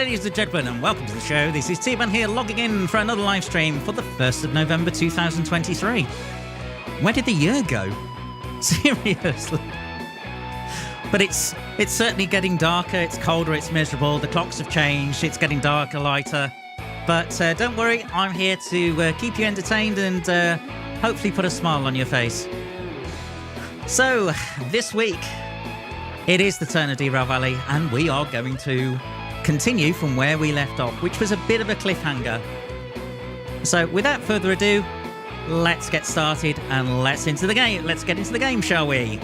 ladies and gentlemen, and welcome to the show. This is T-Man here, logging in for another live stream for the 1st of November 2023. Where did the year go? Seriously. But it's certainly getting darker, it's colder, it's miserable, the clocks have changed, it's getting darker, lighter. But don't worry, I'm here to keep you entertained and hopefully put a smile on your face. So, this week, it is the turn of Derail Valley, and we are going to continue from where we left off, which was a bit of a cliffhanger. So, without further ado, let's get started and let's get into the game, shall we?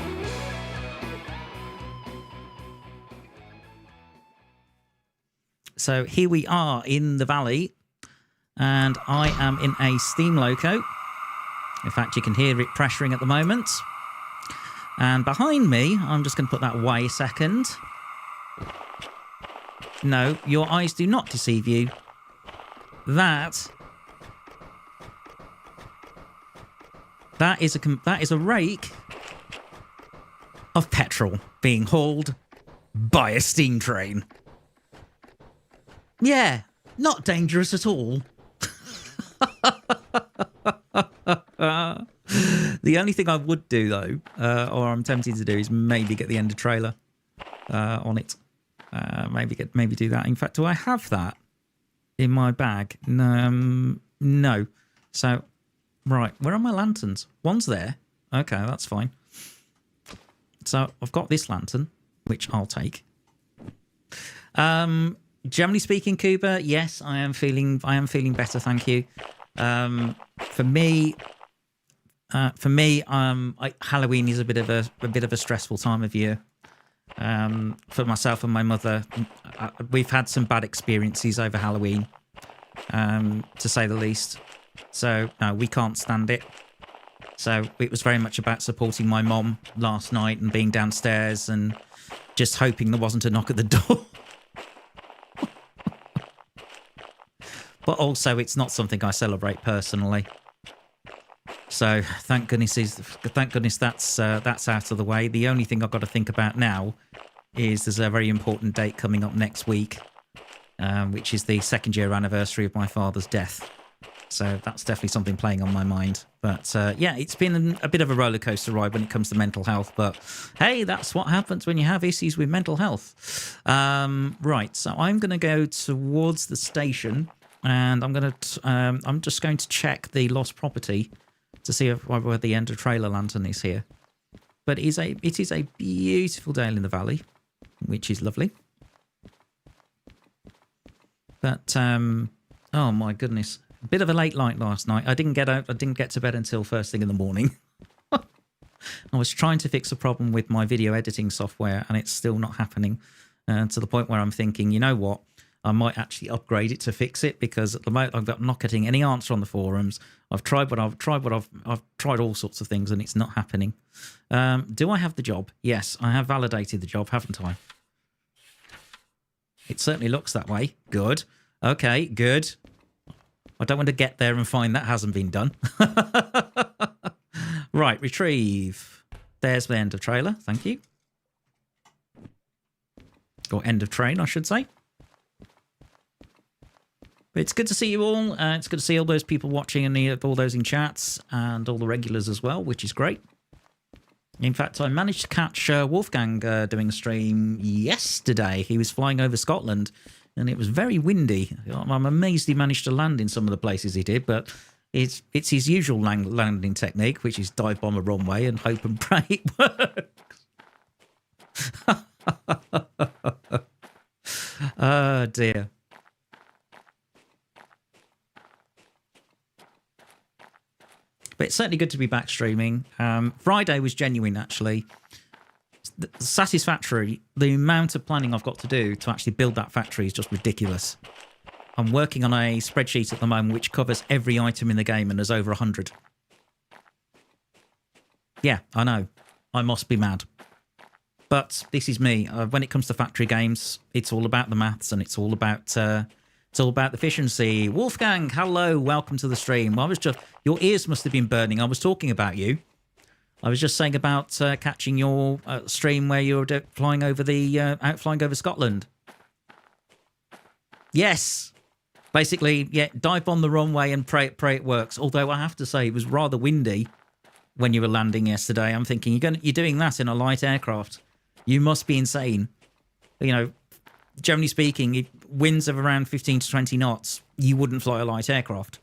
So here we are in the valley, and I am in a steam loco. In fact, you can hear it pressuring at the moment. And behind me, I'm just going to put that away a second. No, your eyes do not deceive you. That is a rake of petrol being hauled by a steam train. Yeah, not dangerous at all. The only thing I would do, though, or I'm tempted to do, is maybe get the ender trailer on it. Maybe do that. In fact, do I have that in my bag? No. So, right, where are my lanterns? One's there. Okay, that's fine. So I've got this lantern, which I'll take. Generally speaking, Cuba, yes, I am feeling better, thank you. For me, Halloween is a bit of a stressful time of year. For myself and my mother, we've had some bad experiences over Halloween, to say the least. So no, we can't stand it. So it was very much about supporting my mom last night and being downstairs and just hoping there wasn't a knock at the door. But also, it's not something I celebrate personally. So thank goodness that's out of the way. The only thing I've got to think about now is there's a very important date coming up next week, which is the 2nd year anniversary of my father's death. So that's definitely something playing on my mind. But yeah, it's been a bit of a roller coaster ride when it comes to mental health. But hey, that's what happens when you have issues with mental health. Right, so I'm going to go towards the station. And I'm just going to check the lost property to see where the ender trailer lantern is here. But it is a beautiful day in the valley, which is lovely. But oh my goodness, a bit of a late night last night. I didn't get to bed until first thing in the morning. I was trying to fix a problem with my video editing software, and it's still not happening. To the point where I'm thinking, you know what? I might actually upgrade it to fix it, because at the moment I'm not getting any answer on the forums. I've tried all sorts of things, and it's not happening. Do I have the job? Yes, I have validated the job, haven't I? It certainly looks that way. Good. Okay, good. I don't want to get there and find that hasn't been done. Right, retrieve. There's the end of trailer. Thank you. Or end of train, I should say. But it's good to see you all. It's good to see all those people watching and all those in chats and all the regulars as well, which is great. In fact, I managed to catch Wolfgang doing a stream yesterday. He was flying over Scotland, and it was very windy. I'm amazed he managed to land in some of the places he did, but it's his usual landing technique, which is dive bomb a runway and hope and pray it works. Oh, dear. But it's certainly good to be back streaming. Friday was genuine, actually. Satisfactory. The amount of planning I've got to do to actually build that factory is just ridiculous. I'm working on a spreadsheet at the moment which covers every item in the game, and there's over 100. Yeah, I know. I must be mad. But this is me. When it comes to factory games, it's all about the maths, and it's all about efficiency. Wolfgang, hello, welcome to the stream. Well, your ears must have been burning. I was talking about you. I was just saying about catching your stream where you're flying over Scotland. Yes. Basically, yeah, dive on the runway and pray it works. Although I have to say, it was rather windy when you were landing yesterday. I'm thinking, you're doing that in a light aircraft. You must be insane. You know, generally speaking, winds of around 15 to 20 knots, you wouldn't fly a light aircraft.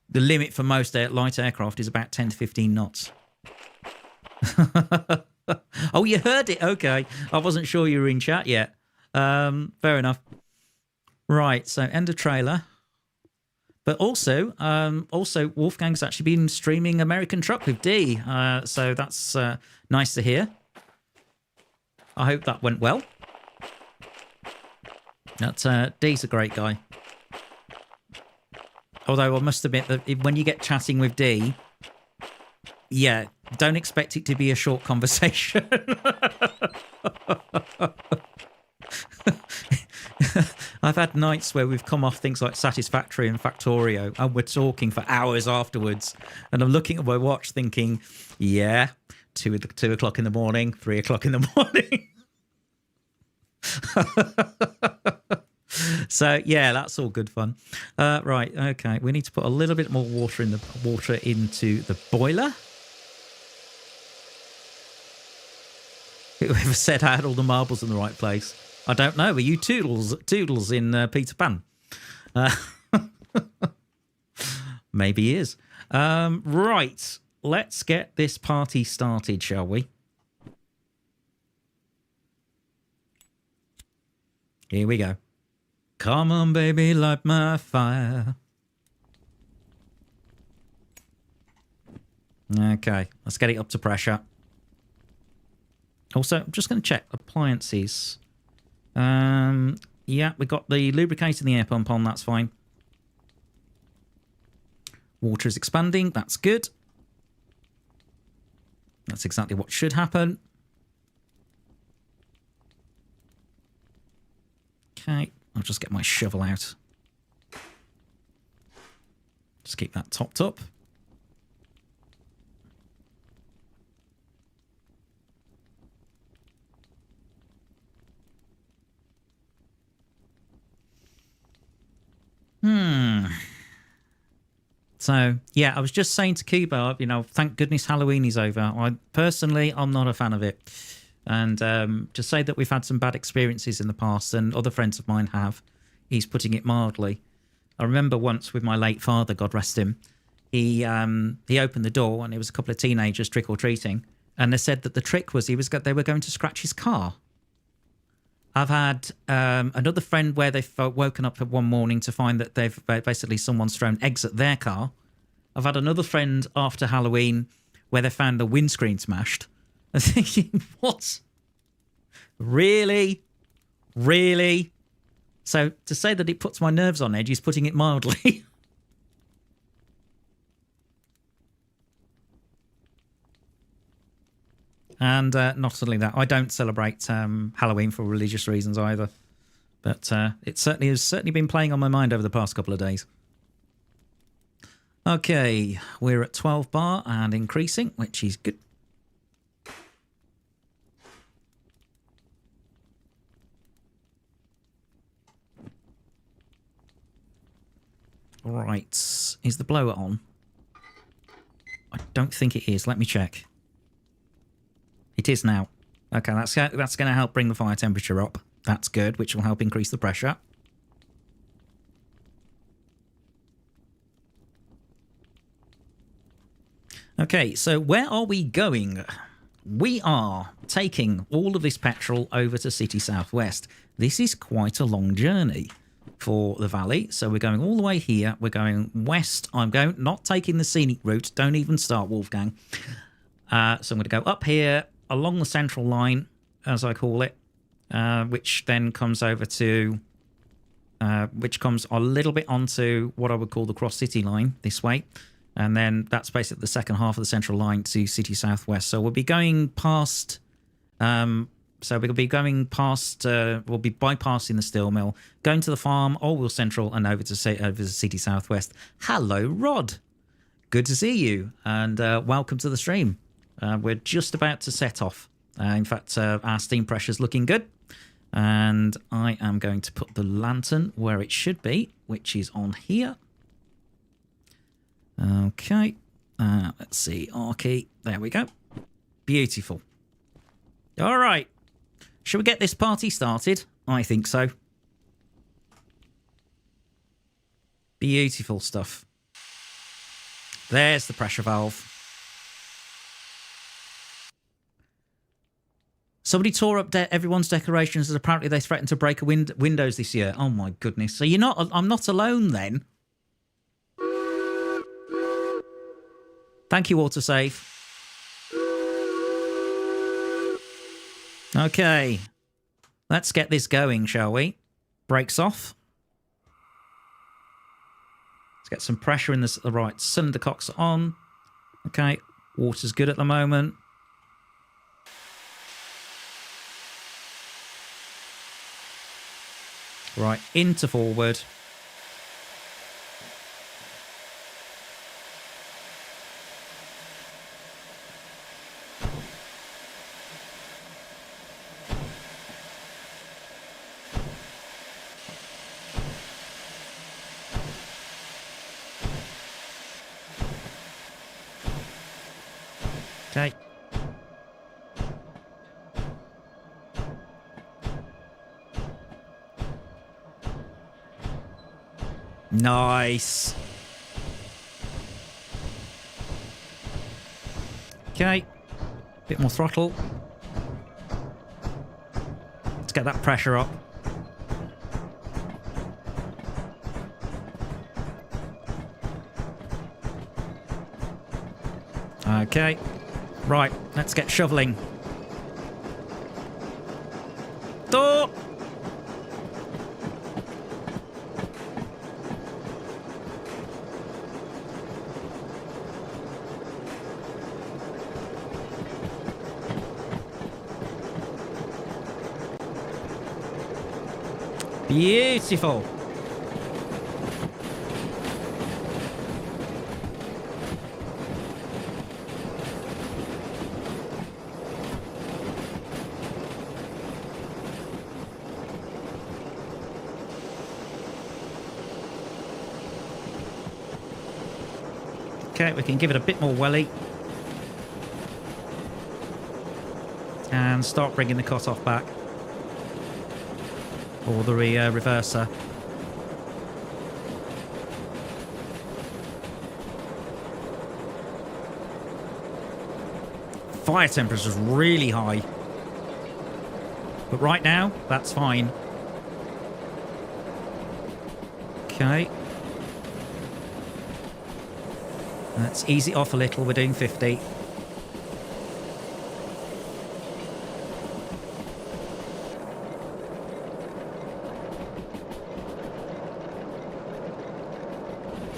The limit for most light aircraft is about 10 to 15 knots. Oh, you heard it? Okay. I wasn't sure you were in chat yet. Fair enough. Right, so end of trailer. But also Wolfgang's actually been streaming American Truck with D. So that's nice to hear. I hope that went well. D's a great guy. Although I must admit that when you get chatting with D, yeah, don't expect it to be a short conversation. I've had nights where we've come off things like Satisfactory and Factorio, and we're talking for hours afterwards. And I'm looking at my watch thinking, yeah, 2 o'clock in the morning, 3 o'clock in the morning. So yeah, that's all good fun. Right, okay, we need to put a little bit more water into the boiler. Whoever said I had all the marbles in the right place? I don't know. Are you Toodles in Peter Pan? Maybe he is. Right, let's get this party started, shall we? Here we go. Come on, baby, light my fire. Okay, let's get it up to pressure. Also, I'm just going to check appliances. Yeah, we got the lubricator and the air pump on. That's fine. Water is expanding. That's good. That's exactly what should happen. Okay, I'll just get my shovel out. Just keep that topped up. So, yeah, I was just saying to Kuba, you know, thank goodness Halloween is over. I'm not a fan of it. And to say that we've had some bad experiences in the past, and other friends of mine have, he's putting it mildly. I remember once with my late father, God rest him, he opened the door and it was a couple of teenagers trick-or-treating. And they said that the trick was they were going to scratch his car. I've had another friend where they've woken up one morning to find that they've basically someone's thrown eggs at their car. I've had another friend after Halloween where they found the windscreen smashed. I'm thinking, what? Really? Really? So to say that it puts my nerves on edge is putting it mildly. And not only that, I don't celebrate Halloween for religious reasons either. But it has been playing on my mind over the past couple of days. Okay, we're at 12 bar and increasing, which is good. Right, is the blower on? I don't think it is. Let me check. It is now. Okay, that's going to help bring the fire temperature up. That's good, which will help increase the pressure. Okay, so where are we going? We are taking all of this petrol over to City Southwest. This is quite a long journey for the valley. So we're going all the way here. We're going west. Not taking the scenic route. Don't even start, Wolfgang. So I'm going to go up here along the central line, as I call it, which then comes over to, which comes a little bit onto what I would call the cross city line this way. And then that's basically the second half of the central line to City Southwest. So we'll be going past, we'll be bypassing the steel mill, going to the farm, Oldwell Central, and over to City Southwest. Hello, Rod. Good to see you, and welcome to the stream. We're just about to set off. In fact, our steam pressure's looking good. And I am going to put the lantern where it should be, which is on here. Okay. Let's see. Arky. There we go. Beautiful. All right. Shall we get this party started? I think so. Beautiful stuff. There's the pressure valve. Somebody tore up everyone's decorations as apparently they threatened to break windows this year. Oh my goodness. So I'm not alone then. Thank you, autosave. Okay. Let's get this going, shall we? Brakes off. Let's get some pressure in the right. Cylinder cocks on. Okay. Water's good at the moment. Right, into forward. Okay. Nice. Okay. Bit more throttle. Let's get that pressure up. Okay. Right, let's get shoveling. Door! Beautiful. Okay, we can give it a bit more welly. And start bringing the cut-off back. Or the reverser. Fire temperature is really high. But right now, that's fine. Okay. Let's ease it off a little. We're doing 50.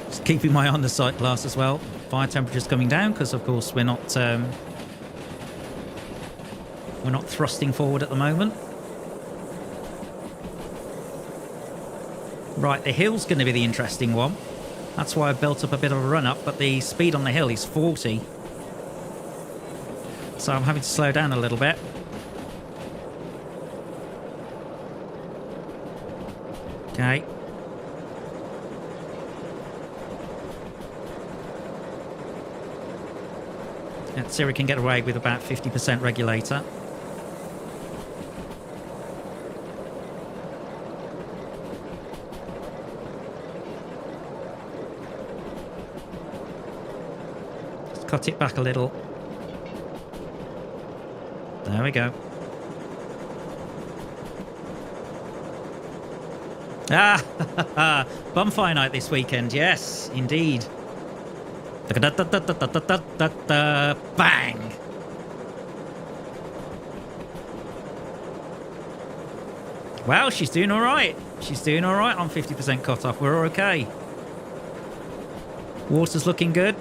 Just keeping my eye on the sight glass as well. Fire temperature's coming down because, of course, we're not thrusting forward at the moment. Right, the hill's going to be the interesting one. That's why I built up a bit of a run-up, but the speed on the hill is 40. So I'm having to slow down a little bit. Okay. Let's see if we can get away with about 50% regulator. Cut it back a little. There we go. Ah, bonfire night this weekend. Yes, indeed. Bang! Well, she's doing all right. She's doing all right on 50% cut-off. We're okay. Water's looking good.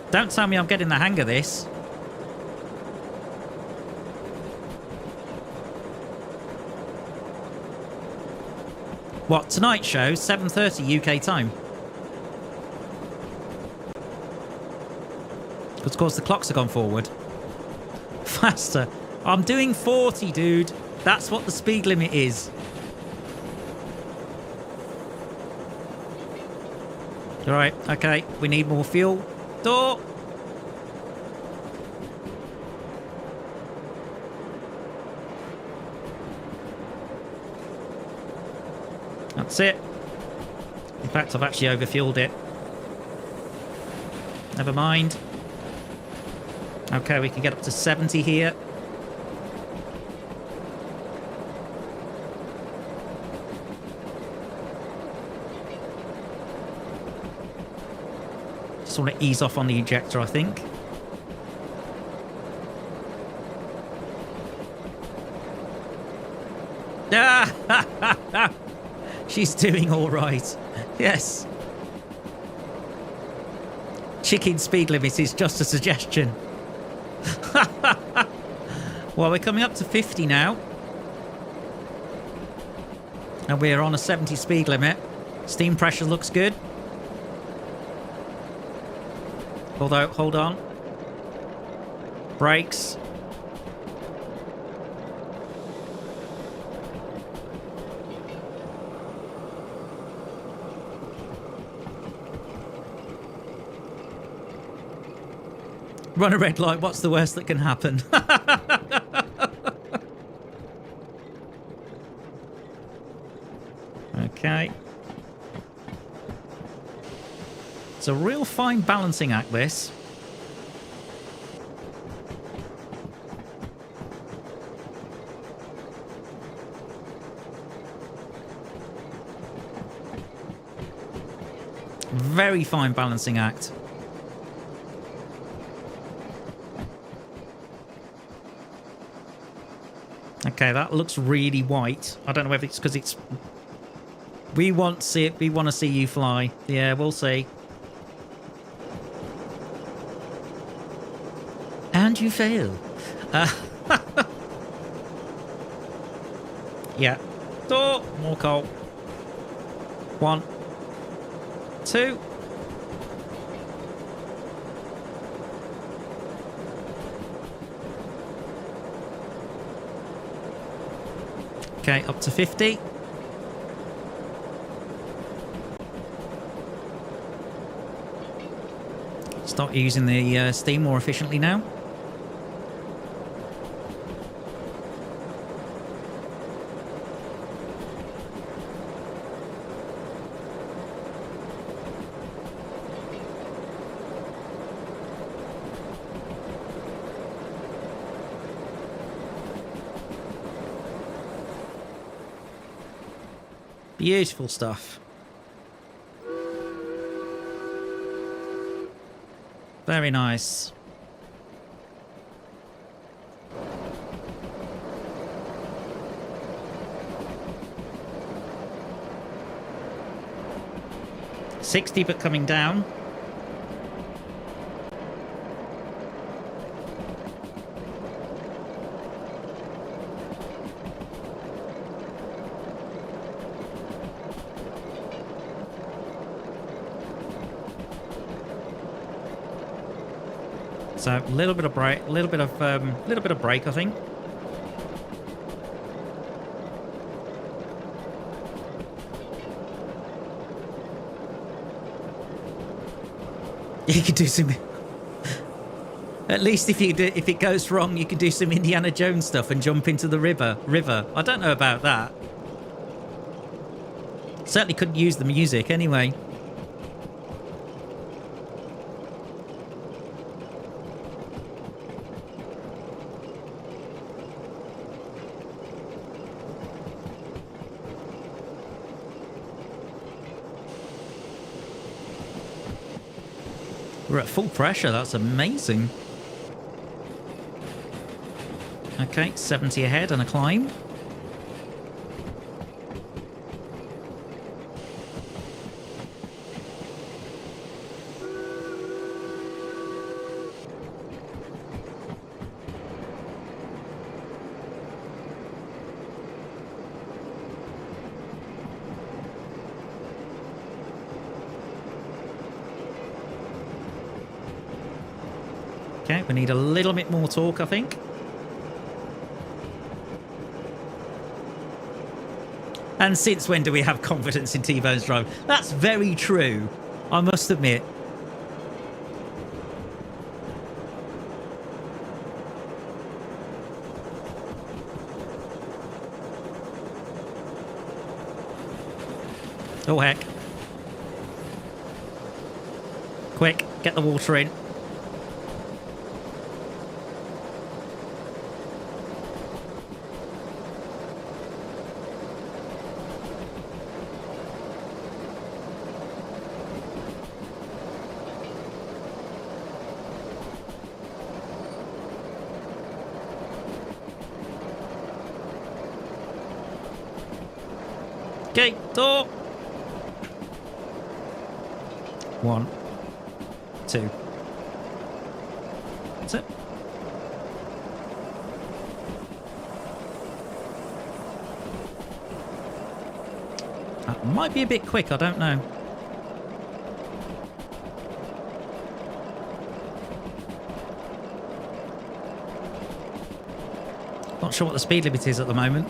Don't tell me I'm getting the hang of this. What, tonight's show, 7:30 UK time? Because, of course, the clocks have gone forward. Faster. I'm doing 40, dude. That's what the speed limit is. All right, okay. We need more fuel. Door. That's it. In fact, I've actually overfueled it. Never mind. Okay, we can get up to 70 here. Just want to ease off on the ejector, I think. Ah! She's doing all right. Yes. Chicken speed limit is just a suggestion. Well, we're coming up to 50 now. And we're on a 70 speed limit. Steam pressure looks good. Although, hold on. Brakes. Run a red light, what's the worst that can happen? Okay. It's a real fine balancing act, this. Very fine balancing act. Okay, that looks really white. I don't know whether it's because it's... We want to see it. We want to see you fly. Yeah, we'll see. And you fail. Yeah. Door. More coal. 1, 2. Okay, up to 50. Start using the steam more efficiently now. Beautiful stuff. Very nice. $60 but coming down. So a little bit of brake, little bit of brake, I think. You could do some. At least if it goes wrong, you could do some Indiana Jones stuff and jump into the river. I don't know about that. Certainly couldn't use the music anyway. We're at full pressure. That's amazing. Okay, 70 ahead and a climb. We need a little bit more torque, I think. And since when do we have confidence in T-Bone's drive? That's very true, I must admit. Oh, heck. Quick, get the water in. Okay, door. 1, 2. That's it. That might be a bit quick, I don't know. Not sure what the speed limit is at the moment.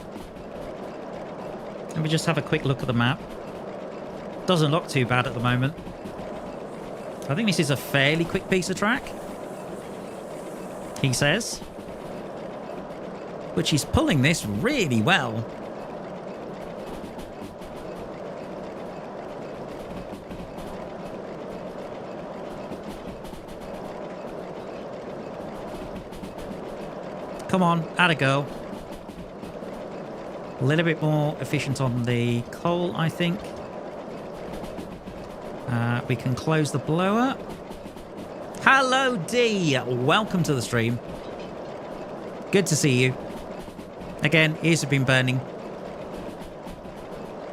Let me just have a quick look at the map. Doesn't look too bad at the moment. I think this is a fairly quick piece of track, he says. But she's pulling this really well. Come on, atta girl. A little bit more efficient on the coal, I think. We can close the blower. Hello, D. Welcome to the stream. Good to see you. Again, ears have been burning.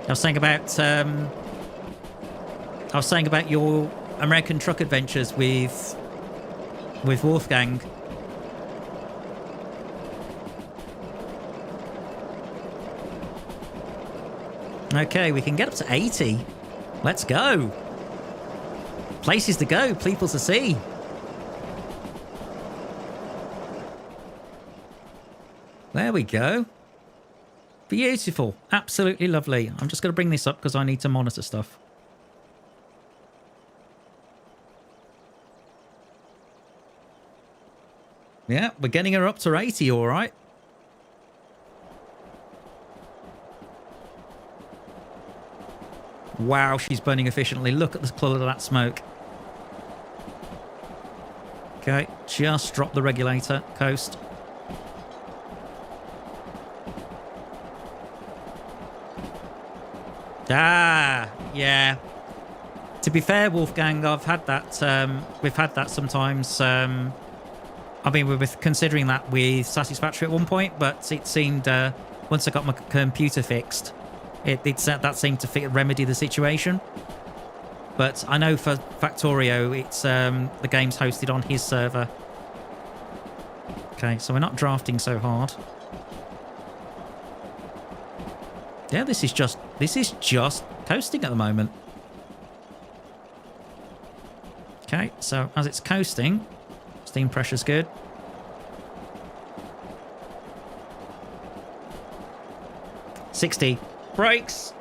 I was saying about your American truck adventures with Wolfgang. Okay, we can get up to 80. Let's go. Places to go, people to see. There we go. Beautiful. Absolutely lovely. I'm just going to bring this up because I need to monitor stuff. Yeah, we're getting her up to 80, all right. Wow, she's burning efficiently. Look at the colour of that smoke. Okay, just drop the regulator, coast. Ah, yeah. To be fair, Wolfgang, I've had that. We've had that sometimes. I mean, we were considering that with Satisfactory at one point, but it seemed once I got my computer fixed, that seemed to remedy the situation. But I know for Factorio, it's the game's hosted on his server. Okay, so we're not drafting so hard. Yeah, this is just coasting at the moment. Okay, so as it's coasting, steam pressure's good. $60. Brakes.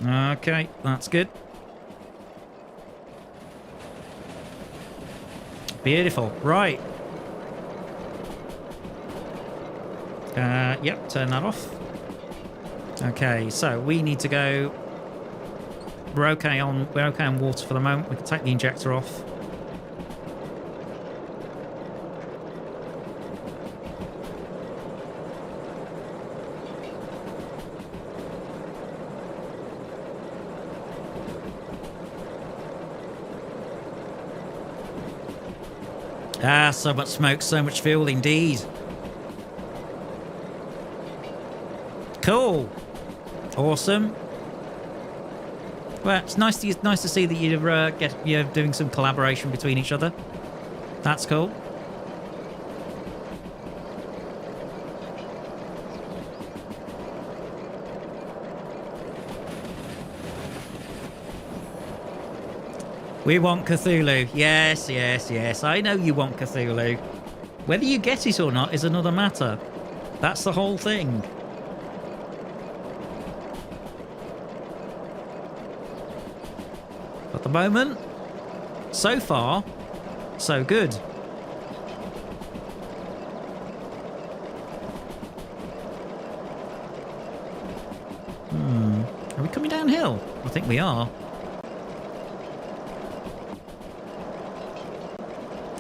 Okay, that's good. Beautiful. Right. Yep, turn that off. Okay, so we need to go. We're okay on water for the moment. We can take the injector off. Ah, so much smoke, so much fuel indeed. Cool. Awesome. Well, it's nice to see that you're doing some collaboration between each other. That's cool. We want Cthulhu. Yes, yes, yes. I know you want Cthulhu. Whether you get it or not is another matter. That's the whole thing. At the moment, so far, so good. Are we coming downhill? I think we are.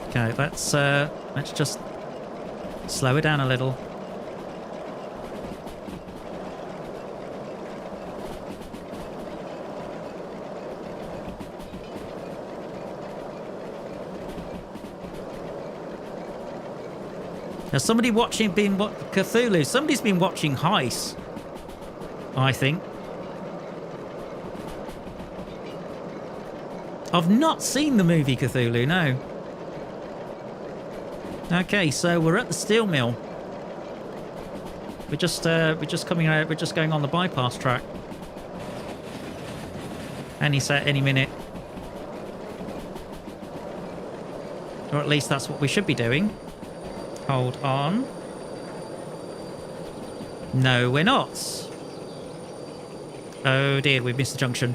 Okay, let's just slow it down a little. Has somebody been Cthulhu? Somebody's been watching Heist, I think. I've not seen the movie Cthulhu, no. Okay, so we're at the steel mill. We're just coming out. We're just going on the bypass track. Any minute, or at least that's what we should be doing. Hold on. No, we're not. Oh dear, we've missed the junction.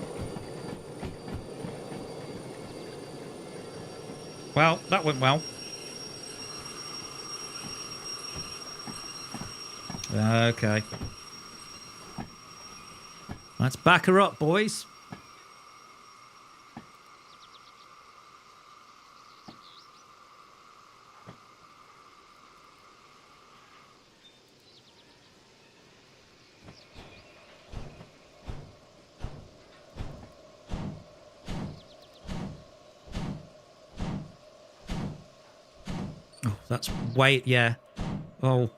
Well, that went well. Okay. Let's back her up, boys. Oh, that's way, yeah. Oh.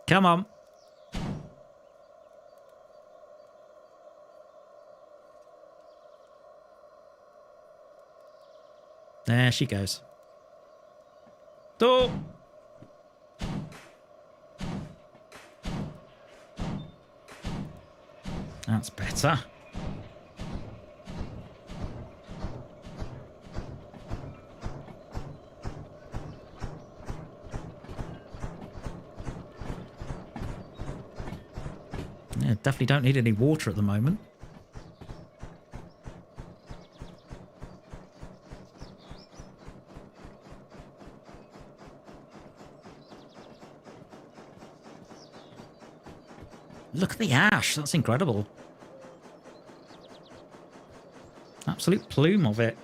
Come on. There she goes. Oh. That's better. Yeah, definitely don't need any water at the moment. Look at the ash. That's incredible. Absolute plume of it.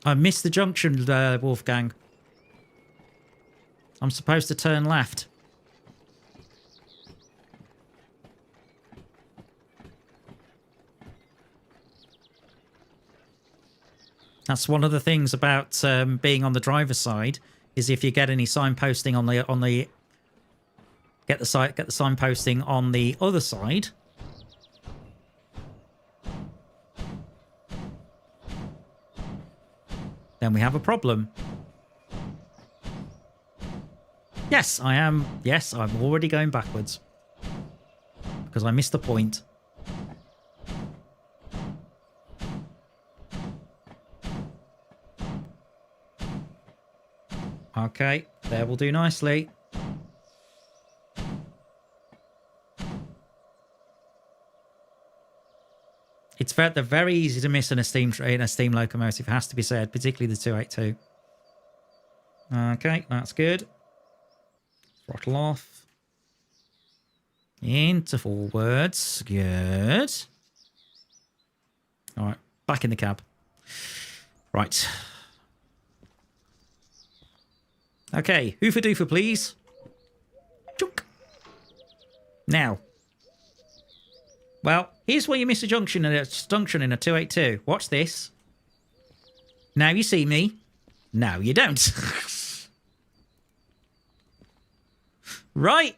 I missed the junction, Wolfgang. I'm supposed to turn left. That's one of the things about being on the driver's side, is if you get any signposting get the signposting on the other side. Then we have a problem. Yes, I am. Yes, I'm already going backwards. Because I missed the point. Okay, there will do nicely. It's very easy to miss in a steam locomotive, has to be said, particularly the 282. Okay, that's good. Throttle off. Into forwards. Good. All right, back in the cab. Right. Okay, hoofer doofer, please. Chunk. Now. Well, here's where you miss a junction in a 282. Watch this. Now you see me. Now you don't. Right?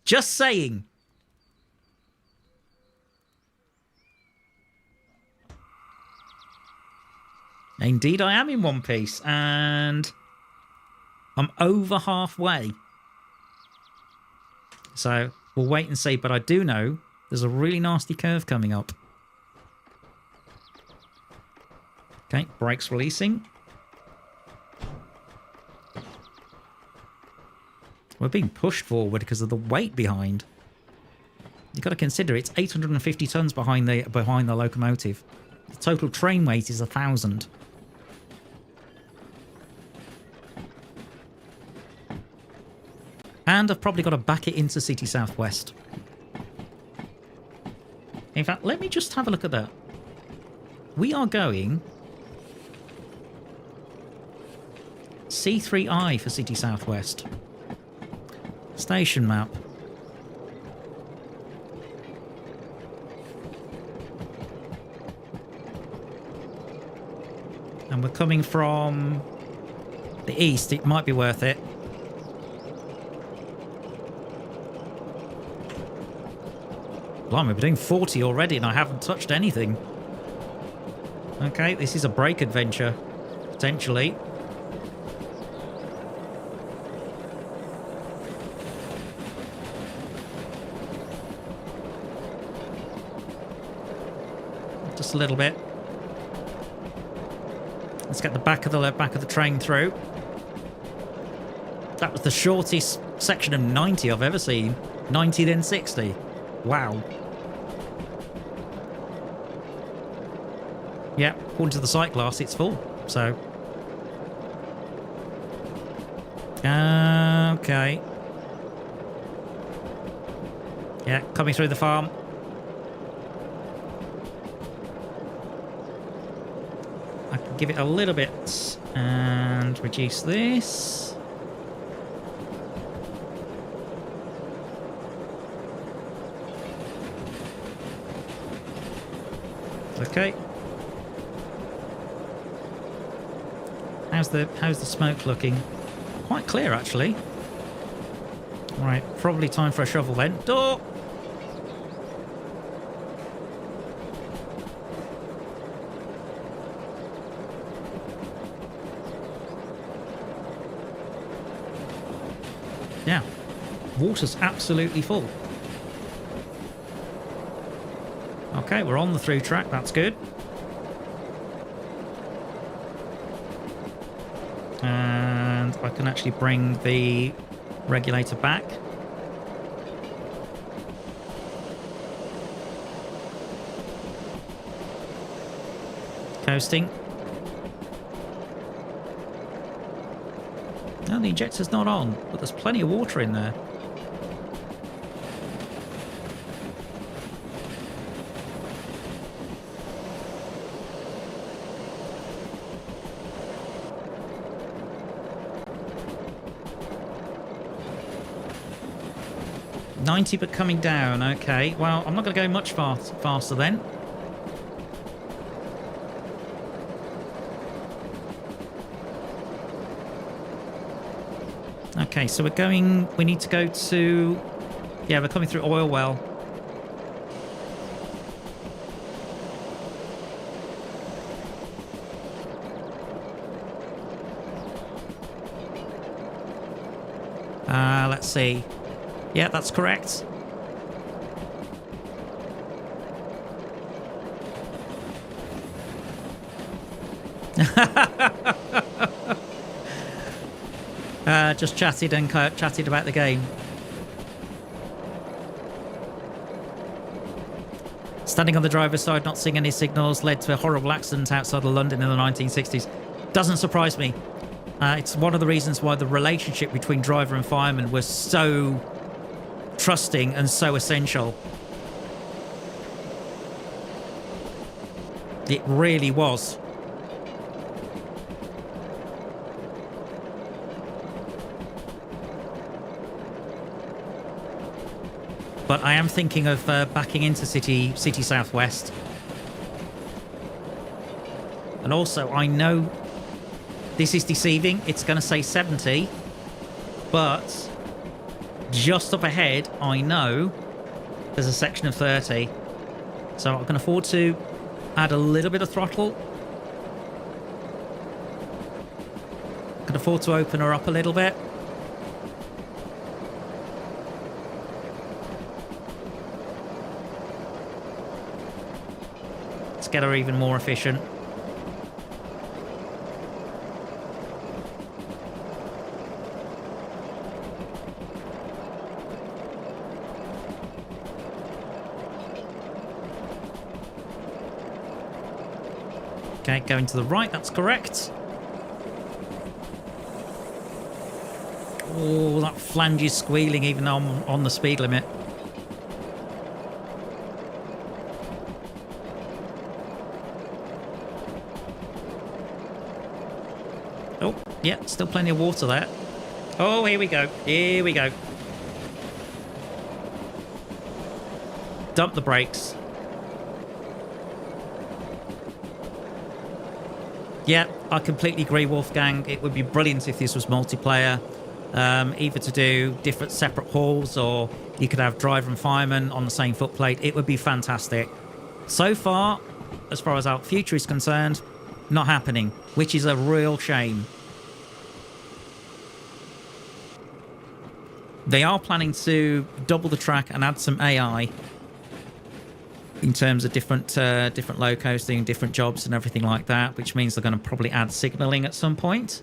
Just saying. Indeed, I am in one piece, and I'm over halfway. So we'll wait and see, but I do know there's a really nasty curve coming up. Okay, brakes releasing. We're being pushed forward because of the weight behind. You've got to consider it's 850 tons behind the locomotive. The total train weight is 1,000. And I've probably got to back it into City Southwest. In fact, let me just have a look at that. We are going C3I for City Southwest. Station map. And we're coming from the east. It might be worth it. Blimey, we're doing 40 already and I haven't touched anything. Okay, this is a break adventure, potentially. Just a little bit. Let's get the back of the train through. That was the shortest section of 90 I've ever seen. 90 then 60. Wow. Yeah, according to the sight glass, it's full. So. Okay. Yeah, coming through the farm. I can give it a little bit and reduce this. Okay. How's the smoke looking? Quite clear, actually. All right, probably time for a shovel then. Door. Yeah, water's absolutely full. Okay, we're on the through track. That's good. And I can actually bring the regulator back. Coasting. No, the injector's not on, but there's plenty of water in there. $90 but coming down. Okay, well, I'm not going to go much faster then. Okay, so we need to go to, yeah, we're coming through oil well. Let's see. Yeah, that's correct. Just chatted about the game. Standing on the driver's side, not seeing any signals, led to a horrible accident outside of London in the 1960s. Doesn't surprise me. It's one of the reasons why the relationship between driver and fireman was so trusting and so essential. It really was. But I am thinking of backing into City Southwest. And also, I know this is deceiving. It's going to say 70. But just up ahead, I know there's a section of 30. So I can afford to add a little bit of throttle. can afford to open her up a little bit. Let's get her even more efficient. Okay, going to the right, that's correct. Oh, that flange is squealing even though I'm on the speed limit. Oh, yeah, still plenty of water there. Oh, here we go. Here we go. Dump the brakes. Yeah, I completely agree, Wolfgang. It would be brilliant if this was multiplayer. Either to do different separate hauls, or you could have driver and fireman on the same footplate. It would be fantastic. So far as our future is concerned, not happening, which is a real shame. They are planning to double the track and add some AI in terms of different locos doing different jobs and everything like that, which means they're going to probably add signalling at some point,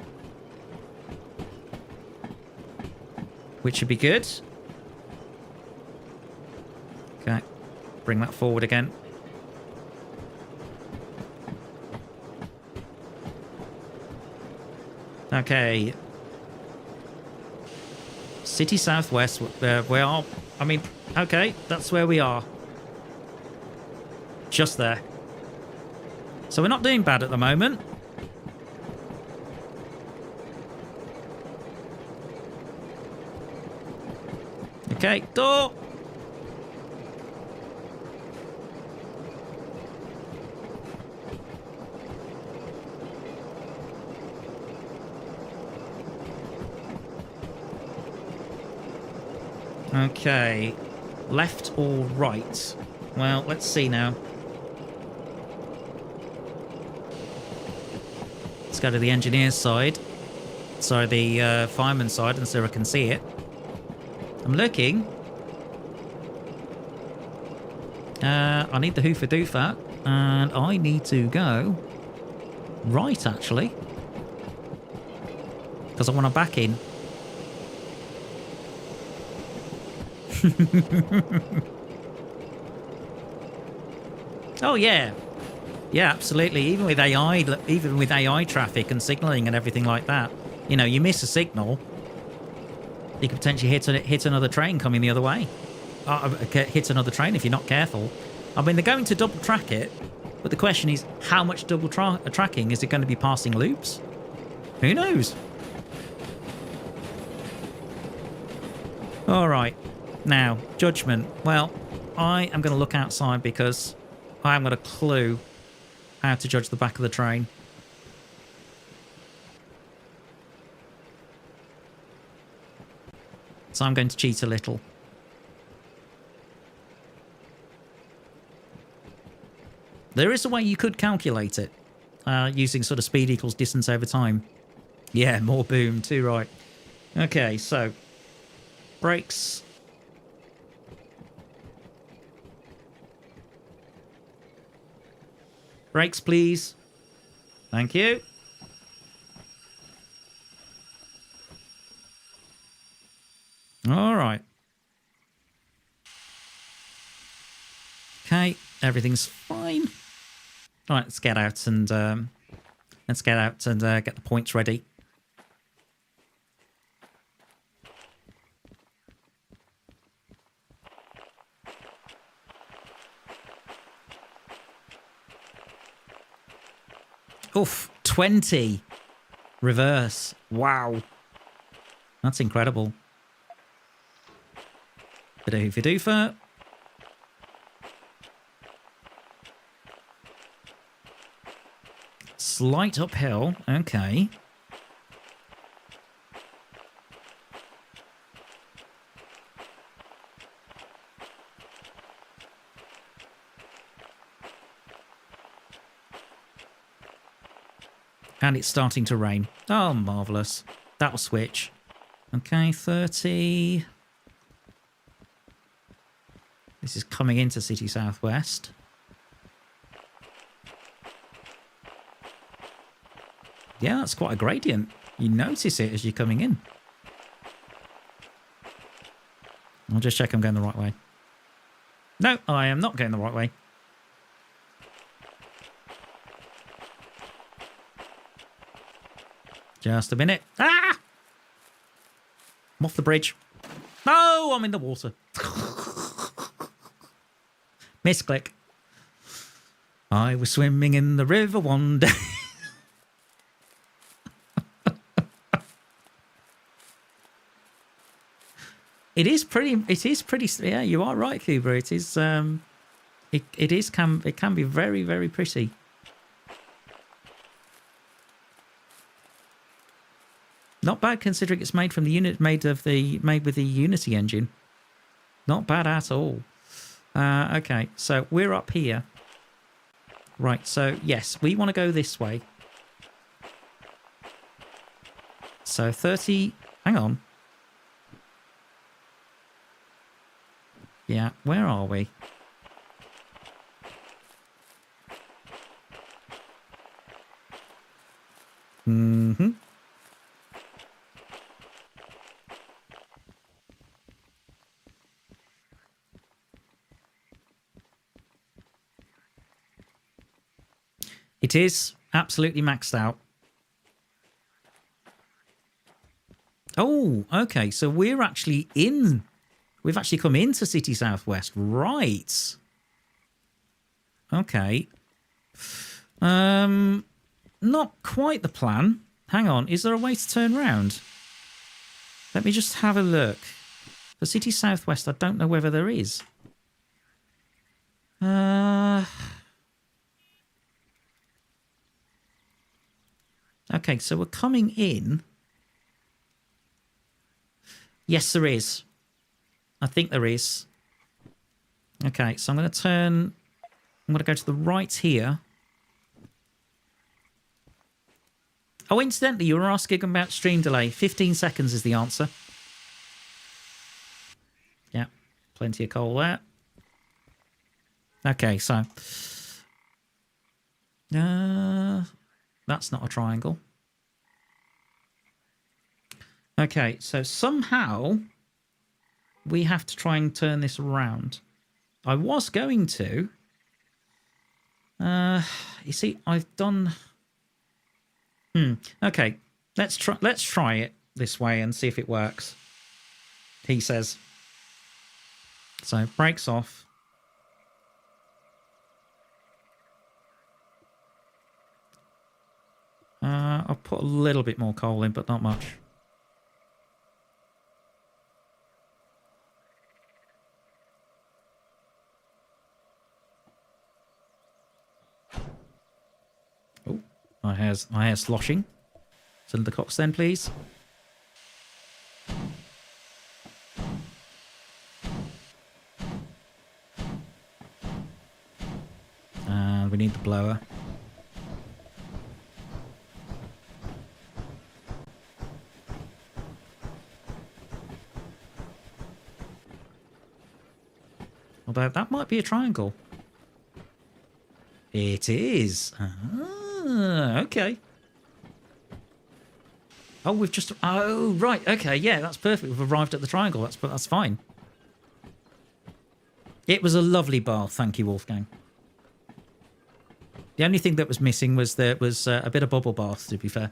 which should be good. Okay, bring that forward again. Okay. City Southwest, we are. I mean, okay, that's where we are. Just there. So we're not doing bad at the moment. Okay, door. Okay, left or right? Well, let's see now. Let's go to the engineer's side. Sorry, the fireman's side, and so I can see it. I'm looking. I need the hoofer doofer, and I need to go right, actually, because I want to back in. Oh yeah, yeah, absolutely. Even with AI traffic and signaling and everything like that, you know, you miss a signal, you could potentially hit another train coming the other way. Hit another train if you're not careful. I mean, they're going to double track it, but the question is, how much double tracking is it going to be passing loops? Who knows? All right. Now, judgment. Well, I am going to look outside because I haven't got a clue how to judge the back of the train. So I'm going to cheat a little. There is a way you could calculate it using sort of speed equals distance over time. Yeah, more boom, too right. Okay, so brakes. Brakes, please. Thank you. All right. Okay, everything's fine. All right, let's get out and get the points ready. Oof, 20 reverse. Wow. That's incredible. Bit of hoofy doofer. Slight uphill. Okay. And it's starting to rain. Oh, marvellous. That'll switch. Okay, 30. This is coming into City Southwest. Yeah, that's quite a gradient. You notice it as you're coming in. I'll just check I'm going the right way. No, I am not going the right way. Just a minute. Ah! I'm off the bridge. No, I'm in the water. Misclick. I was swimming in the river one day. It is pretty, yeah, you are right, Cuba. It is, it can be very, very pretty. Not bad considering it's made from the unit, made with the Unity engine. Not bad at all. Okay, so we're up here. Right, so yes, we want to go this way. So 30, hang on. Yeah, where are we? Mm-hmm. It is absolutely maxed out. Oh, okay. So we're actually in. We've actually come into City Southwest. Right. Okay. Not quite the plan. Hang on. Is there a way to turn around? Let me just have a look. For City Southwest, I don't know whether there is. Okay, so we're coming in. Yes, there is. I think there is. Okay, so I'm going to turn. I'm going to go to the right here. Oh, incidentally, you were asking about stream delay. 15 seconds is the answer. Yeah, plenty of coal there. Okay, so... that's not a triangle. Okay, so somehow we have to try and turn this around. I was going to. You see, I've done... Okay, let's try it this way and see if it works. He says. So, brakes off. I'll put a little bit more coal in, but not much. Oh, my hair's sloshing. Send the cocks then, please. And we need the blower. Although that might be a triangle. It is. Ah, okay. Oh, we've just... Oh, right. Okay, yeah, that's perfect. We've arrived at the triangle. That's fine. It was a lovely bath. Thank you, Wolfgang. The only thing that was missing was there was a bit of bubble bath, to be fair.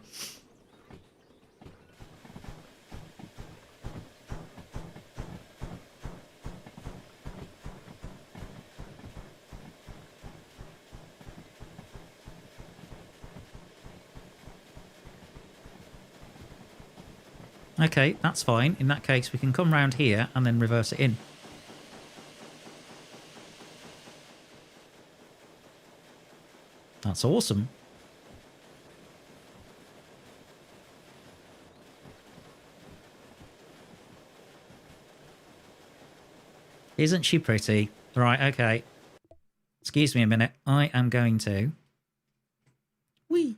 Okay, that's fine. In that case, we can come round here and then reverse it in. That's awesome. Isn't she pretty? Right, okay. Excuse me a minute. I am going to... Whee!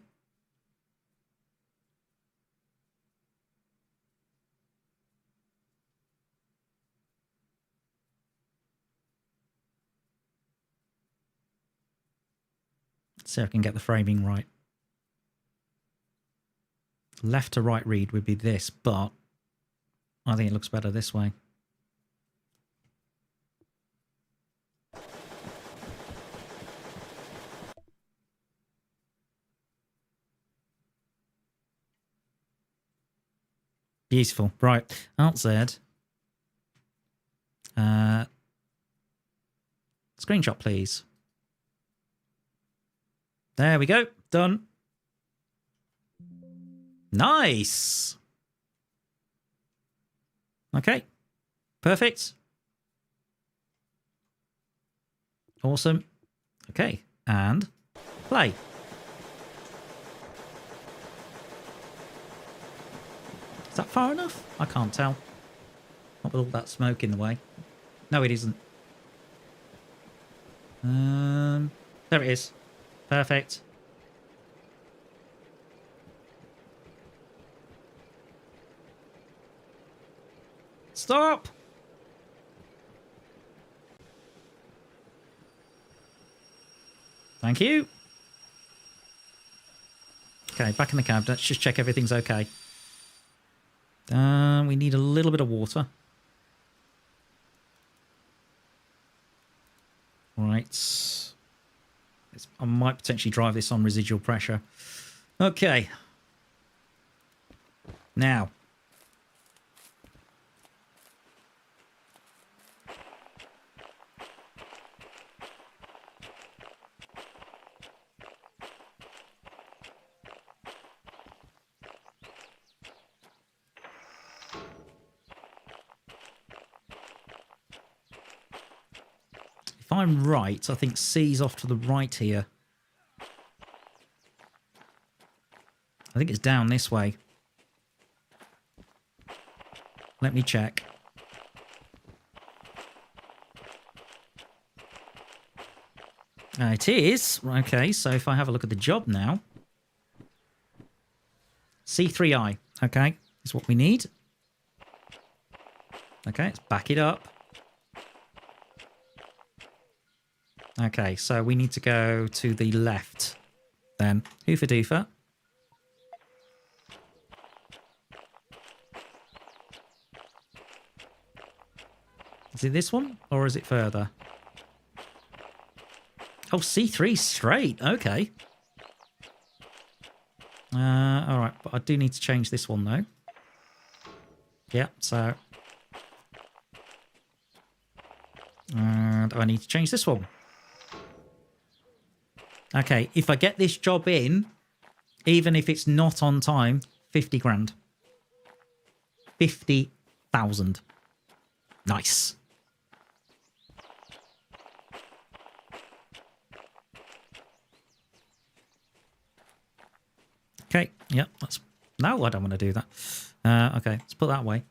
See if I can get the framing right. Left to right read would be this, but I think it looks better this way. Beautiful. Right. Alt Z. Screenshot, please. There we go. Done. Nice. Okay. Perfect. Awesome. Okay. And play. Is that far enough? I can't tell. Not with all that smoke in the way. No, it isn't. There it is. Perfect. Stop! Thank you. Okay, back in the cab. Let's just check everything's okay. We need a little bit of water. Right. I might potentially drive this on residual pressure. Okay. Now. If I'm right, I think C's off to the right here. I think it's down this way. Let me check. It is. Okay, so if I have a look at the job now. C3I. Okay, is what we need. Okay, let's back it up. Okay, so we need to go to the left then. Hoofer doofer. Is it this one or is it further? Oh, C3 straight. Okay. All right, but I do need to change this one though. Yeah, so. And I need to change this one. Okay, if I get this job in, even if it's not on time, 50 grand. 50,000. Nice. Okay, yep, that's... No, I don't want to do that. Okay, let's put that away.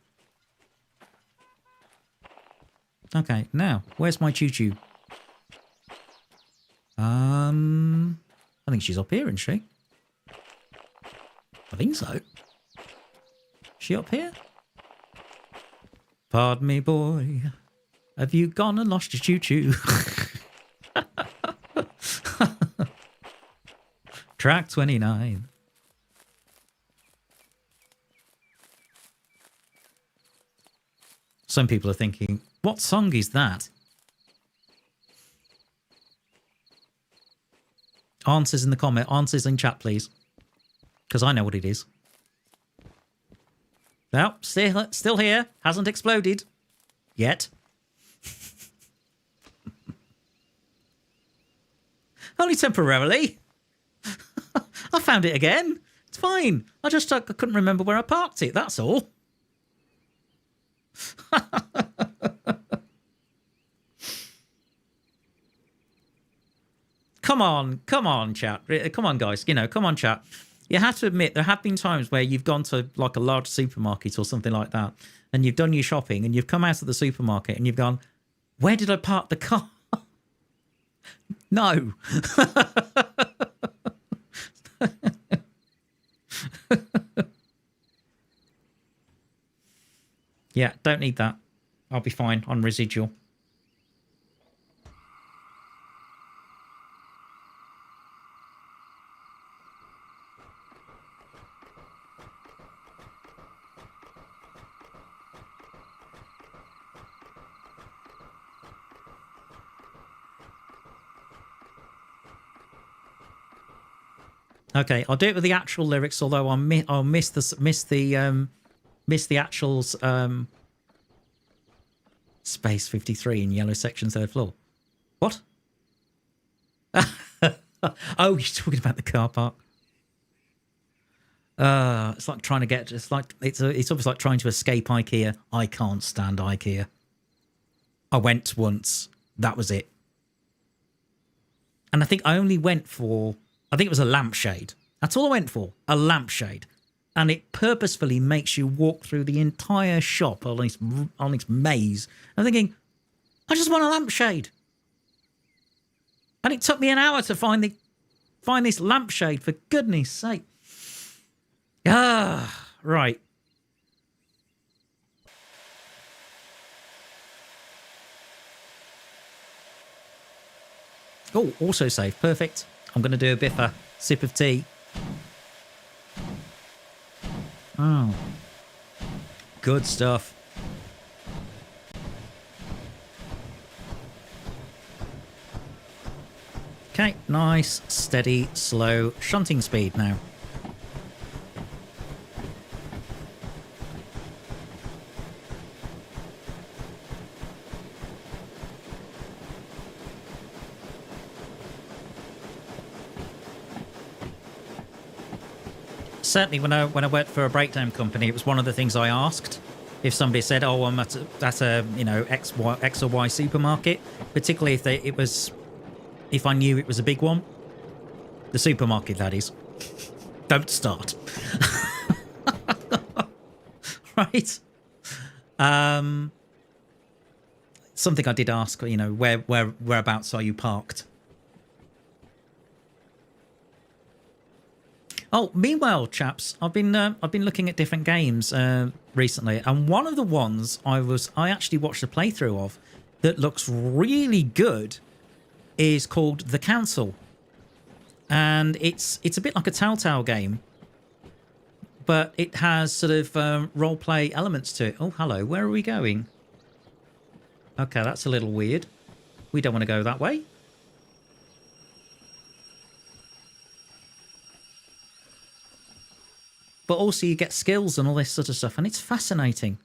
Okay, now, where's my choo-choo? I think she's up here, isn't she? I think so. She up here? Pardon me, boy. Have you gone and lost your choo-choo? Track 29. Some people are thinking, what song is that? Answers in the comment. Answers in chat, please. Because I know what it is. No, still here. Hasn't exploded. Yet. Only temporarily. I found it again. It's fine. I couldn't remember where I parked it. That's all. Come on, chat. Come on, guys. Come on, chat. You have to admit, there have been times where you've gone to like a large supermarket or something like that, and you've done your shopping, and you've come out of the supermarket, and you've gone, where did I park the car? No. Yeah, don't need that. I'll be fine on residual. Okay, I'll do it with the actual lyrics, although I'll miss the actuals. Space 53 in yellow section, third floor. What? Oh, you're talking about the car park. It's like trying to get. It's almost like trying to escape IKEA. I can't stand IKEA. I went once. That was it. And I think I only went for. I think it was a lampshade. That's all I went for. A lampshade, and it purposefully makes you walk through the entire shop on its maze. I'm thinking, I just want a lampshade. And it took me an hour to find this lampshade, for goodness sake. Ah, right. Oh, also save. Perfect. I'm going to do a bit of a sip of tea. Oh. Good stuff. Okay, nice, steady, slow shunting speed now. Certainly, when I worked for a breakdown company, it was one of the things I asked. If somebody said, "Oh, I'm at a X or Y supermarket," particularly if I knew it was a big one, the supermarket, that is. Don't start. Right. Something I did ask, whereabouts are you parked? Oh, meanwhile, chaps, I've been looking at different games recently, and one of the ones I actually watched a playthrough of that looks really good is called The Council, and it's a bit like a Telltale game, but it has sort of role play elements to it. Oh, hello, where are we going? Okay, that's a little weird. We don't want to go that way. But also you get skills and all this sort of stuff, and it's fascinating.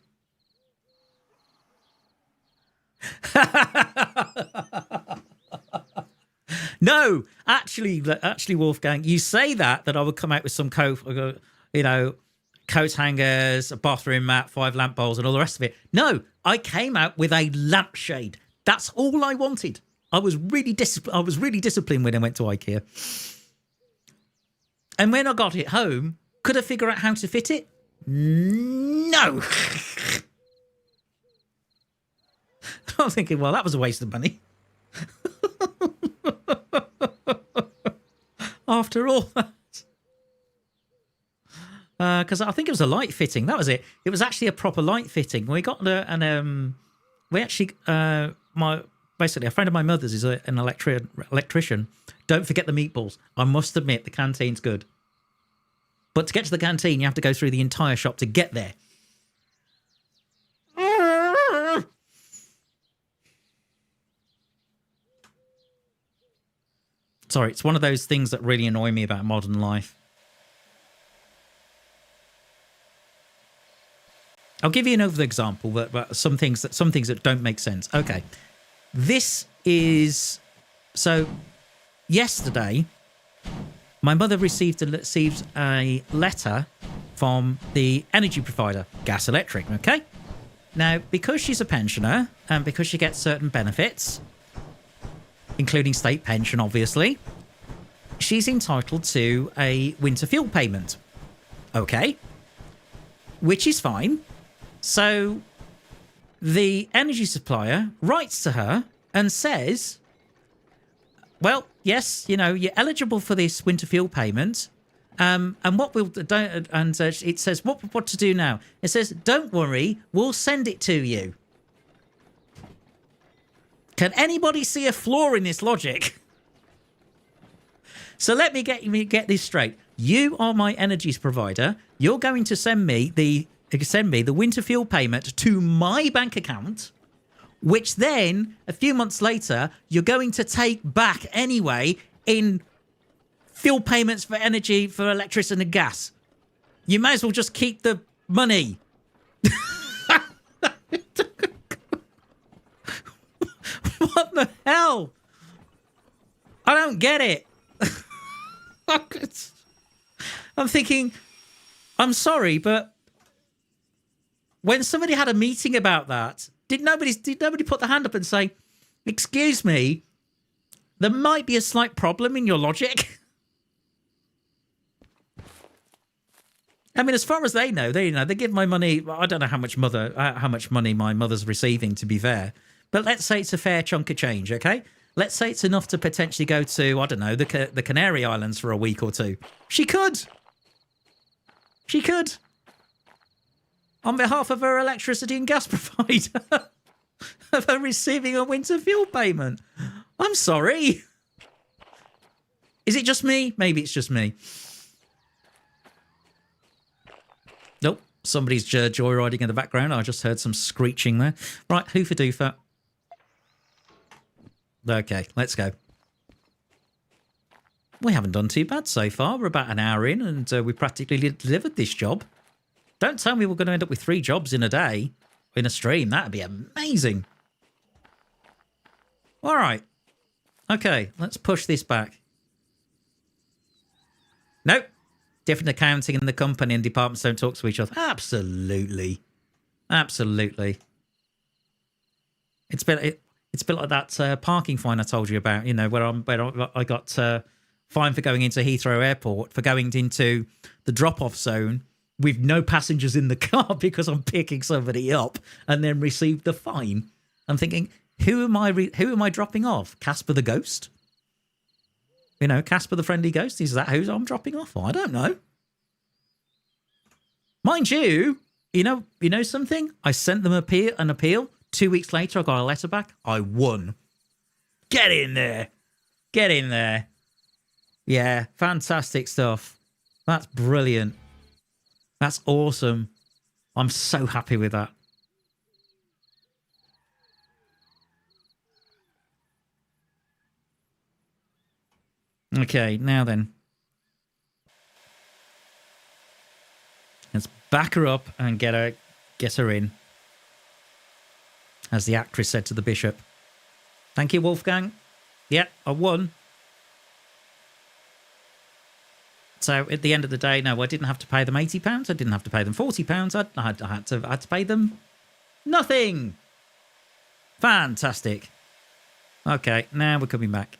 No, actually, Wolfgang, you say that I would come out with some coat hangers, a bathroom mat, 5 lamp bowls, and all the rest of it. No, I came out with a lampshade. That's all I wanted. I was really disciplined when I went to IKEA. And when I got it home, could I figure out how to fit it? No. I'm thinking, well, that was a waste of money. After all that. Because I think it was a light fitting. That was it. It was actually a proper light fitting. We got basically a friend of my mother's is an electrician. Don't forget the meatballs. I must admit, the canteen's good. But to get to the canteen, you have to go through the entire shop to get there. Sorry, it's one of those things that really annoy me about modern life. I'll give you another example, but some things that don't make sense. Okay, this is so. Yesterday, my mother received a letter from the energy provider, Gas Electric. Okay, now because she's a pensioner and because she gets certain benefits, including state pension, obviously, she's entitled to a winter fuel payment. Okay, which is fine. So the energy supplier writes to her and says, well, yes, you're eligible for this winter fuel payment. And what we'll do, and it says what to do now. It says, don't worry, we'll send it to you. Can anybody see a flaw in this logic? So let me get this straight. You are my energy provider. You're going to send me the winter fuel payment to my bank account, which then a few months later you're going to take back anyway in fuel payments for energy, for electricity and gas. You may as well just keep the money. What the hell? I don't get it. I'm thinking, I'm sorry, but when somebody had a meeting about that, did nobody put their hand up and say, excuse me, there might be a slight problem in your logic? I mean, as far as they know, they give my money. I don't know how much money my mother's receiving, to be fair. But let's say it's a fair chunk of change, okay? Let's say it's enough to potentially go to, I don't know, the Canary Islands for a week or two. She could. She could. On behalf of her electricity and gas provider. Of her receiving a winter fuel payment. I'm sorry. Is it just me? Maybe it's just me. Nope. Somebody's joyriding in the background. I just heard some screeching there. Right, hoofa doofa. Okay, let's go. We haven't done too bad so far. We're about an hour in and we practically delivered this job. Don't tell me we're going to end up with 3 jobs in a day, in a stream. That'd be amazing. All right. Okay, let's push this back. Nope. Different accounting in the company and departments don't talk to each other. Absolutely. Absolutely. It's been like that parking fine I told you about, you know, where I got fined for going into Heathrow Airport, for going into the drop-off zone with no passengers in the car because I'm picking somebody up, and then received the fine. I'm thinking, who am I dropping off? Casper the Ghost? You know, Casper the Friendly Ghost? Is that who I'm dropping off? I don't know. Mind you, you know something? I sent them an appeal. 2 weeks later, I got a letter back. I won. Get in there. Get in there. Yeah, fantastic stuff. That's brilliant. That's awesome. I'm so happy with that. Okay, now then. Let's back her up and get her in. As the actress said to the bishop. Thank you, Wolfgang. Yeah, I won. So at the end of the day, no, I didn't have to pay them £80. I didn't have to pay them £40. I had to pay them nothing. Fantastic. Okay, now we're coming back.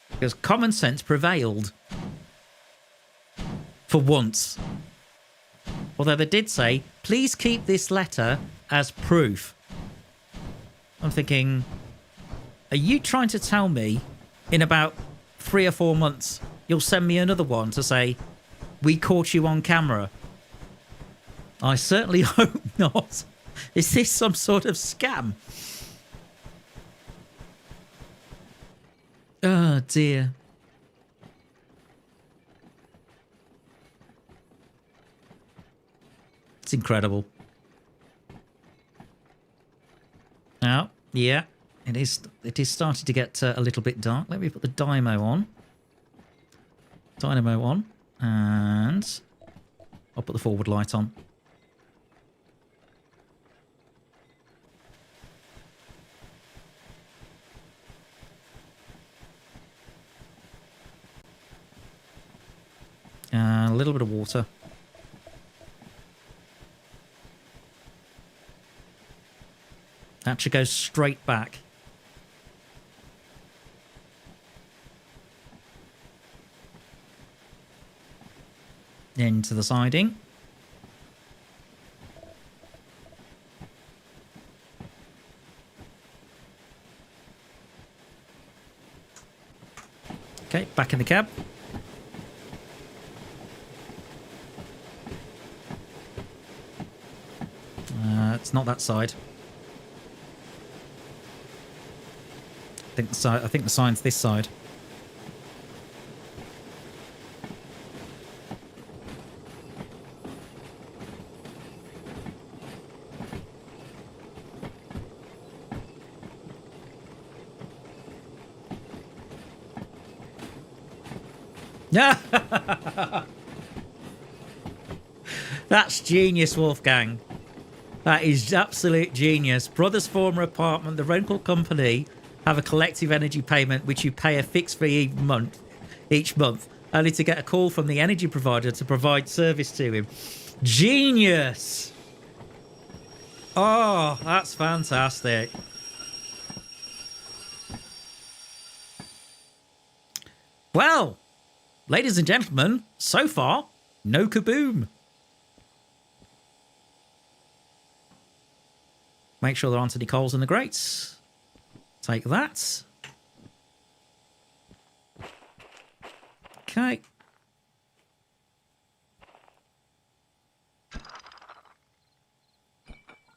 Because common sense prevailed. For once. Although they did say, please keep this letter as proof. I'm thinking, are you trying to tell me in about 3 or 4 months you'll send me another one to say, we caught you on camera? I certainly hope not. Is this some sort of scam? Oh dear. It's incredible. Now, yeah, it is starting to get a little bit dark. Let me put the dynamo on. Dynamo on. And I'll put the forward light on. A little bit of water. That should go straight back. Into the siding. Okay, back in the cab. It's not that side. I think the sign's this side. That's genius, Wolfgang. That is absolute genius. Brothers form an apartment. The rental company have a collective energy payment, which you pay a fixed fee each month, only to get a call from the energy provider to provide service to him. Genius. Oh, that's fantastic. Well, ladies and gentlemen, so far, no kaboom. Make sure there aren't any coals in the grates. Take that. Okay.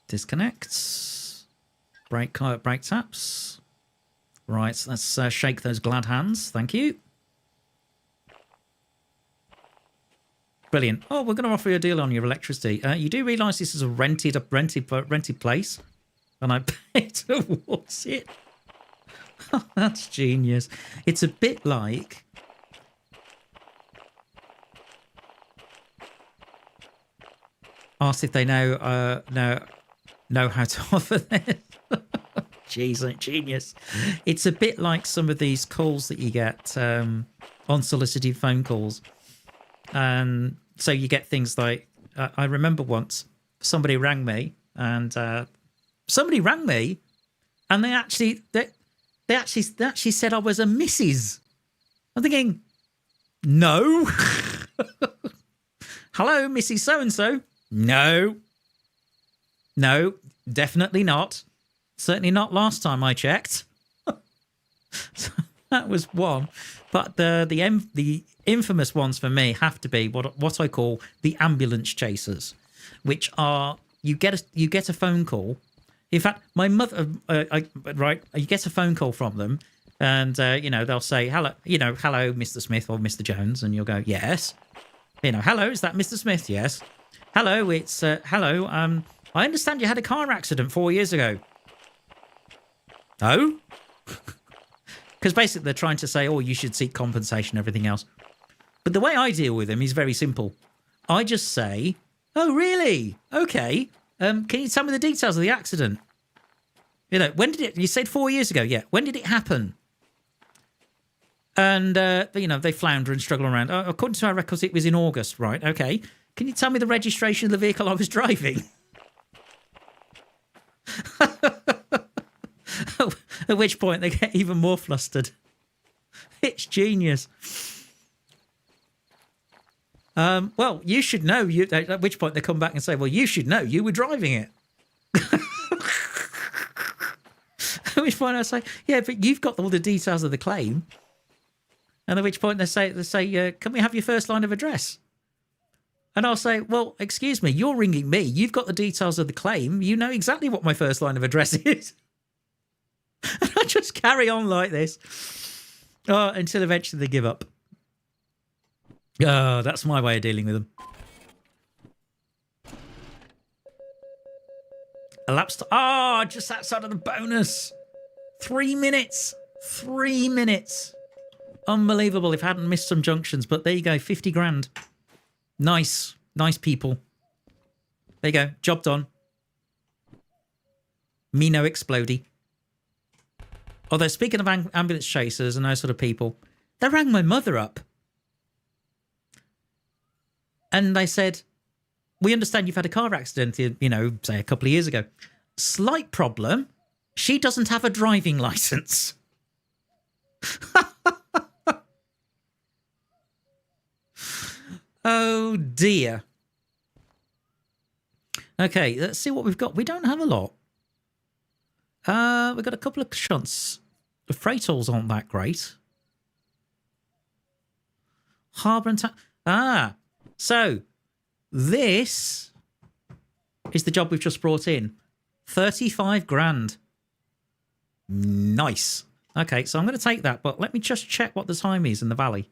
Disconnect. Brake taps. Right, let's shake those glad hands. Thank you. Brilliant. Oh, we're going to offer you a deal on your electricity. You do realise this is a rented place, and I pay towards it. Oh, that's genius. It's a bit like ask if they know how to offer this. Jeez, genius. It's a bit like some of these calls that you get unsolicited phone calls. So you get things like, I remember once somebody rang me and they actually said I was a Mrs. I'm thinking, no. Hello, Mrs. So-and-so. No, definitely not. Certainly not last time I checked. So that was one. But the infamous ones for me have to be what I call the ambulance chasers, which are you get a phone call. In fact, my mother, you get a phone call from them, and they'll say hello, Mr. Smith or Mr. Jones, and you'll go yes, hello, is that Mr. Smith? Yes, hello, it's hello. I understand you had a car accident 4 years ago. Oh. Because basically they're trying to say, oh, you should seek compensation, everything else. But the way I deal with them is very simple. I just say, oh, really? Okay. Can you tell me the details of the accident? When did it... You said 4 years ago. Yeah. When did it happen? And, they flounder and struggle around. According to our records, it was in August. Right. Okay. Can you tell me the registration of the vehicle I was driving? At which point they get even more flustered. It's genius. Well, you should know. At which point they come back and say, well, you should know. You were driving it. At which point I say, yeah, but you've got all the details of the claim. And at which point they say, can we have your first line of address? And I'll say, well, excuse me, you're ringing me. You've got the details of the claim. You know exactly what my first line of address is. And I just carry on like this until eventually they give up. That's my way of dealing with them. Elapsed. Just outside of the bonus. 3 minutes. 3 minutes. Unbelievable if I hadn't missed some junctions. But there you go, 50 grand. Nice. Nice people. There you go, job done. Me no explodey. Although, speaking of ambulance chasers and those sort of people, they rang my mother up. And they said, we understand you've had a car accident, say a couple of years ago. Slight problem. She doesn't have a driving license. Oh, dear. Okay, let's see what we've got. We don't have a lot. We've got a couple of shunts. The freight hauls aren't that great. Harbour and so this is the job we've just brought in. 35 grand. Nice. Okay, so I'm going to take that, but let me just check what the time is in the valley.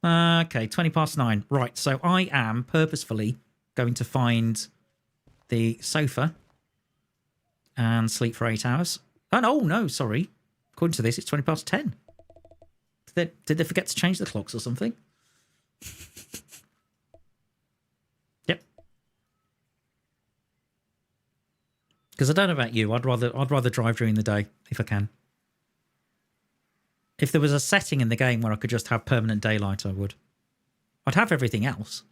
Okay, 9:20. Right, so I am purposefully going to find the sofa and sleep for 8 hours. Oh, no, sorry. According to this, it's 10:20. Did they forget to change the clocks or something? Yep. Because I don't know about you, I'd rather drive during the day if I can. If there was a setting in the game where I could just have permanent daylight, I would. I'd have everything else.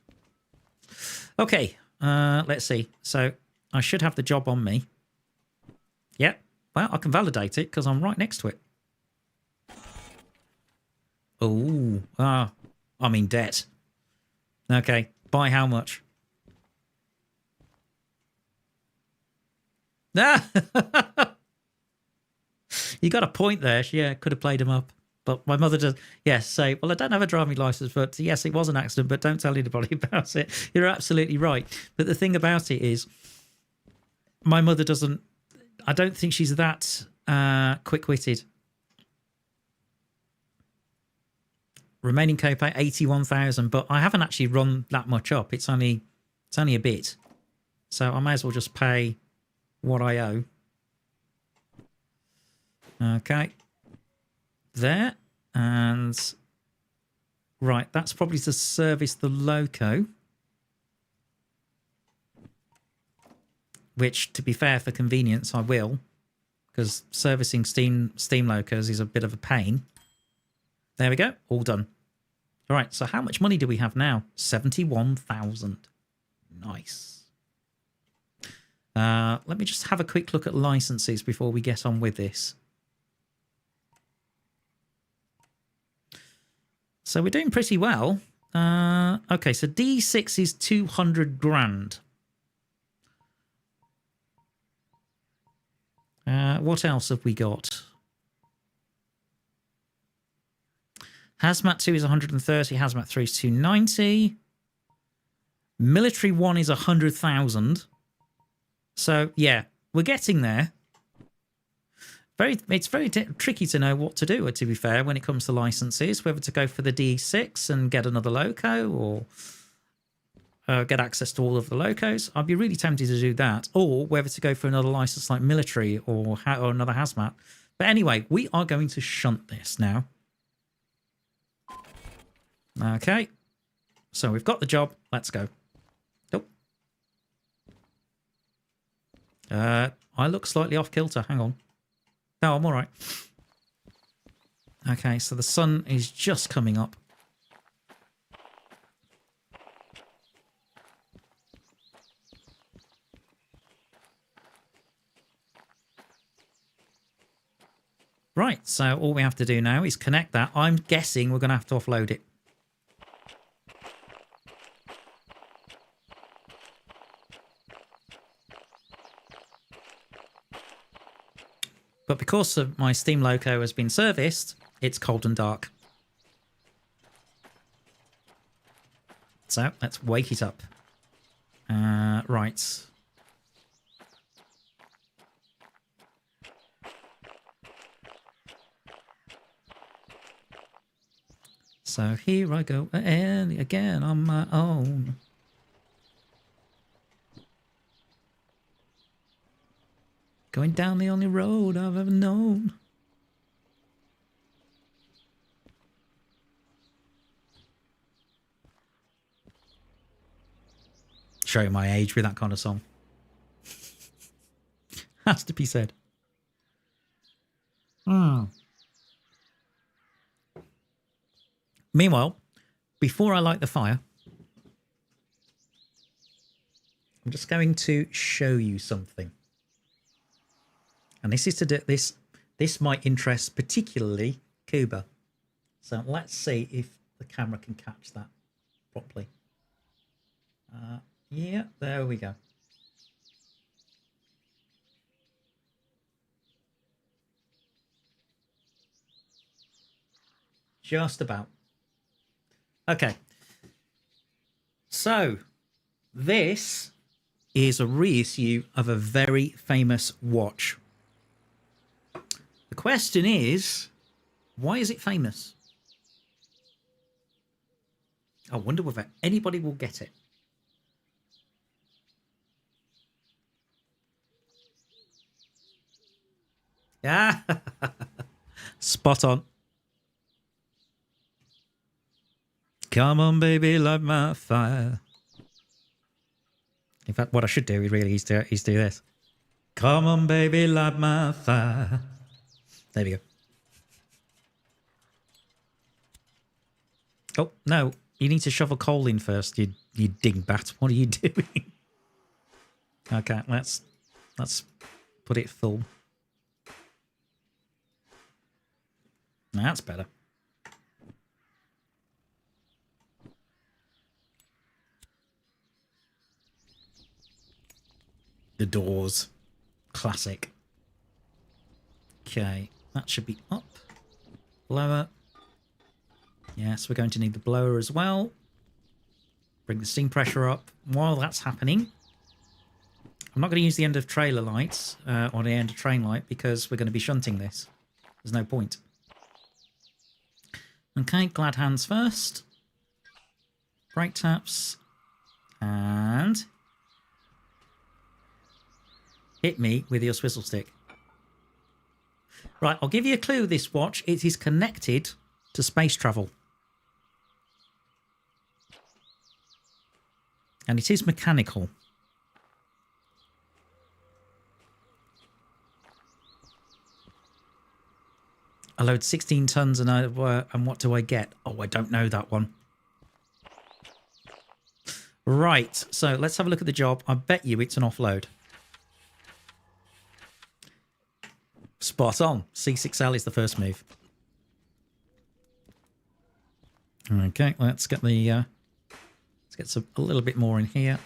Okay, let's see. So I should have the job on me. Yep. Well, I can validate it because I'm right next to it. Oh, I'm in debt. Okay, by how much? Ah! You got a point there. Yeah, could have played him up. But my mother does, yes, say, well, I don't have a driving license, but yes, it was an accident, but don't tell anybody about it. You're absolutely right. But the thing about it is, my mother doesn't, I don't think she's that quick-witted. Remaining copay 81,000, but I haven't actually run that much up. It's only a bit, so I may as well just pay what I owe. Okay, there, and right, that's probably to service the loco, which, to be fair, for convenience, I will, because servicing steam locos is a bit of a pain. There we go. All done. All right. So how much money do we have now? 71,000. Nice. Let me just have a quick look at licenses before we get on with this. So we're doing pretty well. Okay. So D6 is 200 grand. What else have we got? Hazmat 2 is 130. Hazmat 3 is 290. Military 1 is 100,000. So, yeah, we're getting there. It's very tricky to know what to do, to be fair, when it comes to licenses, whether to go for the D6 and get another loco or get access to all of the locos. I'd be really tempted to do that, or whether to go for another license like military or another hazmat. But anyway, we are going to shunt this now. Okay, so we've got the job. Let's go. Nope. I look slightly off kilter. Hang on. No, I'm all right. Okay, so the sun is just coming up. Right, so all we have to do now is connect that. I'm guessing we're going to have to offload it. But because of my steam loco has been serviced, it's cold and dark. So let's wake it up. Right. So here I go again on my own. Going down the only road I've ever known. Showing my age with that kind of song. Has to be said. Meanwhile, before I light the fire, I'm just going to show you something. And this is to do this might interest particularly Cuba. So let's see if the camera can catch that properly. Yeah, there we go. Just about. Okay. So this is a reissue of a very famous watch. The question is, why is it famous? I wonder whether anybody will get it. Yeah, spot on. Come on, baby, light my fire. In fact, what I should do really is do this. Come on, baby, light my fire. There we go. Oh, no. You need to shovel coal in first, you dingbat. What are you doing? Okay, let's put it full. That's better. The doors. Classic. Okay, that should be up. Blower. Yes, we're going to need the blower as well. Bring the steam pressure up. While that's happening, I'm not going to use the end of trailer lights or the end of train light because we're going to be shunting this. There's no point. Okay, glad hands first. Brake taps. And hit me with your swizzle stick. Right, I'll give you a clue with this watch. It is connected to space travel. And it is mechanical. I load 16 tons and what do I get? Oh, I don't know that one. Right, so let's have a look at the job. I bet you it's an offload. Spot on. C6L is the first move. Okay, let's get the let's get a little bit more in here.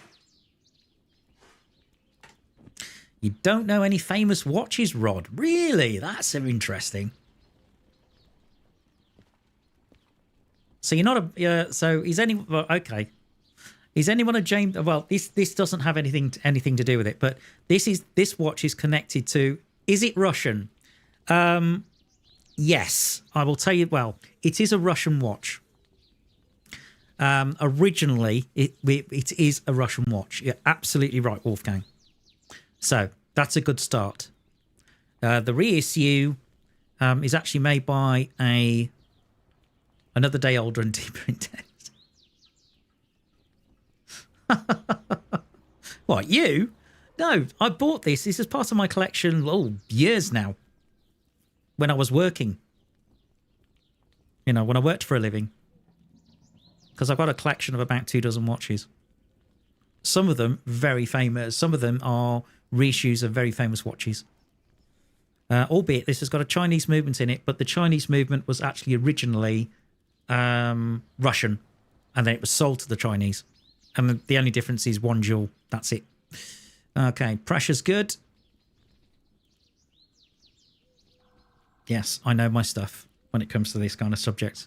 You don't know any famous watches, Rod? Really? That's so interesting. So you're not a so is any well, okay. Is anyone a James? Well, this doesn't have anything to do with it, but this watch is connected to. Is it Russian? Yes, I will tell you. Well, it is a Russian watch. Originally, it is a Russian watch. You're absolutely right, Wolfgang. So that's a good start. The reissue is actually made by another day older and deeper in debt. What, you? No, I bought this. This is part of my collection, years now. When I was working. You know, when I worked for a living. Because I've got a collection of about 24 watches. Some of them very famous. Some of them are reissues of very famous watches. Albeit this has got a Chinese movement in it, but the Chinese movement was actually originally Russian. And then it was sold to the Chinese. And the only difference is one jewel. That's it. Okay, pressure's good. Yes, I know my stuff when it comes to this kind of subject.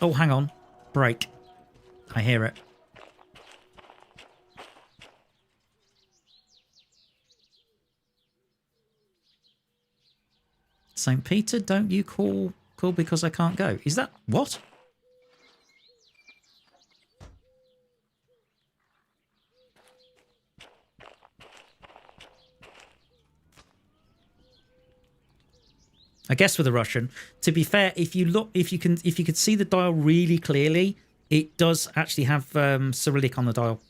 Oh, hang on. Brake. I hear it. St. Peter, don't you call because I can't go. Is that what? I guess with the Russian. To be fair, if you could see the dial really clearly, it does actually have Cyrillic on the dial.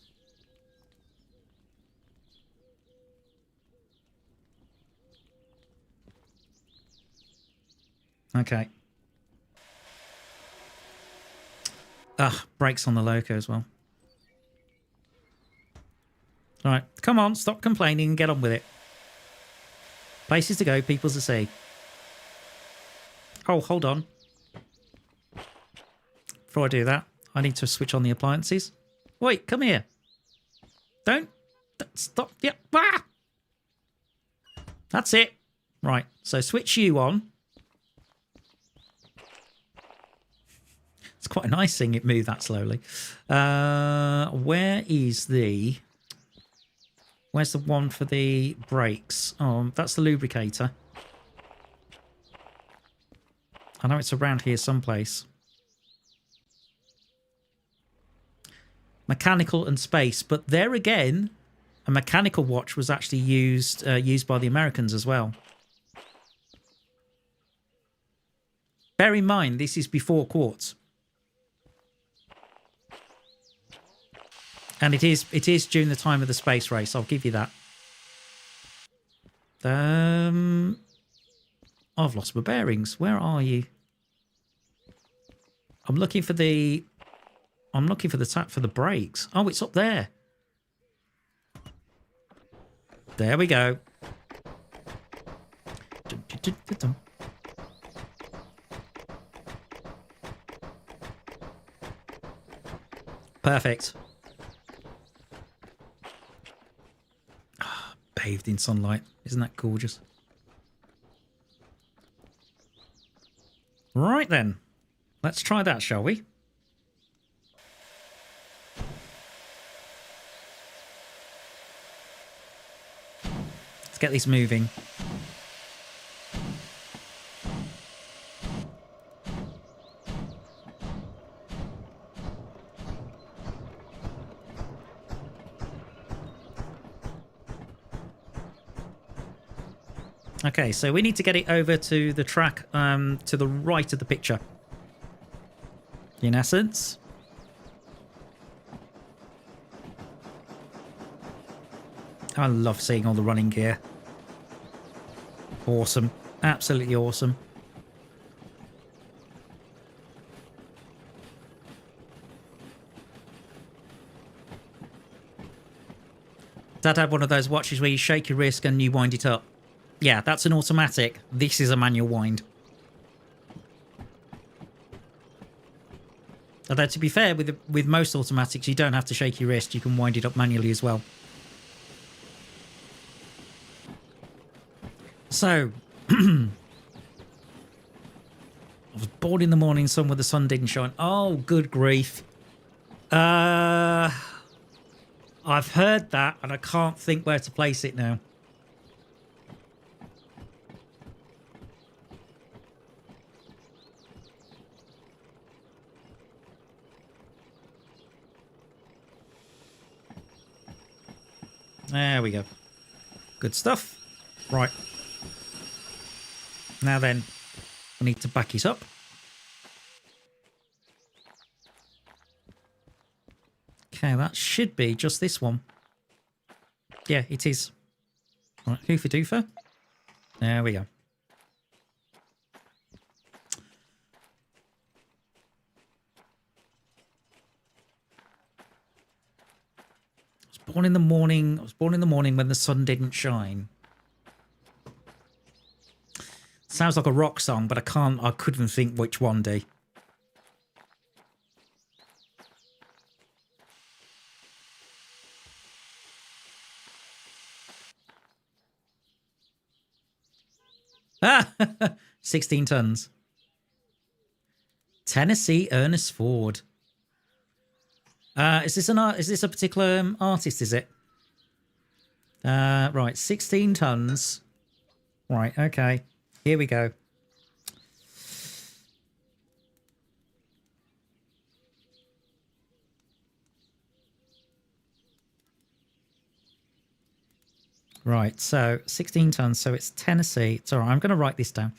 Okay. Brakes on the loco as well. All right, come on, stop complaining and get on with it. Places to go, people to see. Oh, hold on. Before I do that, I need to switch on the appliances. Wait, come here. Don't stop. Yeah. Ah! That's it. Right, so switch you on. It's quite a nice thing it moved that slowly. Where's the one for the brakes? Oh, that's the lubricator. I know it's around here someplace. Mechanical and space, but there again, a mechanical watch was actually used by the Americans as well. Bear in mind, this is before quartz. And it is during the time of the space race. I'll give you that. I've lost my bearings. Where are you? I'm looking for the tap for the brakes. Oh, it's up there. There we go. Perfect. Bathed in sunlight. Isn't that gorgeous? Right then. Let's try that, shall we? Let's get this moving. Okay, so we need to get it over to the track to the right of the picture. In essence. I love seeing all the running gear. Awesome. Absolutely awesome. Dad had one of those watches where you shake your wrist and you wind it up. Yeah, that's an automatic. This is a manual wind. Although, to be fair, with most automatics, you don't have to shake your wrist. You can wind it up manually as well. So, I was born in the morning sun where the sun didn't shine. Oh, good grief. I've heard that, and I can't think where to place it now. There we go. Good stuff. Right. Now then, I need to back it up. Okay, that should be just this one. Yeah, it is. Right, hoofer doofer. There we go. I was born in the morning when the sun didn't shine. Sounds like a rock song, but I couldn't think which one, D. Ah, 16 tons. Tennessee Ernest Ford. Is this a particular artist, is it? Right, 16 tons. Right, okay. Here we go. Right, so 16 tons, so it's Tennessee. It's all right, I'm going to write this down.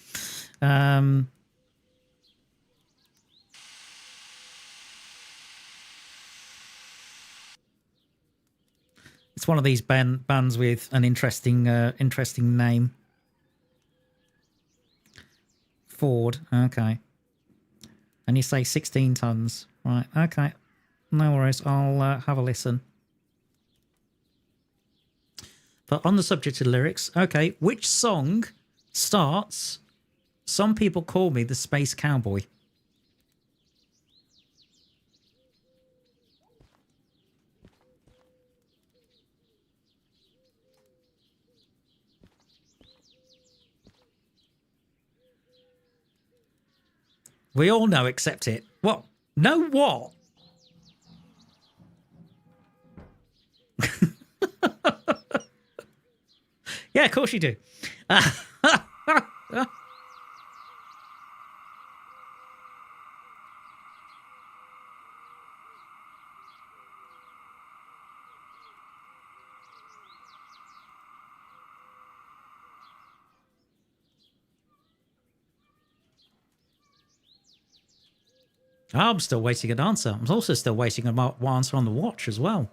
It's one of these bands with an interesting name. Ford, okay. And you say 16 tons. Right, okay. No worries, I'll have a listen. But on the subject of lyrics, okay, which song starts, "Some people call me the Space Cowboy"? We all know, accept it. What? No, what? Yeah, of course you do. I'm still waiting an answer. I'm also still waiting an answer on the watch as well.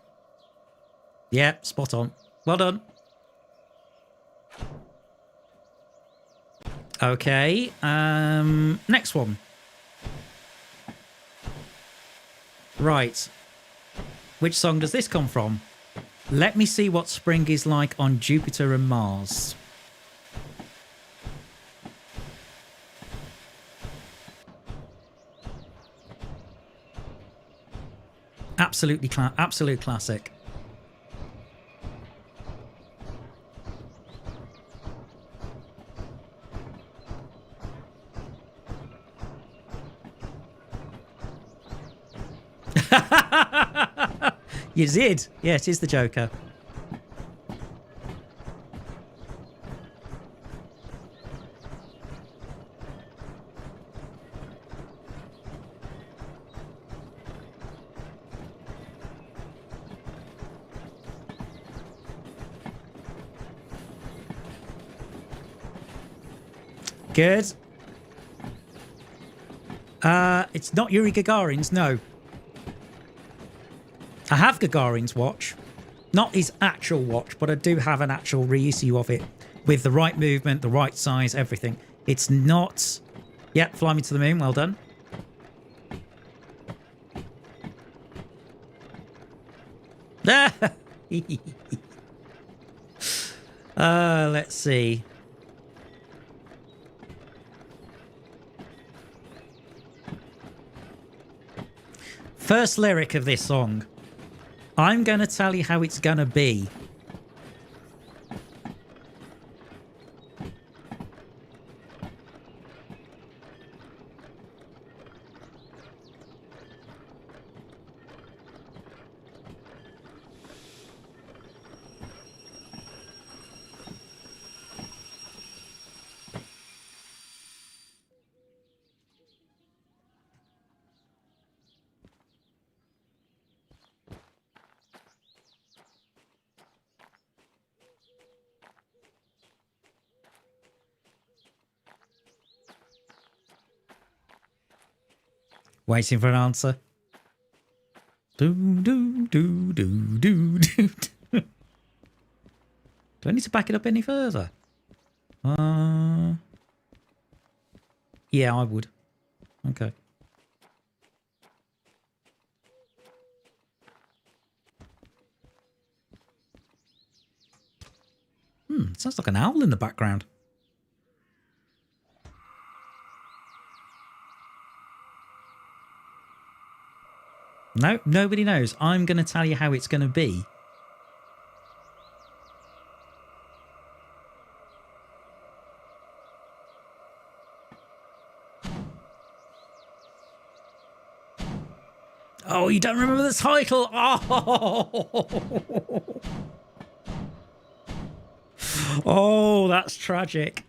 Yeah, spot on. Well done. Okay, next one. Right. Which song does this come from? Let me see what spring is like on Jupiter and Mars. Absolute classic. You did. Yeah, it is the Joker. Good. It's not Yuri Gagarin's, no. I have Gagarin's watch. Not his actual watch, but I do have an actual reissue of it with the right movement, the right size, everything. It's not... Yep, Fly Me to the Moon, well done. Let's see. First lyric of this song. I'm going to tell you how it's going to be. Waiting for an answer. Do, do, do, do, do, do. Do I need to back it up any further? Yeah, I would. Okay. Sounds like an owl in the background. No, nobody knows. I'm going to tell you how it's going to be. Oh, you don't remember the title? Oh, oh, that's tragic.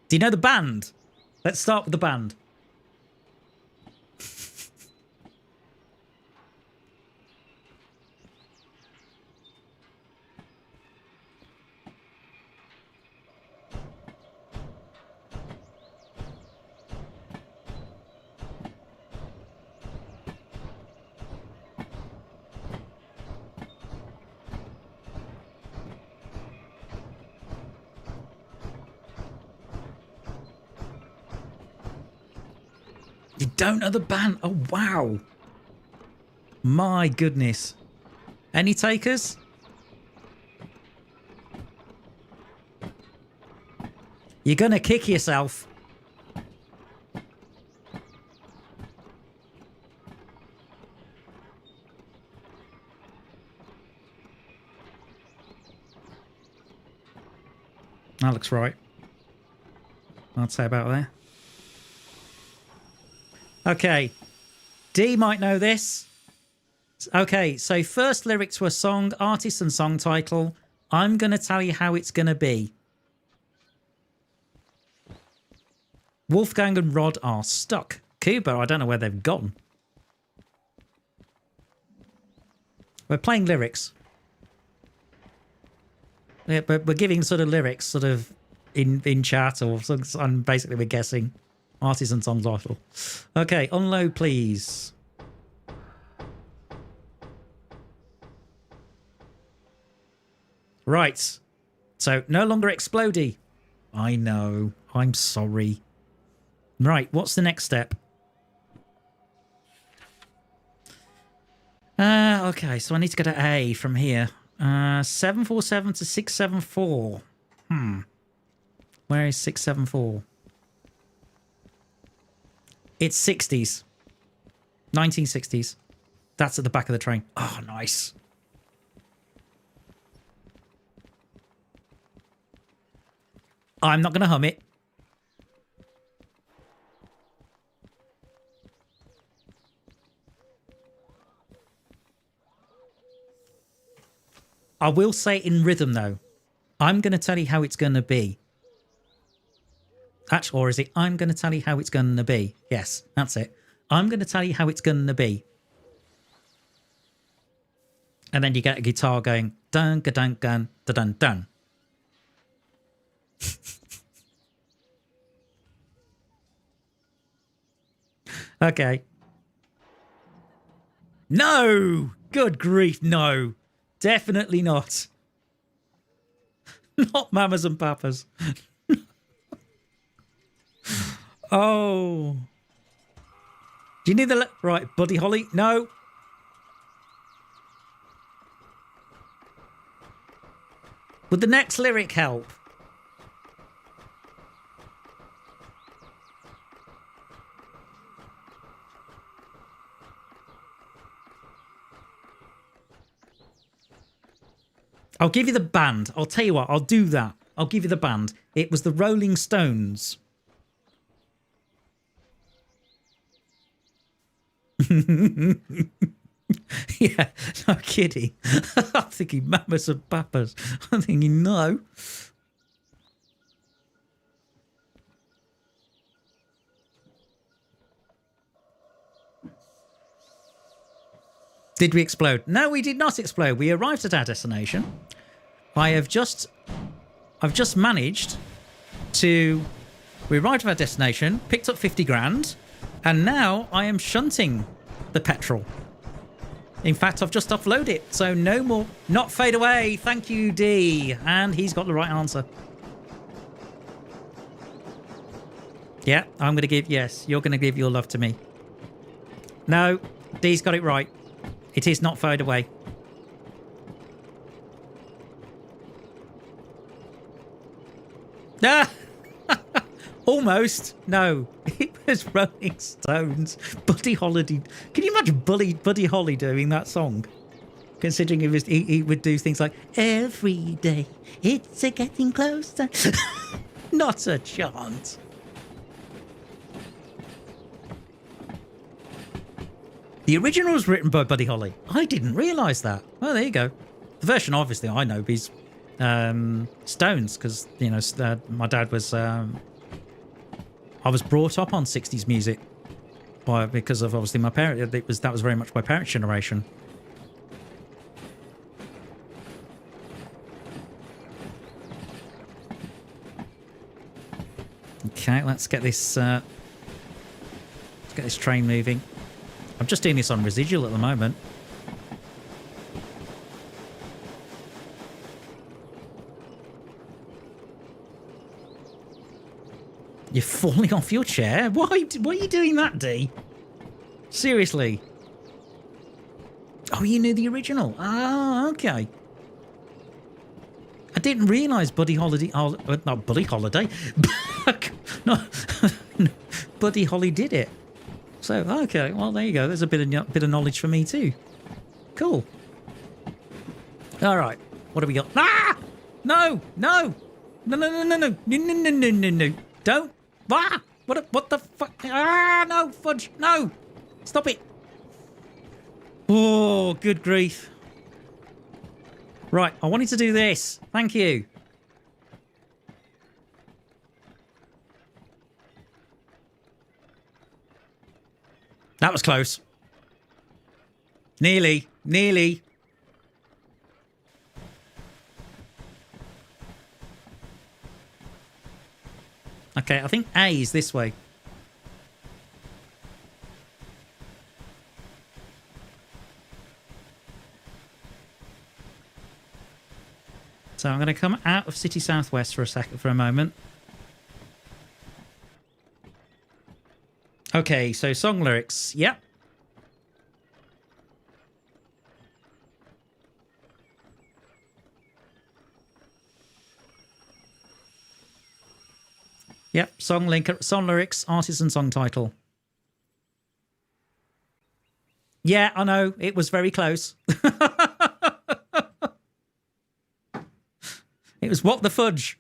Do you know the band? Let's start with the band. You don't know the band? Oh, wow. My goodness. Any takers? You're going to kick yourself. That looks right. I'd say about there. Okay. D might know this. Okay, so first lyric to a song, artist and song title. I'm going to tell you how it's going to be. Wolfgang and Rod are stuck. Cuba, I don't know where they've gone. We're playing lyrics. Yeah, but we're giving sort of lyrics sort of in chat or songs, and basically we're guessing artist and song title. Okay, unload please. Right. So no longer explodey. I know. I'm sorry. Right, what's the next step? Okay, so I need to go to A from here. 747 to 674. Where is 674? It's 60s. 1960s. That's at the back of the train. Oh, nice. I'm not going to hum it. I will say in rhythm, though. I'm going to tell you how it's going to be. Actually, or is it, I'm going to tell you how it's going to be? Yes, that's it. I'm going to tell you how it's going to be. And then you get a guitar going, dun, ga dun, dun, dun, dun, dun. Okay. No! Good grief, no. Definitely not. Not mamas and papas. Oh. Do you need the... Right, Buddy Holly? No. Would the next lyric help? I'll give you the band. I'll tell you what, I'll do that. I'll give you the band. It was the Rolling Stones. Yeah, no kidding. I'm thinking mamas and papas. I'm thinking no. Did we explode? No, we did not explode. We arrived at our destination. I've just managed to... We arrived at our destination, picked up 50 grand, and now I am shunting the petrol. In fact, I've just offloaded it, so no more... Not fade away. Thank you, D. And he's got the right answer. Yeah, I'm going to give... Yes, you're going to give your love to me. No, D's got it right. It is not fade away. Ah! Almost. No. It was Rolling Stones. Buddy Holly. Can you imagine Buddy Holly doing that song? Considering he would do things like, every day it's a getting closer. Not a chance. The original was written by Buddy Holly. I didn't realise that. Well, there you go. The version, obviously, I know is Stones, because, you know, my dad was... I was brought up on 60s music because of, obviously, my parents. That was very much my parents' generation. Okay, let's get this train moving. I'm just doing this on residual at the moment. You're falling off your chair? Why are you doing that, D? Seriously? Oh, you knew the original? Ah, okay. I didn't realise Buddy Holiday... not Buddy Holiday. No, Buddy Holly did it. So, okay, well, there you go. There's a bit of knowledge for me too. Cool. All right, what do we got? Ah! No! No! No, no, no, no, no, no, no, no, no, no, no. Don't. Ah! What the fuck? Ah, no, fudge. No! Stop it. Oh, good grief. Right, I wanted to do this. Thank you. That was close. Nearly. Nearly. Okay, I think A is this way. So I'm going to come out of City Southwest for a moment. Okay, so song lyrics. Yep. Yep, song lyrics, artist and song title. Yeah, I know. It was very close. It was What the Fudge.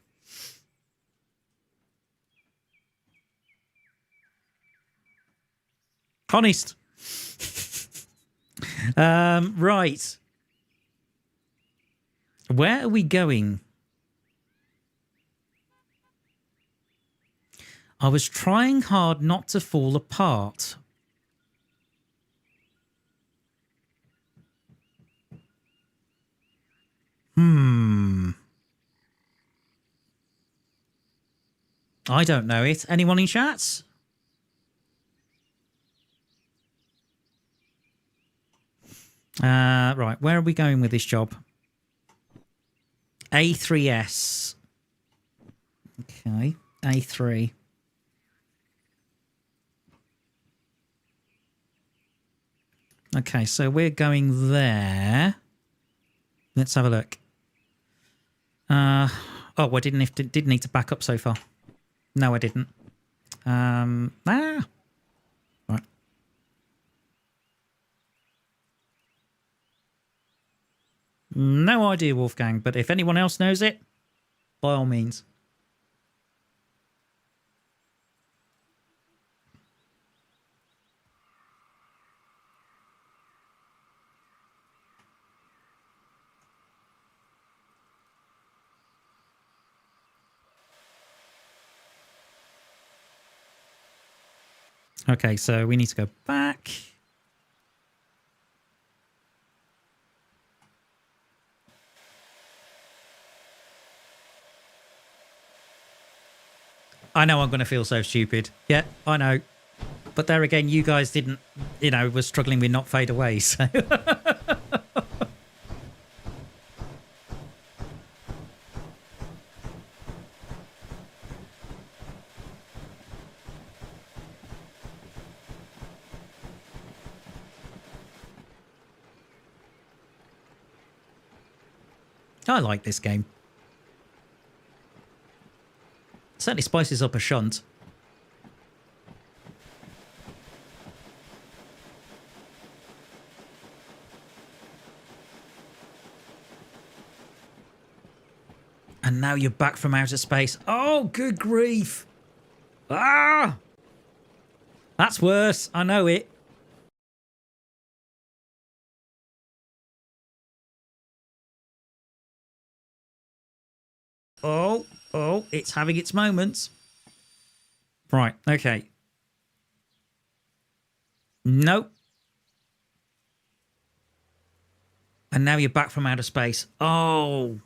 Honest. Right. Where are we going? I was trying hard not to fall apart. I don't know it. Anyone in chats? Right, where are we going with this job? A3S. Okay, A3. Okay, so we're going there. Let's have a look. Oh, I didn't need to back up so far. No, I didn't. Right. No idea, Wolfgang, but if anyone else knows it, by all means. Okay, so we need to go back. I know I'm going to feel so stupid. Yeah, I know. But there again, you guys didn't, were struggling with not fade away, so... I like this game. Certainly spices up a shunt. And now you're back from outer space. Oh, good grief. Ah! That's worse. I know it. Oh, it's having its moments. Right, okay. Nope. And now you're back from outer space. Oh,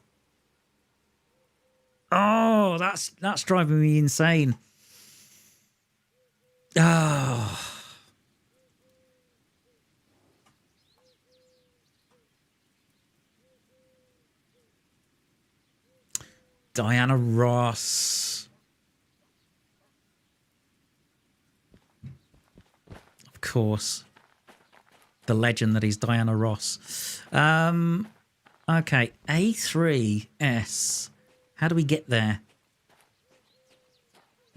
that's driving me insane. Oh. Diana Ross. Of course. The legend that is Diana Ross. Okay, A3S. How do we get there?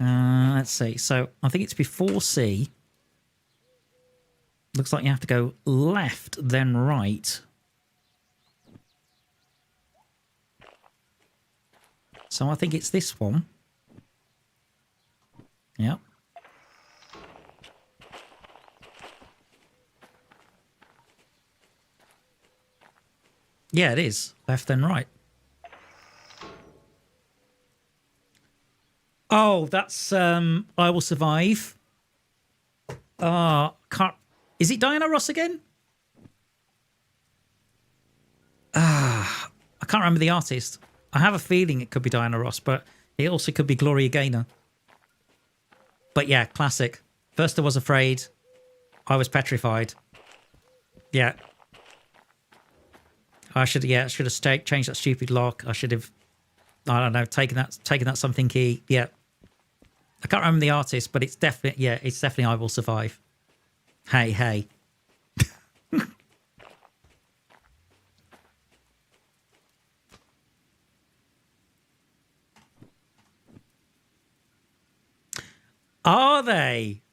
Let's see. So I think it's before C. Looks like you have to go left, then right. So I think it's this one. Yep. Yeah, it is. Left then right. Oh, that's I Will Survive. Can't... Is it Diana Ross again? I can't remember the artist. I have a feeling it could be Diana Ross, but it also could be Gloria Gaynor. But yeah, classic. First I was afraid. I was petrified. Yeah. I should have changed that stupid lock. I should have, I don't know, taken that something key. Yeah. I can't remember the artist, but it's definitely I Will Survive. Hey, hey. Are they?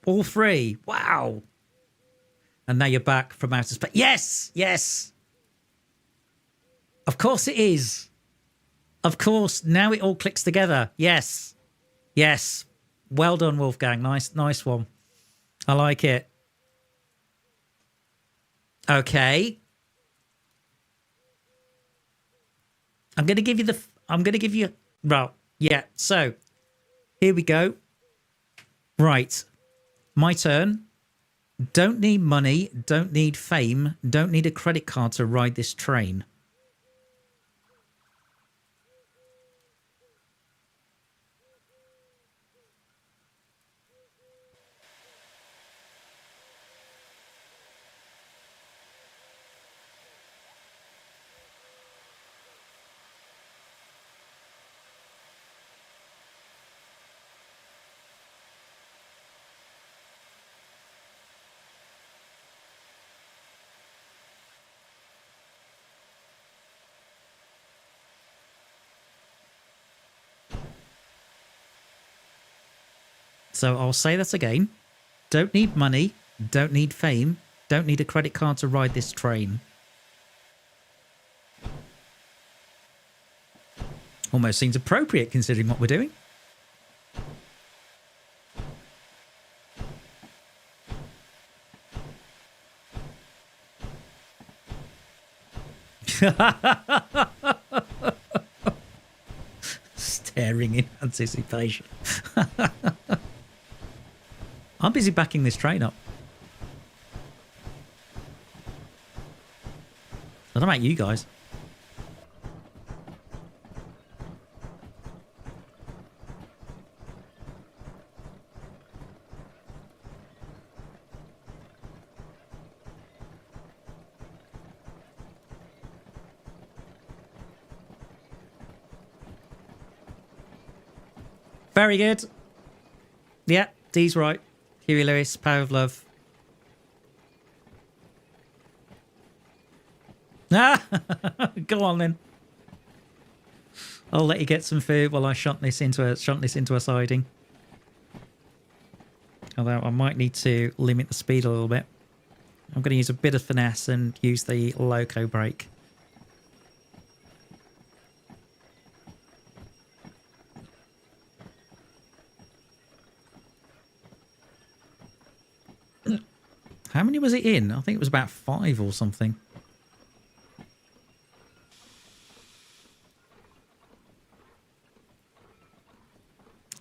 All three? Wow. And now you're back from outer space. Yes, yes. Of course it is. Of course. Now it all clicks together. Yes. Yes. Well done, Wolfgang. Nice one. I like it. Okay. I'm going to give you, well, yeah. So here we go. Right. My turn. Don't need money. Don't need fame. Don't need a credit card to ride this train. So I'll say that again. Don't need money. Don't need fame. Don't need a credit card to ride this train. Almost seems appropriate considering what we're doing. Staring in anticipation. I'm busy backing this train up. I don't know about you guys. Very good. Yeah, D's right. Huey Lewis, Power of Love. Ah, go on then. I'll let you get some food while I shunt this into a siding. Although I might need to limit the speed a little bit. I'm going to use a bit of finesse and use the loco brake. How many was it in? I think it was about 5 or something.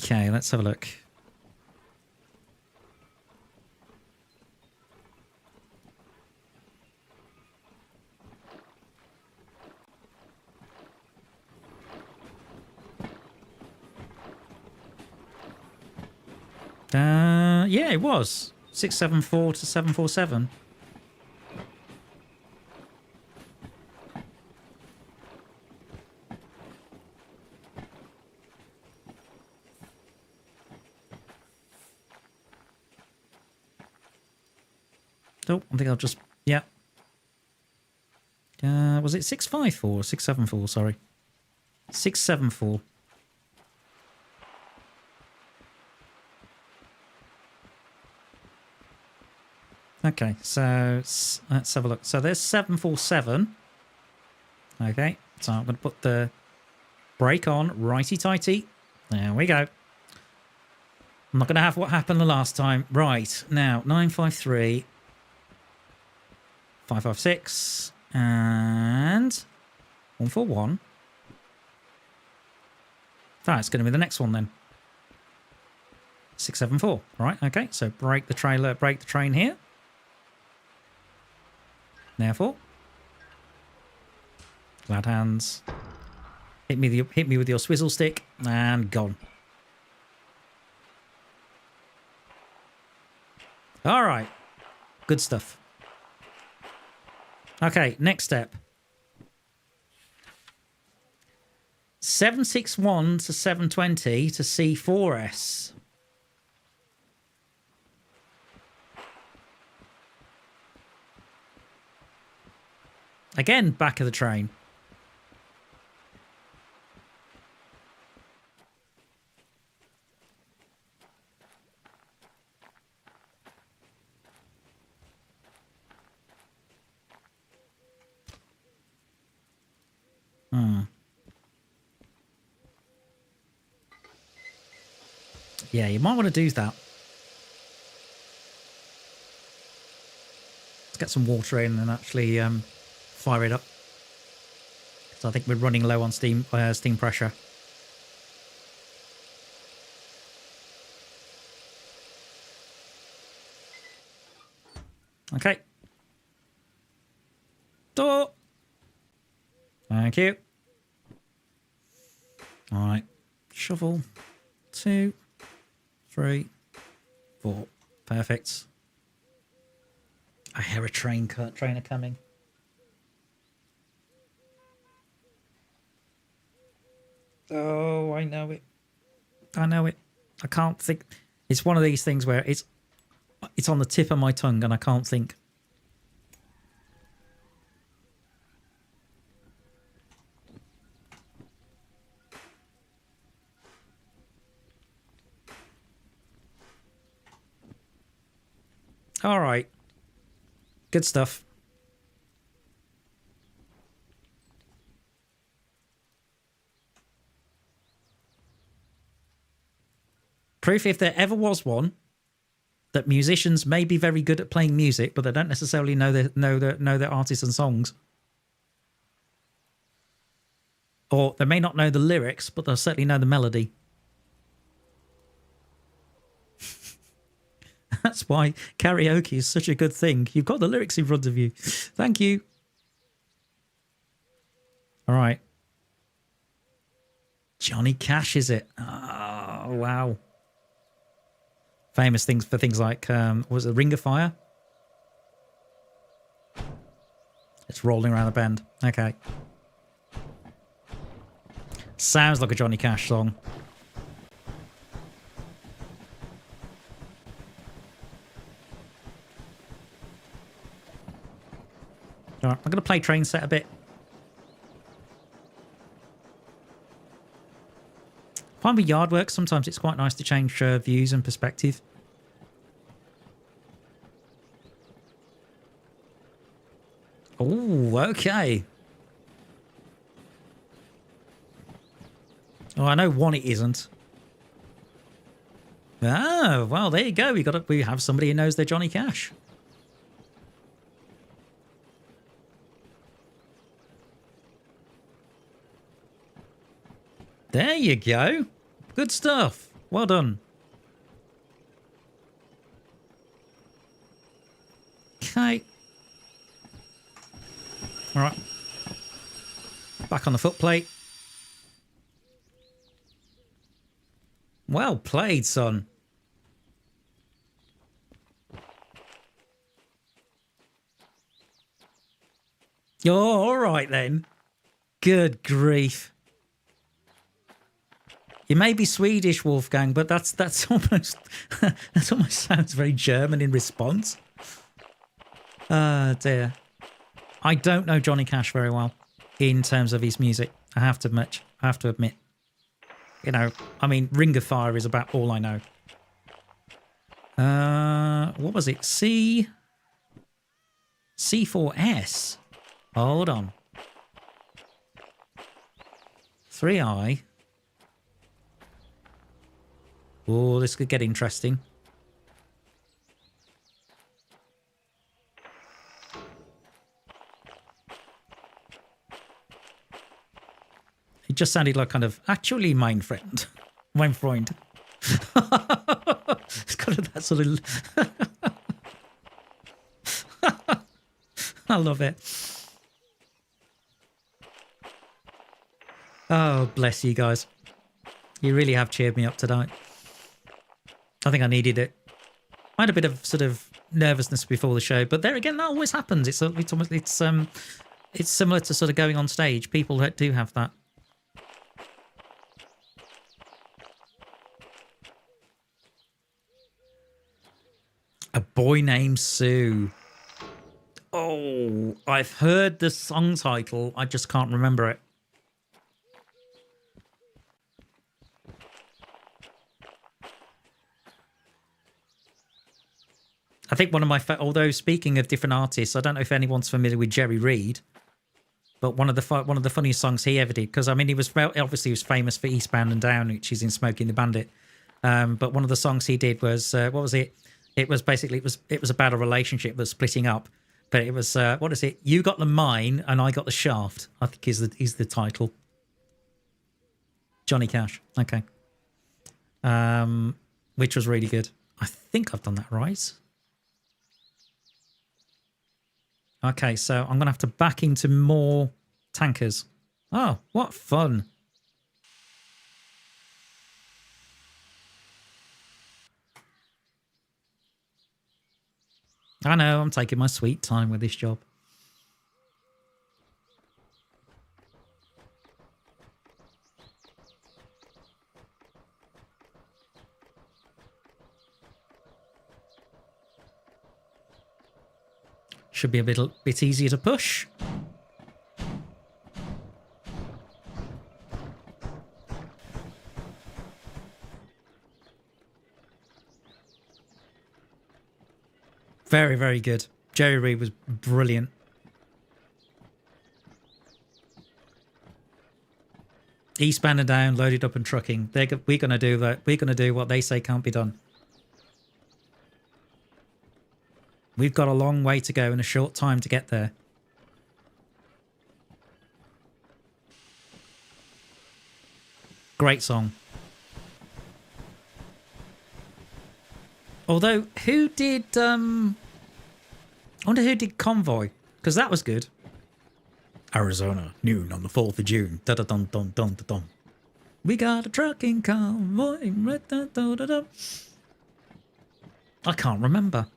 Okay, let's have a look. Yeah, it was 674 to 747. Oh, I think I'll just, yeah. Was it 654 or 674? Sorry. 674. Okay, so let's have a look. So there's 747. Okay, so I'm going to put the brake on, righty-tighty. There we go. I'm not going to have what happened the last time. Right, now, 953, 556, and 141. That's going to be the next one then. 674. Right, okay, so brake the train here. Therefore, glad hands. Hit me with your swizzle stick and gone. All right. Good stuff. Okay, next step. 761 to 720 to C4S. Again, back of the train. Yeah, you might want to do that. Let's get some water in and actually fire it up. So I think we're running low on steam pressure. Okay. Door. Thank you. All right. Shovel. 2, 3, 4. Perfect. I hear a trainer coming. Oh, I know it. I know it. I can't think. It's one of these things where it's on the tip of my tongue and I can't think. All right. Good stuff. Proof, if there ever was one, that musicians may be very good at playing music, but they don't necessarily know their artists and songs. Or they may not know the lyrics, but they'll certainly know the melody. That's why karaoke is such a good thing. You've got the lyrics in front of you. Thank you. All right. Johnny Cash, is it? Oh, wow. Famous things for things like, was it Ring of Fire? It's rolling around the bend. Okay. Sounds like a Johnny Cash song. All right, I'm going to play Train Set a bit. Find with yard work, sometimes it's quite nice to change views and perspective. Oh, okay. Oh, I know one it isn't. Oh, well, there you go. We have somebody who knows their Johnny Cash. There you go. Good stuff. Well done. Okay. All right. Back on the footplate. Well played, son. Oh, all right then. Good grief. You may be Swedish, Wolfgang, but that's almost that almost sounds very German in response. Dear. I don't know Johnny Cash very well in terms of his music. I have to admit. You know, I mean, Ring of Fire is about all I know. What was it? C4S. Hold on. 3i. Oh, this could get interesting. It just sounded like kind of, actually, mein friend. Mein Freund. It's kind of that sort of... I love it. Oh, bless you guys. You really have cheered me up tonight. I think I needed it. I had a bit of sort of nervousness before the show. But there again, that always happens. It's similar to sort of going on stage. People that do have that. A Boy Named Sue. Oh, I've heard the song title. I just can't remember it. I think one of my... although, speaking of different artists, I don't know if anyone's familiar with Jerry Reed, but one of the funniest songs he ever did, because, I mean, he was famous for Eastbound and Down, which is in Smokey and the Bandit. But one of the songs he did was... what was it? It was basically... It was about a relationship that's splitting up. But it was... what is it? You got the mine and I got the shaft, I think is the title. Johnny Cash. Okay. Which was really good. I think I've done that right. Okay, so I'm going to have to back into more tankers. Oh, what fun. I know, I'm taking my sweet time with this job. Should be a bit easier to push. Very, very good. Jerry Reed was brilliant. Eastbound and Down, Loaded Up and Trucking. We're going to do that. We're going to do what they say can't be done. We've got a long way to go and a short time to get there. Great song. Although, who did... I wonder who did Convoy, because that was good. Arizona, noon on the 4th of June. Da-da-dum-dum-dum-dum. We got a trucking convoy. I can't remember.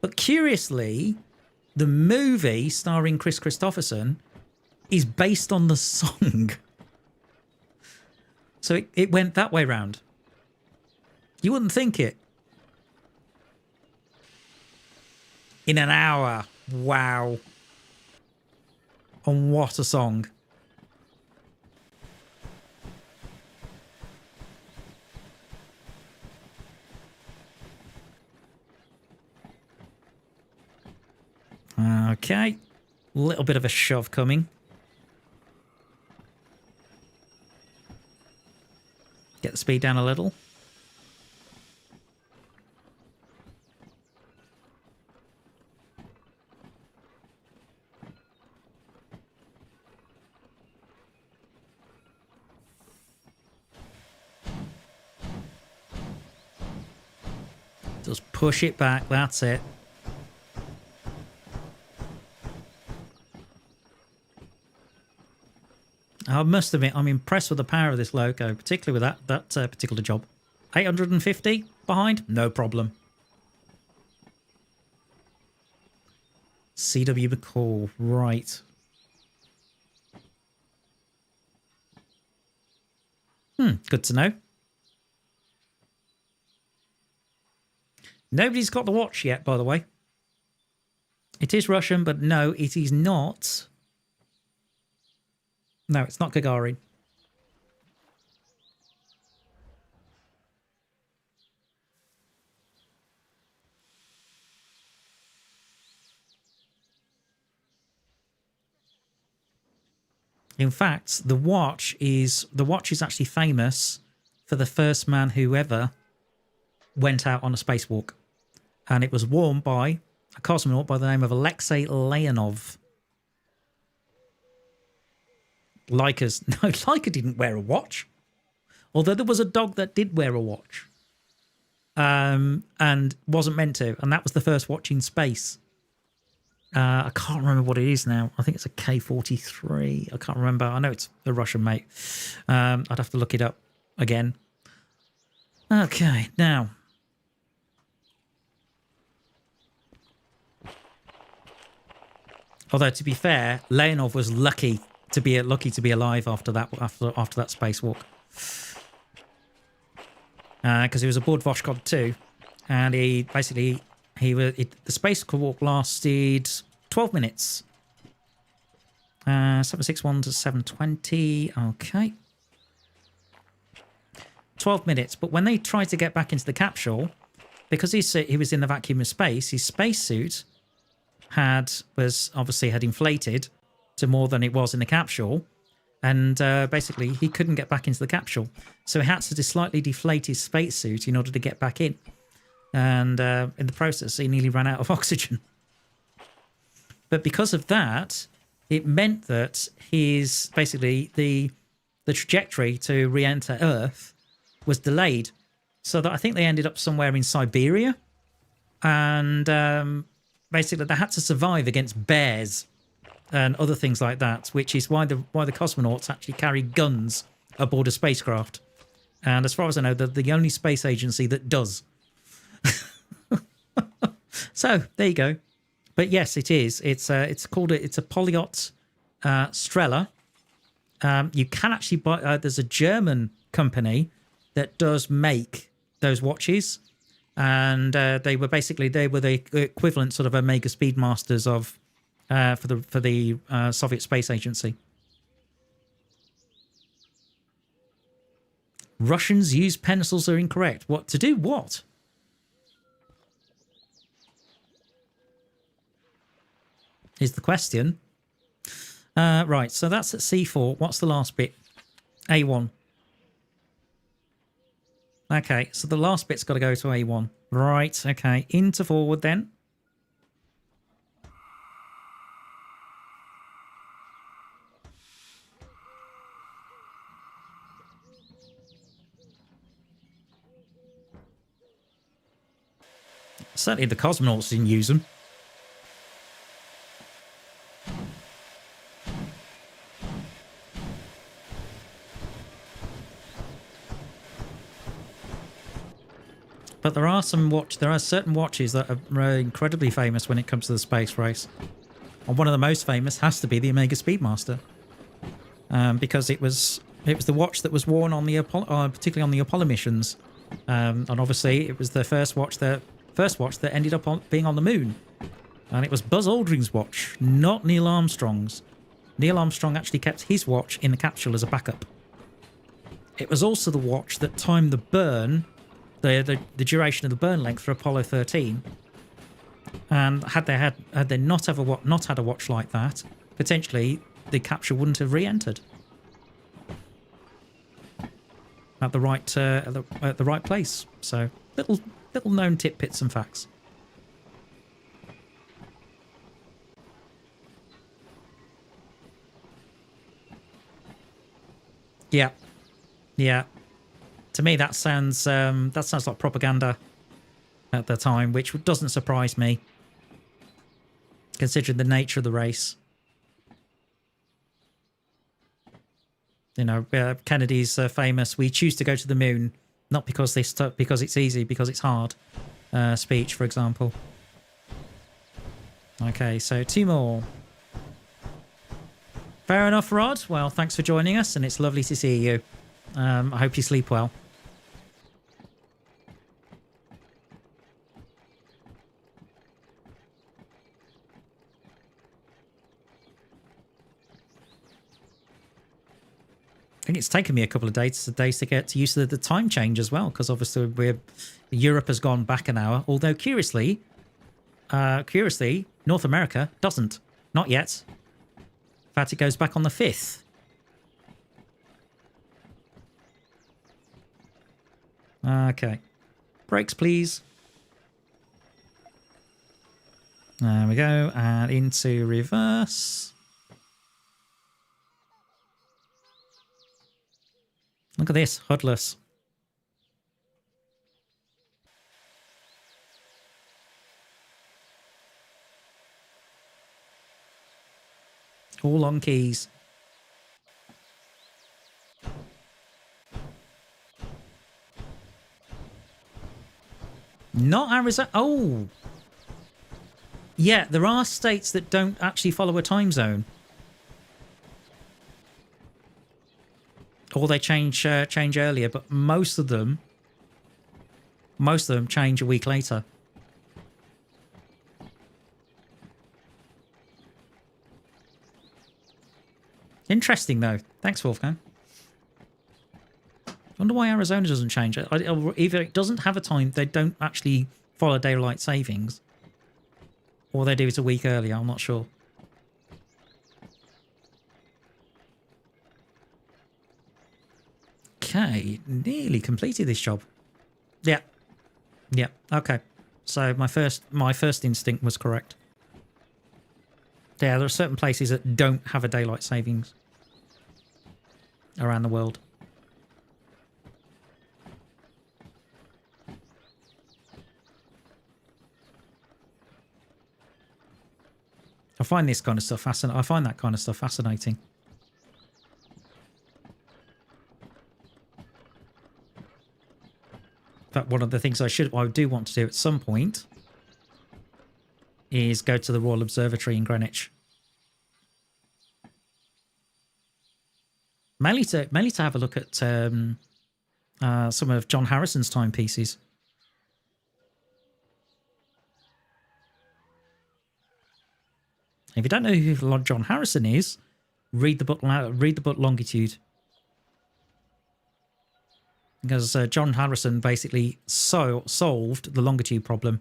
But curiously, the movie starring Chris Christopherson is based on the song. So it went that way round. You wouldn't think it. In an hour. Wow. And what a song. Okay. A little bit of a shove coming. Get the speed down a little. Just push it back, that's it. I must admit, I'm impressed with the power of this loco, particularly with that particular job. 850 behind? No problem. CW McCall, right. Good to know. Nobody's got the watch yet, by the way. It is Russian, but no, it is not. No, it's not Gagarin. In fact, the watch is actually famous for the first man who ever went out on a spacewalk. And it was worn by a cosmonaut by the name of Alexei Leonov. Leica's... No, Leica didn't wear a watch. Although there was a dog that did wear a watch. And wasn't meant to. And that was the first watch in space. I can't remember what it is now. I think it's a K-43. I can't remember. I know it's a Russian mate. I'd have to look it up again. Okay, now... Although to be fair, Leonov was lucky to be alive after that spacewalk, because he was aboard Voshkov 2, and the spacewalk lasted 12 minutes. 761 to 720. Okay. 12 minutes. But when they tried to get back into the capsule, because he was in the vacuum of space, his spacesuit had inflated to more than it was in the capsule. And basically, he couldn't get back into the capsule. So he had to slightly deflate his spacesuit in order to get back in. And in the process, he nearly ran out of oxygen. But because of that, it meant that the trajectory to re-enter Earth was delayed. So that I think they ended up somewhere in Siberia. And basically, they had to survive against bears and other things like that, which is why the cosmonauts actually carry guns aboard a spacecraft. And as far as I know, they're the only space agency that does. So there you go. But yes, it is. It's a Polyot Strela. You can actually buy. There's a German company that does make those watches, and they were the equivalent sort of Omega Speedmasters of for the Soviet Space Agency. Russians use pencils are incorrect. What to do? What? Is the question. Right, so that's at C4. What's the last bit? A1. Okay, so the last bit's got to go to A1. Right, okay. Into forward then. Certainly the cosmonauts didn't use them. But there are certain watches that are incredibly famous when it comes to the space race. And one of the most famous has to be the Omega Speedmaster, because it was the watch that was worn on the particularly on the Apollo missions, and obviously it was the first watch that ended up being on the moon, and it was Buzz Aldrin's watch, not Neil Armstrong's. Neil Armstrong actually kept his watch in the capsule as a backup. It was also the watch that timed the burn. The duration of the burn length for Apollo 13, and had they not had a watch like that, potentially the capsule wouldn't have re-entered at the right place. So little known tidbits and facts. Yeah. To me, that sounds like propaganda at the time, which doesn't surprise me, considering the nature of the race. You know, Kennedy's famous "We choose to go to the moon, not because because it's easy, because it's hard" speech, for example. Okay, so 2 more. Fair enough, Rod. Well, thanks for joining us, and it's lovely to see you. I hope you sleep well. I think it's taken me a couple of days to get used to the time change as well, because obviously Europe has gone back an hour. Although curiously, North America doesn't, not yet. In fact, it goes back on the 5th. Okay, brakes please. There we go, and into reverse. Look at this, hoodless. All on keys. Not Arizona. Oh! Yeah, there are states that don't actually follow a time zone. Or they change earlier, but most of them change a week later. Interesting, though. Thanks, Wolfgang. I wonder why Arizona doesn't change it. Either it doesn't have a time, they don't actually follow daylight savings, or they do it a week earlier. I'm not sure. Okay, nearly completed this job. Yeah. Yeah, okay. So my first instinct was correct. Yeah, there are certain places that don't have a daylight savings around the world. I find this kind of stuff fascinating. I find that kind of stuff fascinating. In fact, one of the things I do want to do at some point is go to the Royal Observatory in Greenwich. Mainly to have a look at some of John Harrison's timepieces. If you don't know who John Harrison is, read the book Longitude. Because John Harrison basically solved the longitude problem,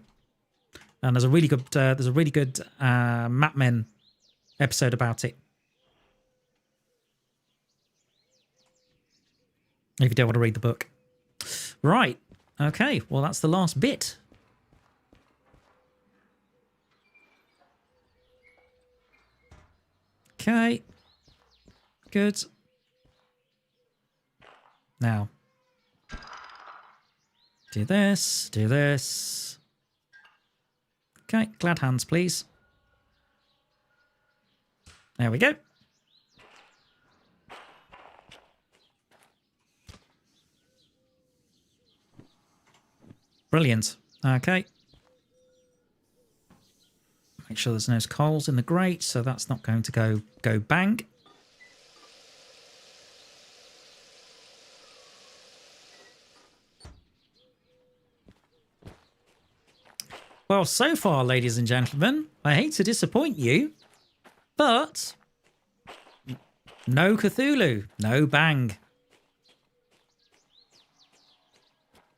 and there's a really good Map Men episode about it. If you don't want to read the book, right? Okay, well that's the last bit. Okay, good. Now. Do this, do this. Okay, glad hands, please. There we go. Brilliant. Okay. Make sure there's no coals in the grate, so that's not going to go bang. Well, so far, ladies and gentlemen, I hate to disappoint you, but no Cthulhu, no bang.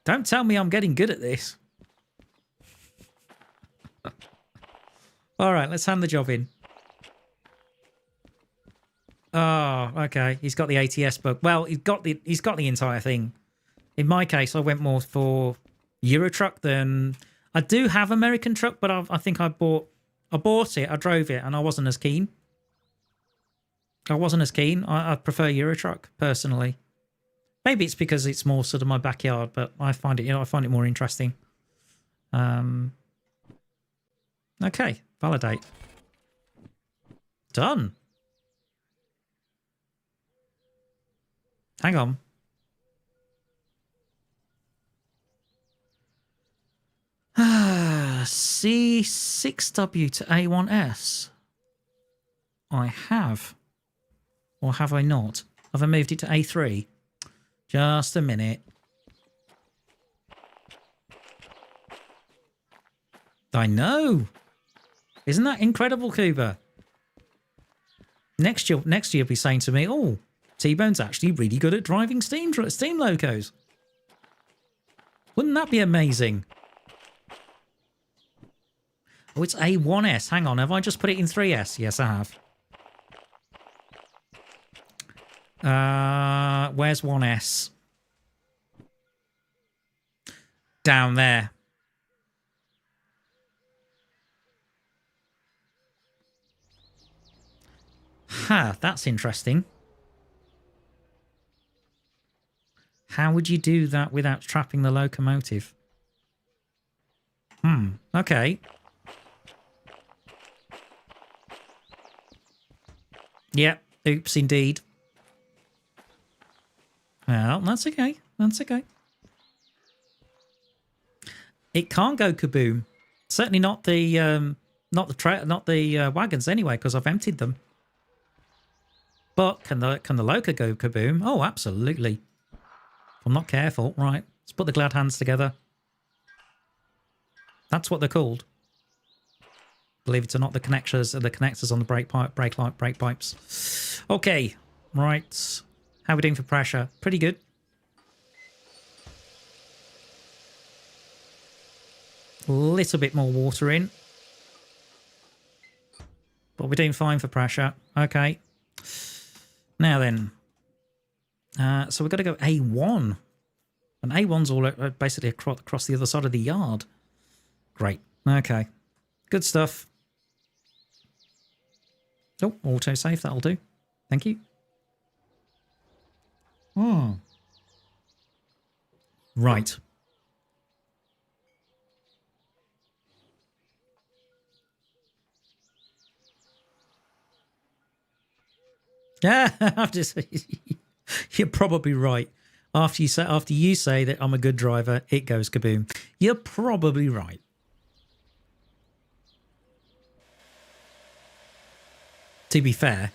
Don't tell me I'm getting good at this. All right, let's hand the job in. Oh, okay. He's got the ATS book. Well, he's got the entire thing. In my case, I went more for Euro Truck than... I do have American Truck, but I think I bought it, I drove it, and I wasn't as keen. I prefer Euro Truck personally. Maybe it's because it's more sort of my backyard, but I find it more interesting. Okay, validate. Done. Hang on. C6W to A1S. I have. Or have I not? Have I moved it to A3? Just a minute. I know. Isn't that incredible, Cuba? Next year you'll be saying to me, oh, T-Bone's actually really good at driving steam locos. Wouldn't that be amazing? Oh, it's A1S. Hang on, have I just put it in 3S? Yes, I have. Where's 1S? Down there. Ha, that's interesting. How would you do that without trapping the locomotive? Okay. Yeah, oops, indeed. Well, that's okay. That's okay. It can't go kaboom. Certainly not the Not the wagons anyway, because I've emptied them. But can the loco go kaboom? Oh, absolutely. If I'm not careful. Right, let's put the glad hands together. That's what they're called. Believe it or not, the connectors on the brake pipes. Okay, right. How are we doing for pressure? Pretty good. A little bit more water in. But we're doing fine for pressure. Okay. Now then. So we've got to go A1. And A1's all basically across the other side of the yard. Great. Okay. Good stuff. Oh, autosave. That'll do. Thank you. Right. Yeah, you're probably right. After you say that I'm a good driver, it goes kaboom. You're probably right. To be fair,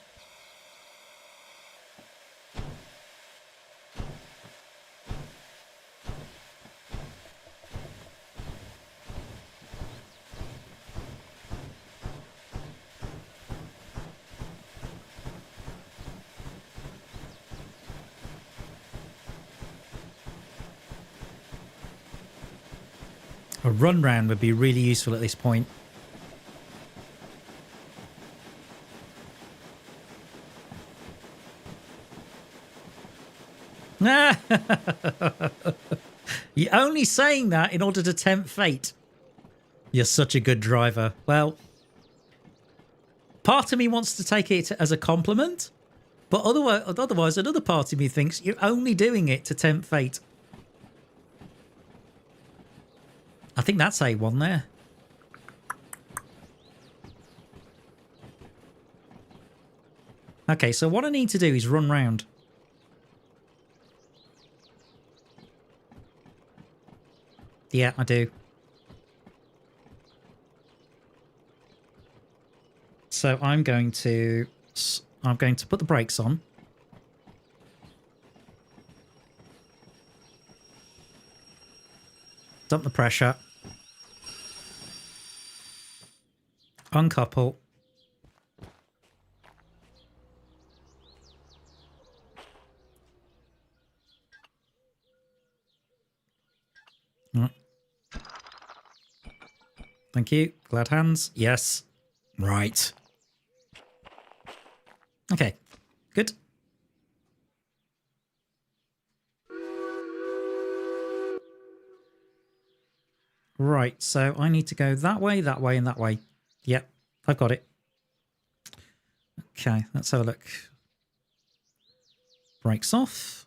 a run round would be really useful at this point. You're only saying that in order to tempt fate. You're such a good driver. Well, part of me wants to take it as a compliment, but otherwise another part of me thinks you're only doing it to tempt fate. I think that's A1 there. Okay, so what I need to do is run round. Yeah, I do. So I'm going to put the brakes on. Dump the pressure. Uncouple. Thank you. Glad hands. Yes. Right. Okay. Good. Right. So I need to go that way, and that way. Yep. I've got it. Okay. Let's have a look. Brakes off.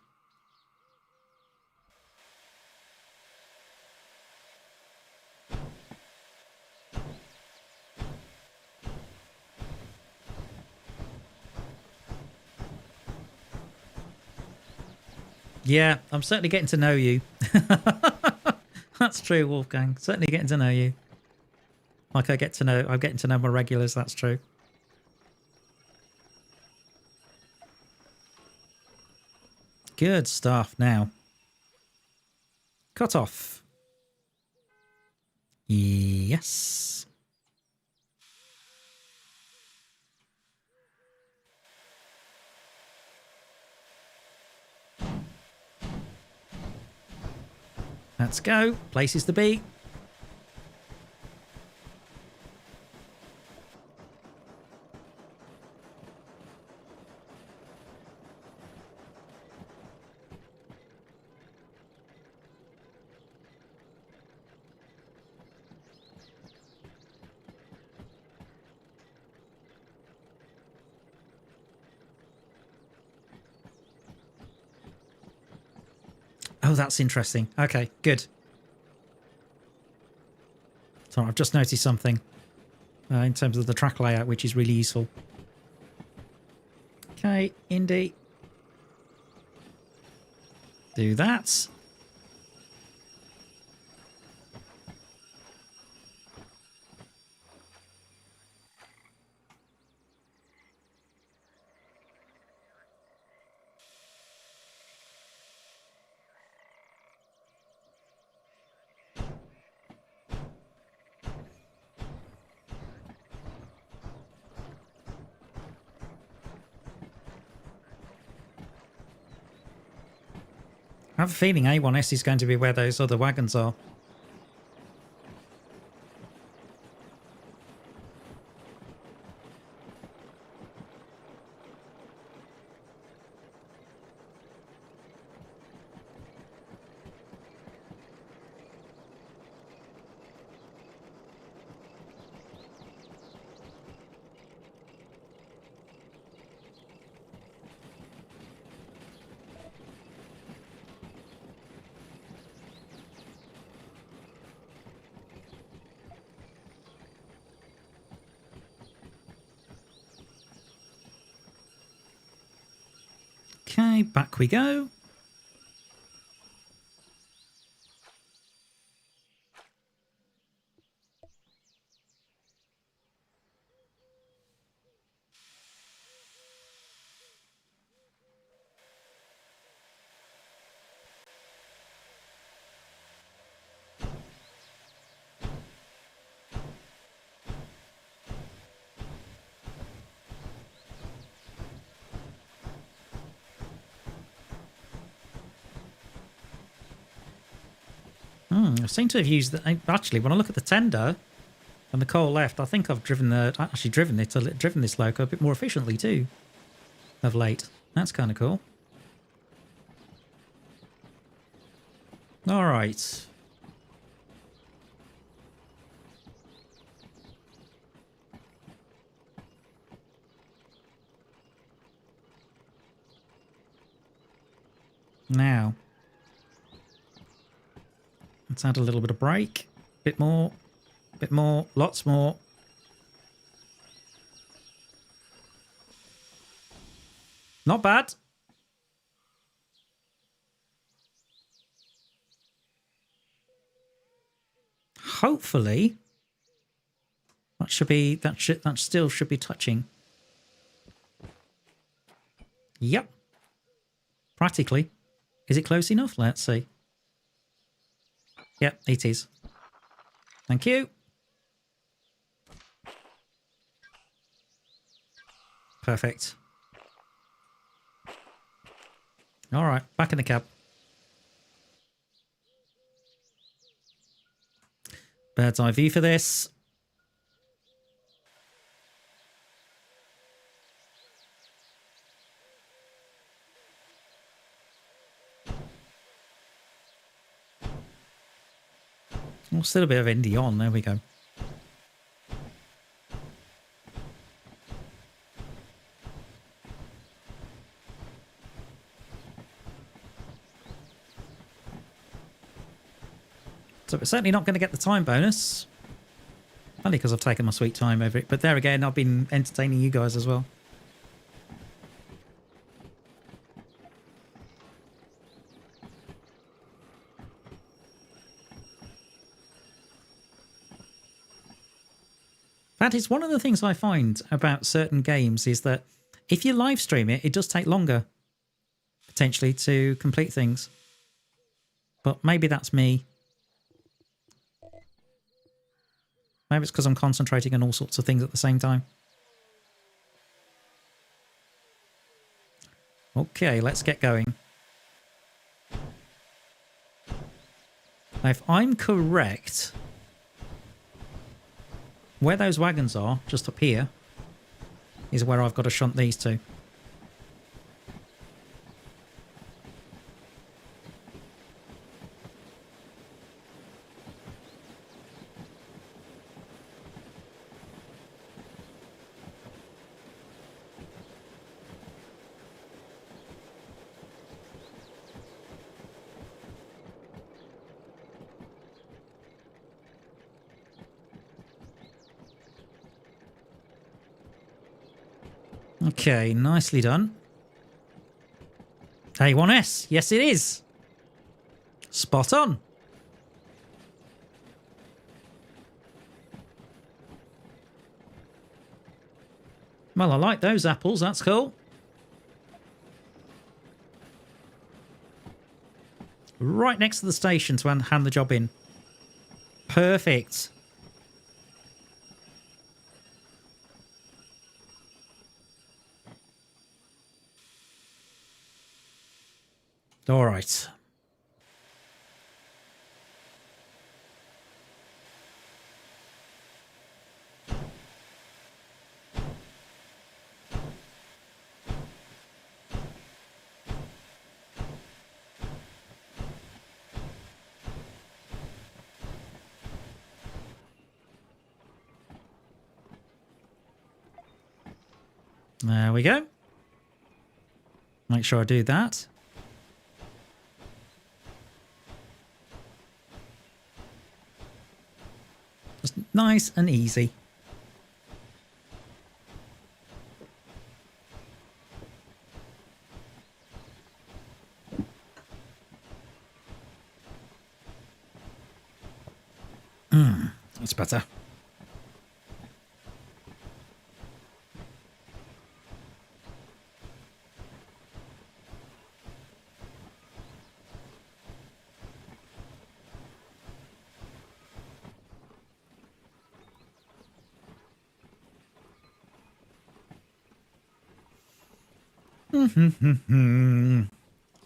Yeah, I'm certainly getting to know you. That's true, Wolfgang. Certainly getting to know you. Like I'm getting to know my regulars, that's true. Good stuff. Now. Cut off. Yes. Let's go. Places to be. Oh, that's interesting. Okay, good. So I've just noticed something in terms of the track layout, which is really useful. Okay, Indy. Do that. I have a feeling A1S is going to be where those other wagons are. Okay, back we go. I seem to have used the, actually, when I look at the tender and the coal left, I think I've driven this loco a bit more efficiently too of late. That's kind of cool. All right. Now, let's add a little bit of brake. Bit more, lots more. Not bad. Hopefully, that still should be touching. Yep. Practically. Is it close enough? Let's see. Yep, it is. Thank you. Perfect. All right, back in the cab. Bird's eye view for this. Oh, still a bit of ND on. There we go. So we're certainly not going to get the time bonus. Only because I've taken my sweet time over it. But there again, I've been entertaining you guys as well. That is one of the things I find about certain games is that if you live stream it, it does take longer, potentially, to complete things. But maybe that's me. Maybe it's because I'm concentrating on all sorts of things at the same time. Okay, let's get going. Now, if I'm correct, where those wagons are, just up here, is where I've got to shunt these to. Okay, nicely done. A1S, yes it is. Spot on. Well, I like those apples, that's cool. Right next to the station to hand the job in. Perfect. All right. There we go. Make sure I do that. Just nice and easy. That's better.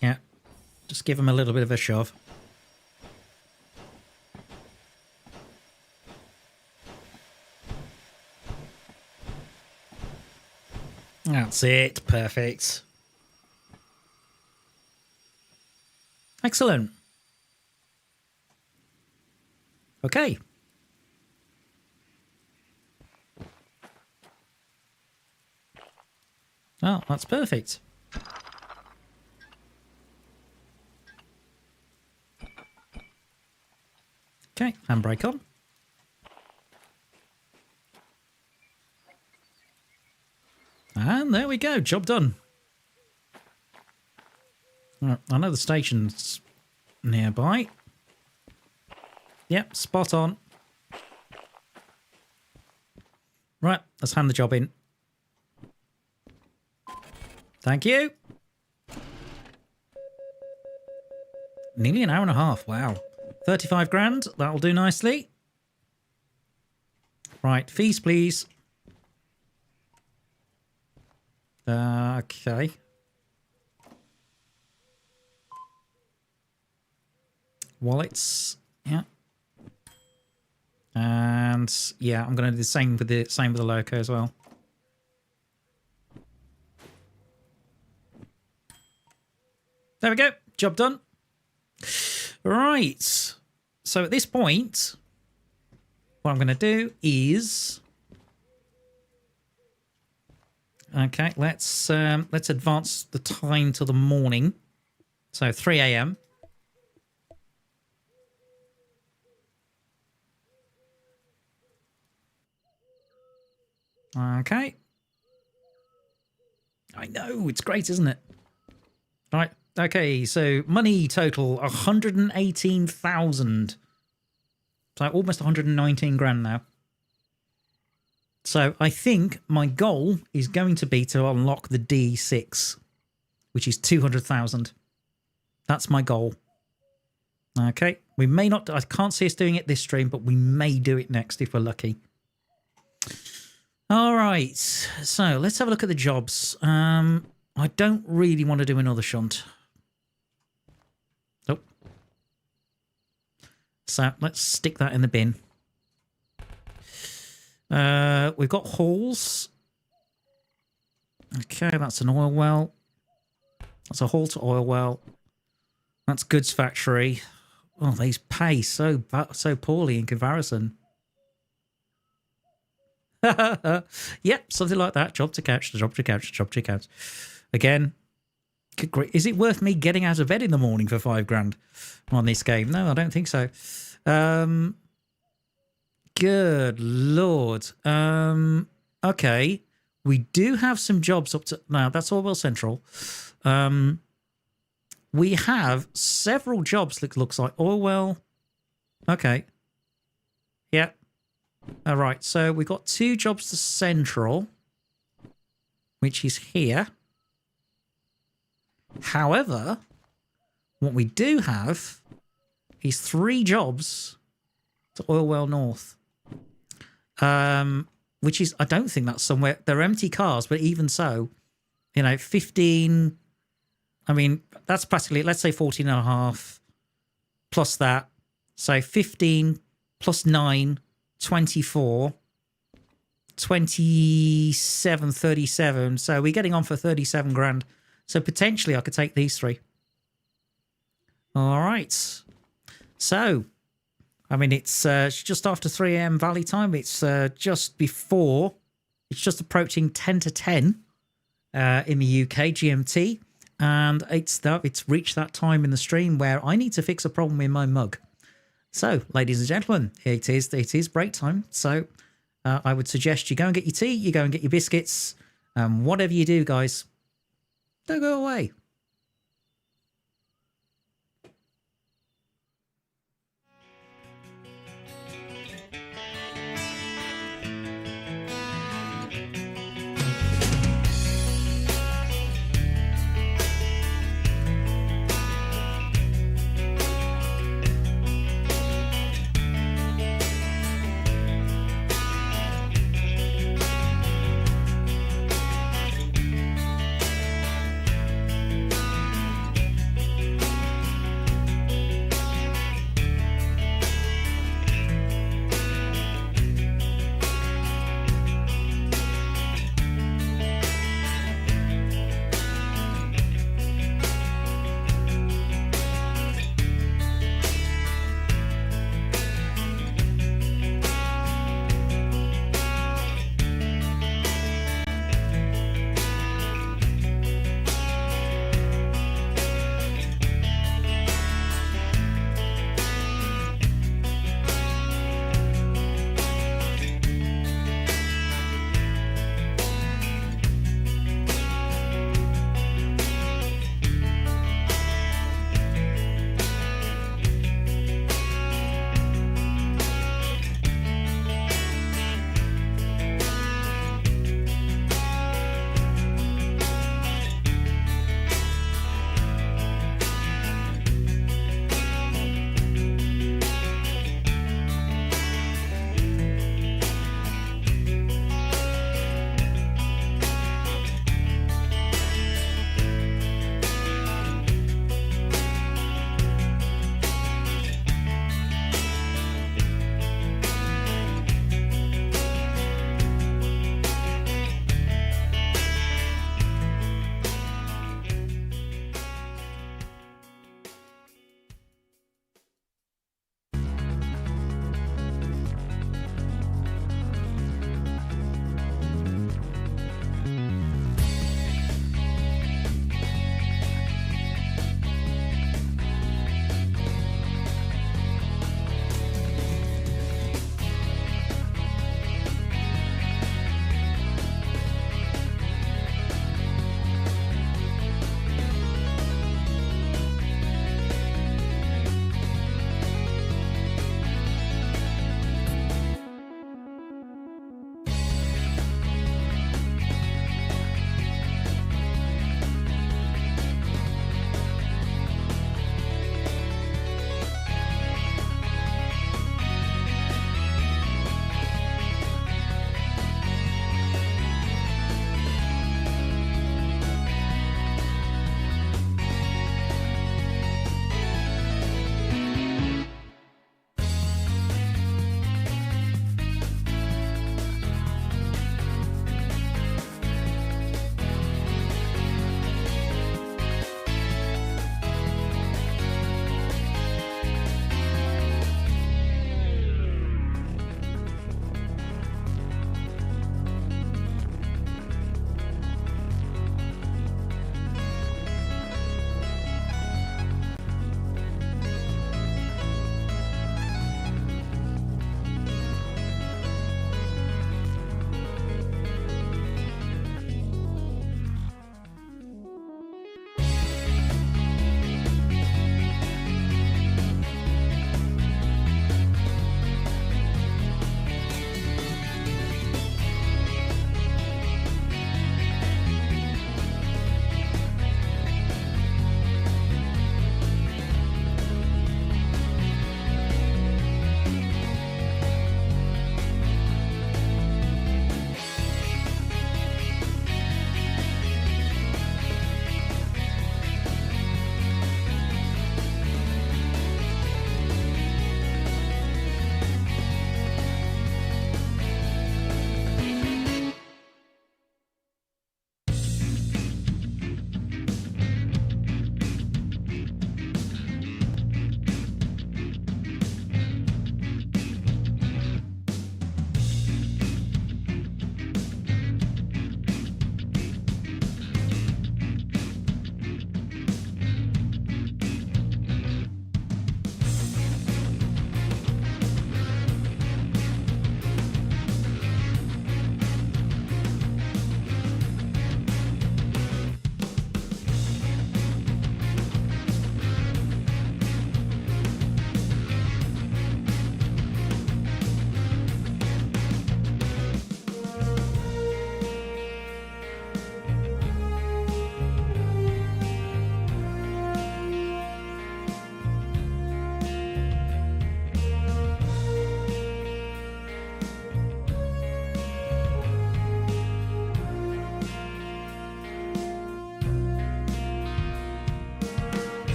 Yeah, just give him a little bit of a shove. That's it. Perfect. Excellent. Okay. Oh, that's perfect. Okay, handbrake on. And there we go, job done. Right, I know the station's nearby. Yep, spot on. Right, let's hand the job in. Thank you. Nearly an hour and a half, wow. 35 grand, that'll do nicely. Right, fees please. Okay. Wallets, yeah. And yeah, I'm going to do the same with the loco as well. There we go, job done. Right. So at this point, what I'm going to do is, okay, let's advance the time to the morning. So 3 a.m. Okay. I know, it's great, isn't it? Right. Okay, so money total 118,000. So almost 119 grand now. So I think my goal is going to be to unlock the D6, which is 200,000. That's my goal. Okay, we may not, I can't see us doing it this stream, but we may do it next if we're lucky. All right, so let's have a look at the jobs. I don't really want to do another shunt. Nope. So let's stick that in the bin. We've got hauls. Okay, that's an oil well. That's a haul to oil well. That's goods factory. Oh, these pay so poorly in comparison. Yep, something like that. Job to catch, job to catch, job to catch. Again, is it worth me getting out of bed in the morning for 5 grand on this game? No, I don't think so. Good Lord. Okay. We do have some jobs up to... No, that's Orwell Central. We have several jobs, looks like. Orwell. Okay. Yeah. All right. So we've got 2 jobs to Central, which is here. However, what we do have is 3 jobs to Oilwell North. Which is, I don't think that's somewhere, they're empty cars, but even so, you know, 15, I mean, that's practically, let's say 14 and a half plus that. So 15 plus 9, 24, 27, 37. So we're getting on for 37 grand. So potentially I could take these 3. All right. So, I mean, it's just after 3 a.m. Valley time. It's just before. It's just approaching 10 to 10. in the UK, GMT, and it's reached that time in the stream where I need to fix a problem in my mug. So, ladies and gentlemen, it is break time. So, I would suggest you go and get your tea, you go and get your biscuits, whatever you do, guys, don't go away.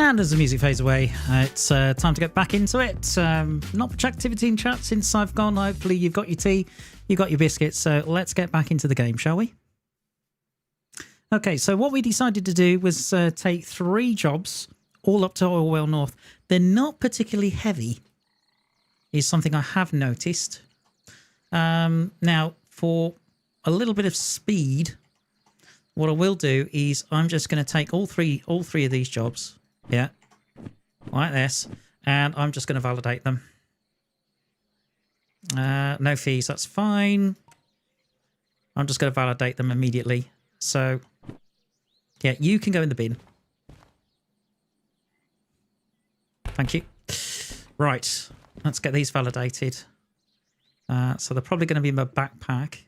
And as the music fades away, it's time to get back into it. Not much activity in chat since I've gone. Hopefully you've got your tea, you've got your biscuits. So let's get back into the game, shall we? Okay, so what we decided to do was take 3 jobs all up to Oil Well North. They're not particularly heavy, is something I have noticed. Now, for a little bit of speed, what I will do is I'm just going to take all three of these jobs. Yeah, like this, and I'm just going to validate them. No fees, that's fine. I'm just going to validate them immediately. So, yeah, you can go in the bin. Thank you. Right, let's get these validated. So they're probably going to be in my backpack.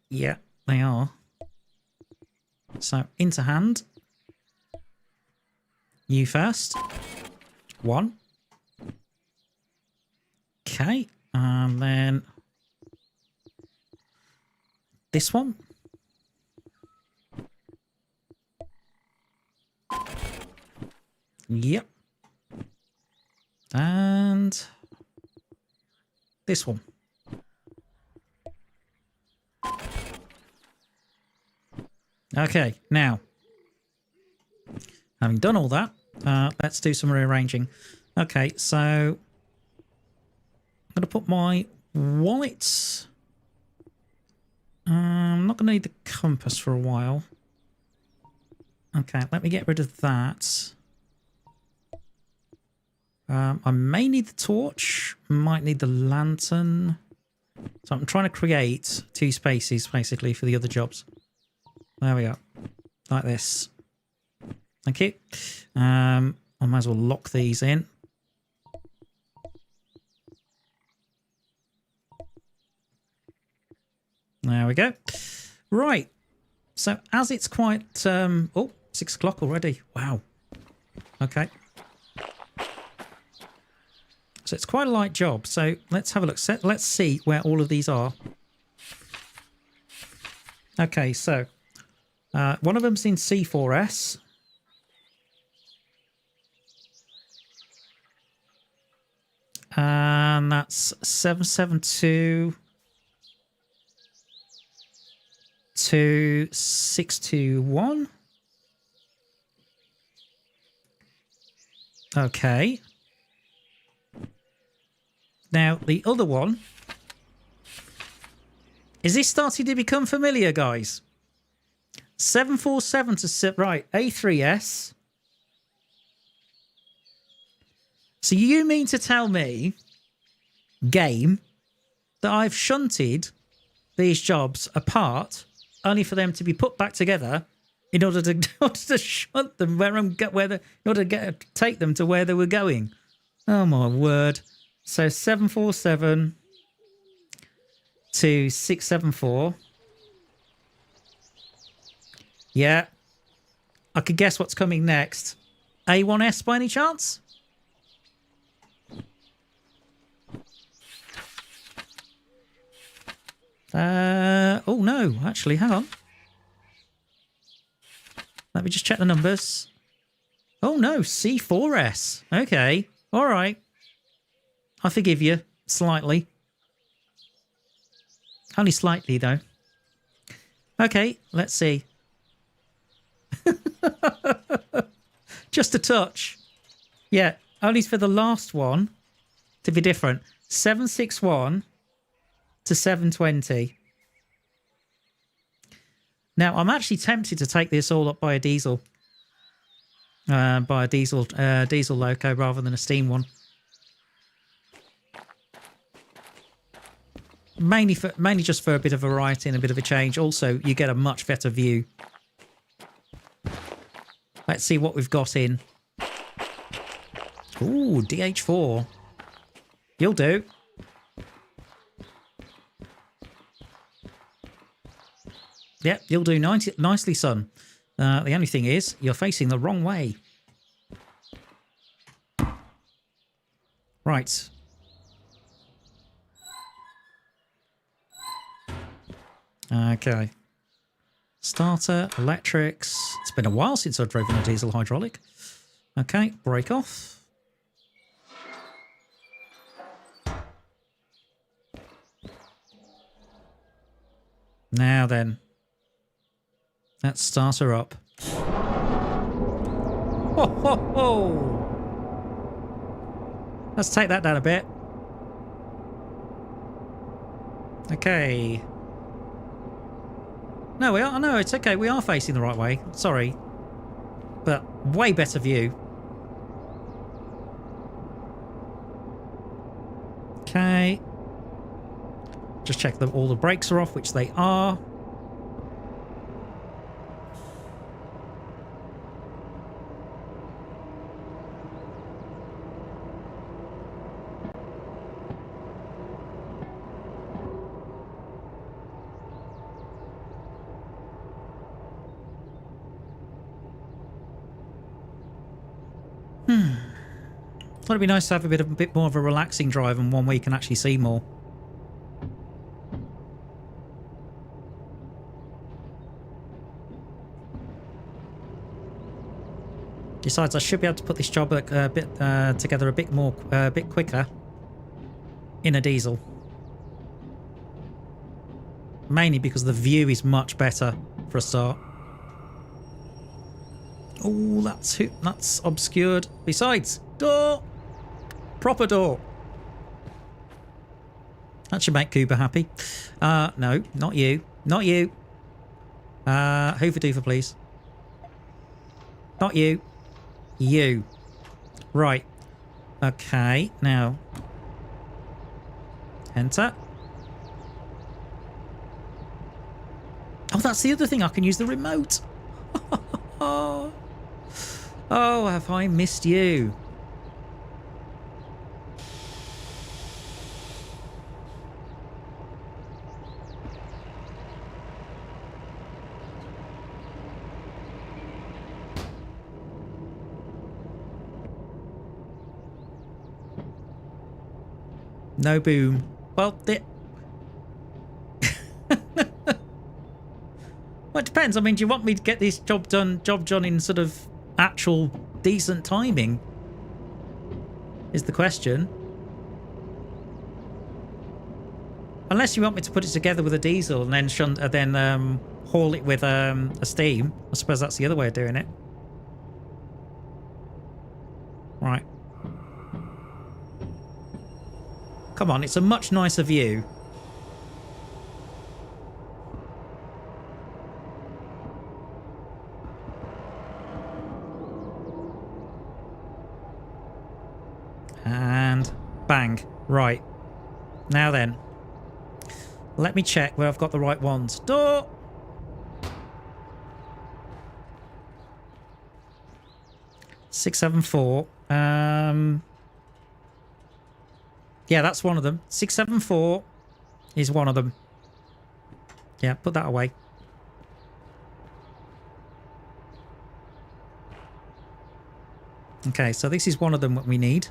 Yeah, they are. So, into hand. You first. 1. Okay. And then this one. Yep. And this one. Okay, now, having done all that, let's do some rearranging. Okay, so I'm going to put my wallet. I'm not going to need the compass for a while. Okay, let me get rid of that. I may need the torch, might need the lantern. So I'm trying to create 2 spaces, basically, for the other jobs. There we go. Like this. Thank you. I might as well lock these in. There we go. Right. So as it's quite... oh, 6 o'clock already. Wow. Okay. So it's quite a light job. So let's have a look. Let's see where all of these are. Okay, so one of them's in C4S. And that's 772 to 621. Okay. Now, the other one... Is this starting to become familiar, guys? 747 to... Right, A3S. So you mean to tell me, game, that I've shunted these jobs apart only for them to be put back together in order to shunt them take them to where they were going? Oh, my word. So 747 to 674. Yeah. I could guess what's coming next. A1S by any chance? Oh no, actually, hang on. Let me just check the numbers. Oh no, C4S. Okay. All right. I forgive you slightly. Only slightly, though. Okay, let's see. Just a touch. Yeah, only for the last one to be different. 761 to 720. Now, I'm actually tempted to take this all up by a diesel. By a diesel loco rather than a steam one. Mainly just for a bit of variety and a bit of a change. Also, you get a much better view. Let's see what we've got in. Ooh, DH4. You'll do. Yep, you'll do nicely, son. The only thing is, you're facing the wrong way. Right. Okay. Starter, electrics. It's been a while since I've driven a diesel hydraulic. Okay, brake off. Now then, let's start her up. Ho, ho, ho. Let's take that down a bit. Okay. No, we are. No, it's okay. We are facing the right way. Sorry. But way better view. Okay. Just check that all the brakes are off, which they are. Thought it'd be nice to have a bit more of a relaxing drive and one where you can actually see more. Besides, I should be able to put this job together a bit quicker in a diesel. Mainly because the view is much better for a start. Oh, that's obscured. Besides, door! Proper door. That should make Cooper happy. No, not you. Not you. Hoover Doover, please. Not you. You. Right. Okay, now. Enter. Oh, that's the other thing. I can use the remote. Oh, have I missed you? No boom. Well, well, it depends. I mean, do you want me to get this job done in sort of actual decent timing? Is the question. Unless you want me to put it together with a diesel and then haul it with a steam. I suppose that's the other way of doing it. Right. Come on, it's a much nicer view. And bang. Right. Now then. Let me check where I've got the right ones. Door! $674. Yeah, that's one of them. 674 is one of them. Yeah, put that away. Okay, so this is one of them what we need.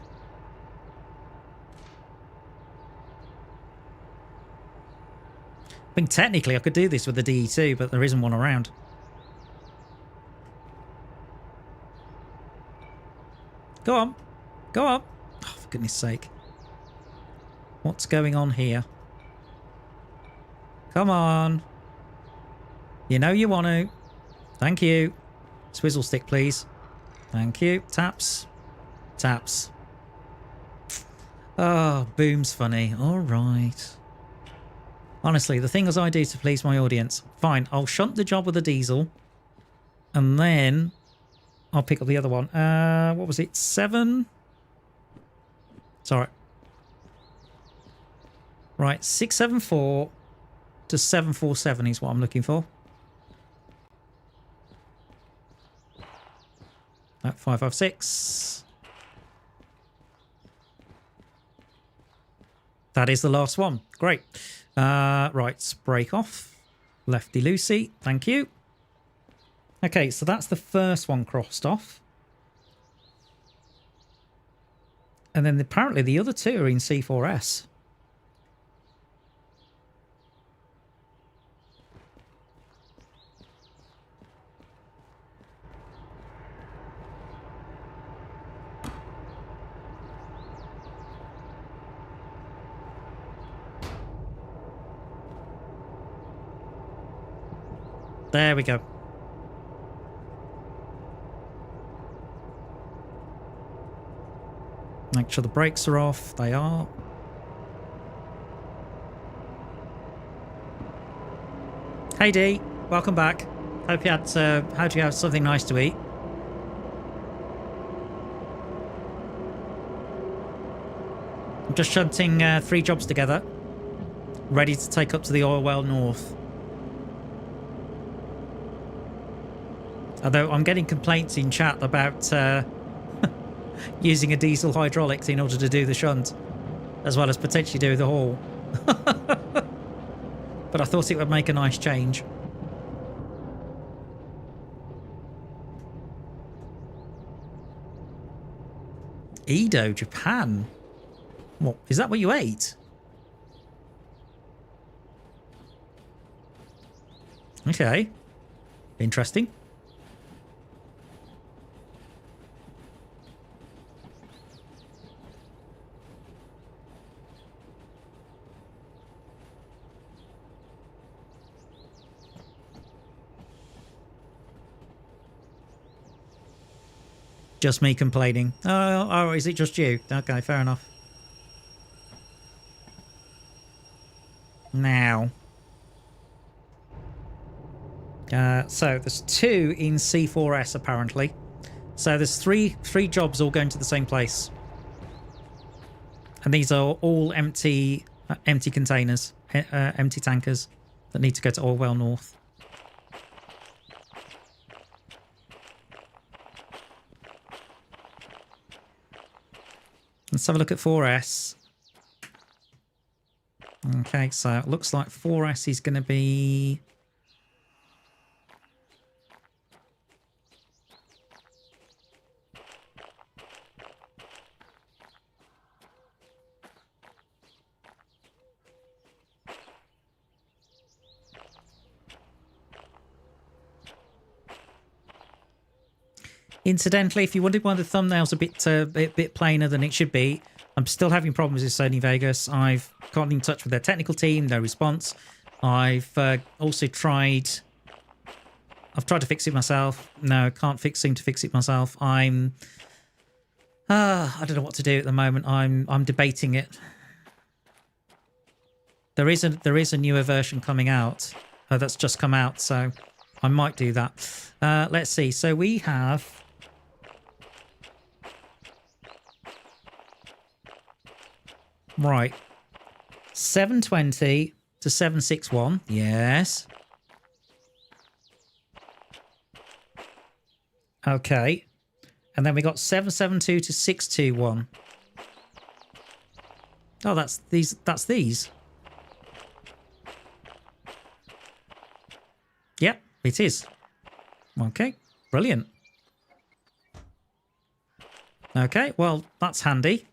I mean, technically I could do this with the DE2, but there isn't one around. Go on. Go on. Oh, for goodness sake. What's going on here? Come on. You know you want to. Thank you. Swizzle stick, please. Thank you. Taps. Taps. Oh, boom's funny. All right. Honestly, the things I do to please my audience. Fine, I'll shunt the job with a diesel. And then I'll pick up the other one. What was it? 7? Sorry. Right, 674 to 747 is what I'm looking for. 556. That is the last one. Great. Right, brake off. Lefty loosey. Thank you. Okay, so that's the first one crossed off. And then apparently the other two are in C4S. There we go. Make sure the brakes are off. They are. Hey Dee, welcome back. Hope you had something nice to eat. I'm just shunting 3 jobs together, ready to take up to the oil well north. Although I'm getting complaints in chat about using a diesel hydraulics in order to do the shunt, as well as potentially do the haul. But I thought it would make a nice change. Edo, Japan. What, is that what you ate? Okay. Interesting. Just me complaining. Oh, is it just you? Okay, fair enough. Now. So there's 2 in C4S apparently. So there's three jobs all going to the same place. And these are all empty containers, empty tankers that need to go to Oil Well North. Let's have a look at 4S. Okay, so it looks like 4S is going to be... Incidentally, if you wanted one of the thumbnails a bit plainer than it should be, I'm still having problems with Sony Vegas. I've gotten in touch with their technical team, no response. I've also tried... I've tried to fix it myself. No, can't seem to fix it myself. I don't know what to do at the moment. I'm debating it. There is a newer version coming out that's just come out, so I might do that. Let's see. So we have... Right. 720 to 761. Yes. Okay. And then we got 772 to 621. Oh, that's these. Yep, it is. Okay, brilliant. Okay, well, that's handy.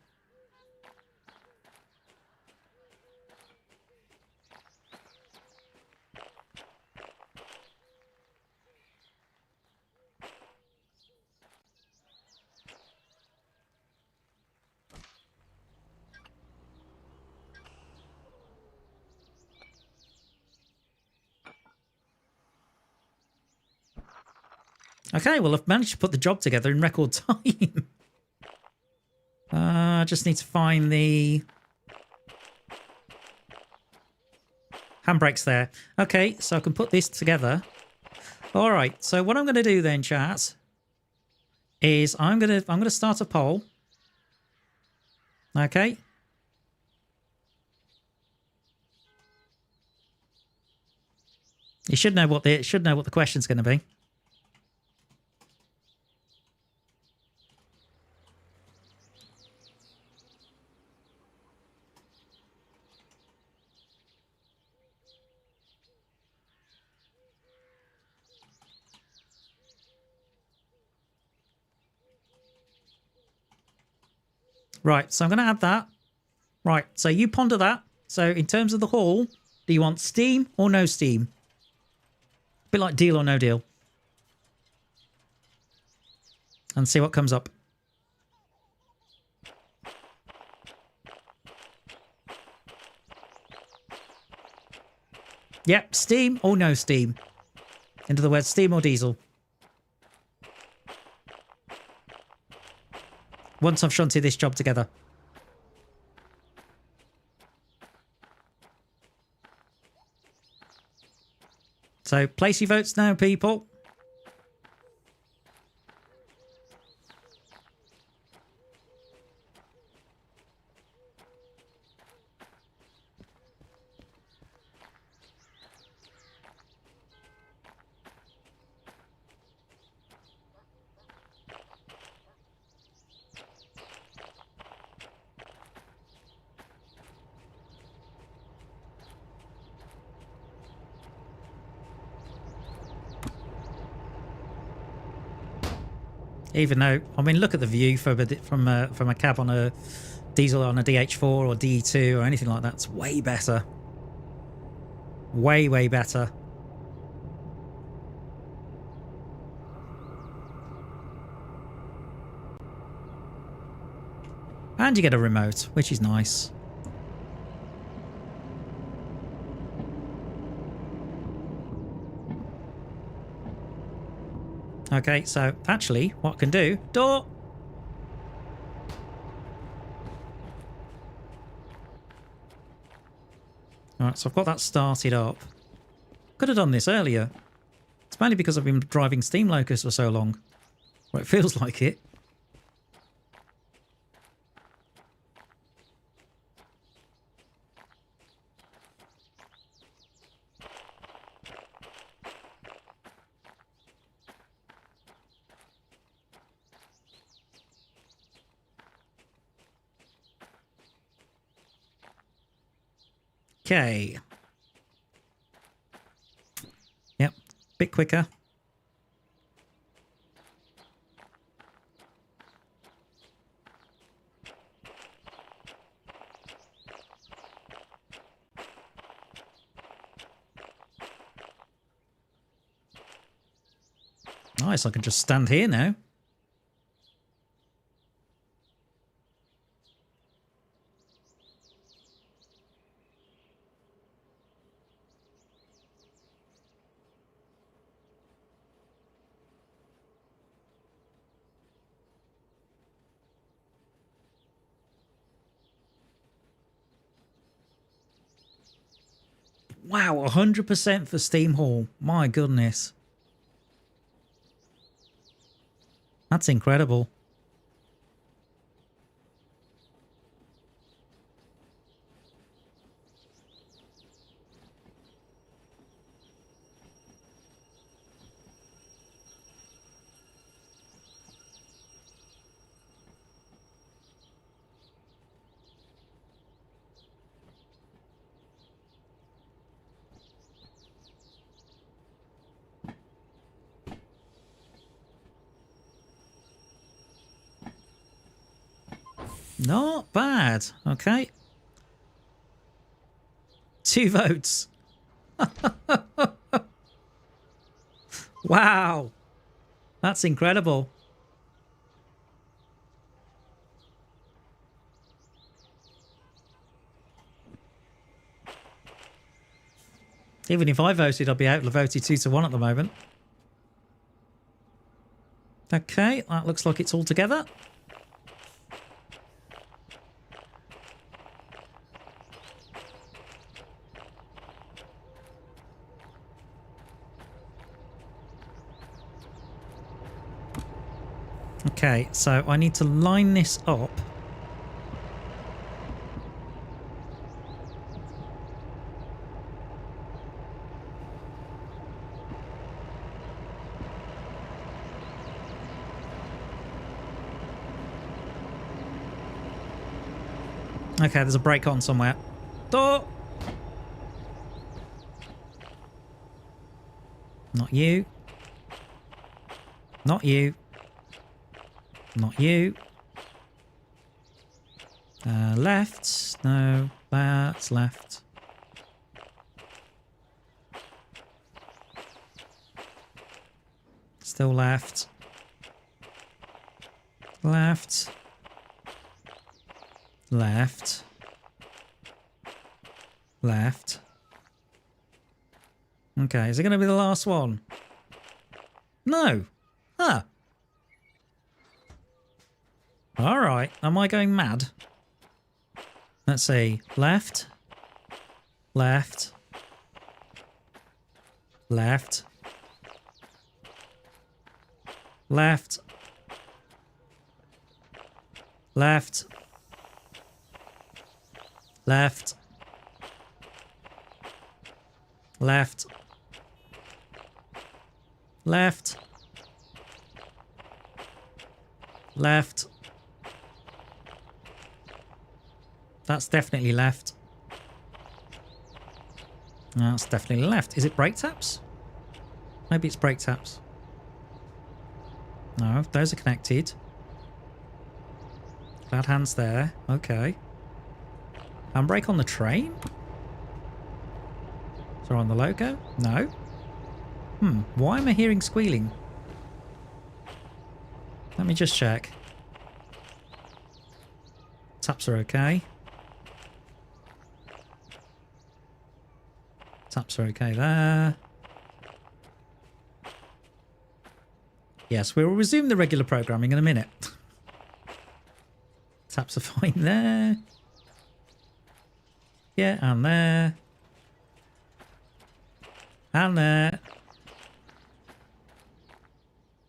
Okay, well, I've managed to put the job together in record time. I just need to find the handbrakes there. Okay, so I can put this together. All right, so what I'm going to do then, chat, is I'm going to start a poll. Okay. You should know what the question's going to be. Right, so I'm going to add that. Right, so you ponder that. So in terms of the haul, do you want steam or no steam? A bit like deal or no deal. And see what comes up. Yep, steam or no steam. In other words, steam or diesel. Once I've shunted this job together. So place your votes now, people. Even though, I mean, look at the view from a cab on a diesel on a DH4 or D2 or anything like that. It's way better. Way, way better. And you get a remote, which is nice. Okay, so actually, what I can do... Door! Alright, so I've got that started up. Could have done this earlier. It's mainly because I've been driving Steam Locust for so long. Well, it feels like it. Okay. Yep, bit quicker. Nice, I can just stand here now. Wow, 100% for Steam Hall. My goodness. That's incredible. Not bad. Okay. 2 votes. Wow. That's incredible. Even if I voted, I'd be outvoted 2-1 at the moment. Okay, that looks like it's all together. Okay, so I need to line this up. Okay, there's a brake on somewhere. Door! Not you. Not you. Not you. Left. No, that's left. Still left. Left. Left. Left. Okay, is it going to be the last one? No. Huh. All right. Am I going mad? Let's see. Left. Left. Left. Left. Left. Left. Left. Left. Left. That's definitely left. That's definitely left. Is it brake taps? Maybe it's brake taps. No, those are connected. Glad hands there. Okay. Handbrake on the train? So on the logo? No. Why am I hearing squealing? Let me just check. Taps are okay. Taps are okay there. Yes, we will resume the regular programming in a minute. Taps are fine there. Yeah, and there. And there.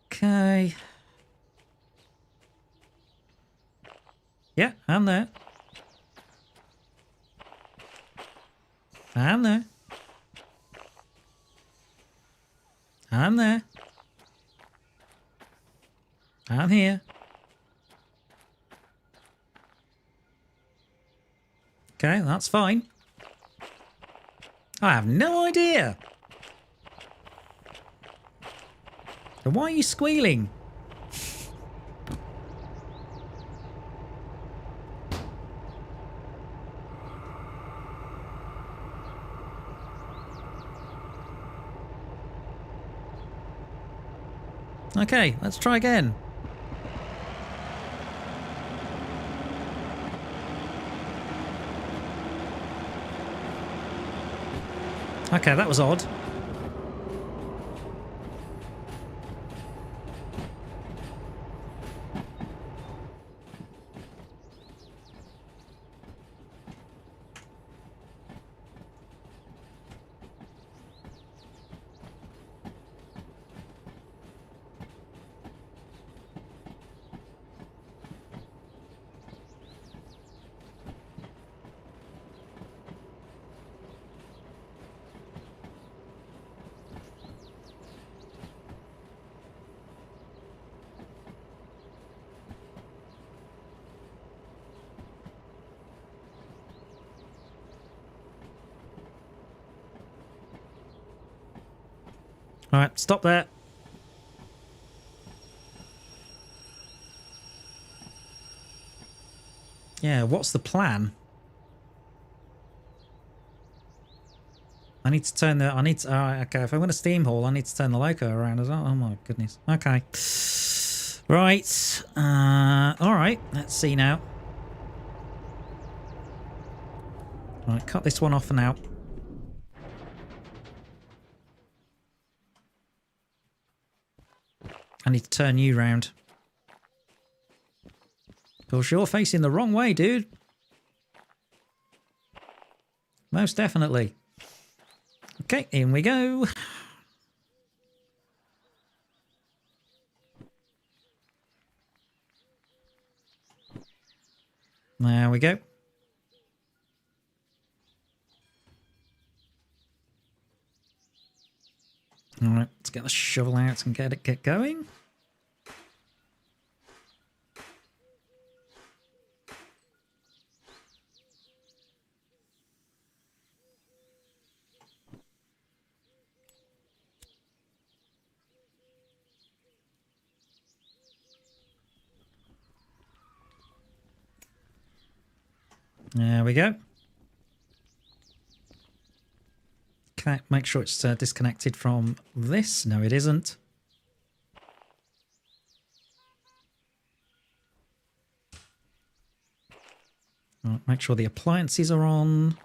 Okay. Yeah, and there. And there. And there. And here. Okay, that's fine. I have no idea. So why are you squealing? Okay, let's try again. Okay, that was odd. All right, stop there. Yeah, what's the plan? I need to turn the... I need to... okay, if I'm going to steam haul, I need to turn the loco around as well. Oh, my goodness. Okay. Right. All right. Let's see now. All right, cut this one off for now. I need to turn you round. Because you're facing the wrong way, dude. Most definitely. Okay, in we go. There we go. All right, let's get the shovel out and get going. There we go. Okay, make sure it's disconnected from this. No, it isn't. Right, make sure the appliances are on.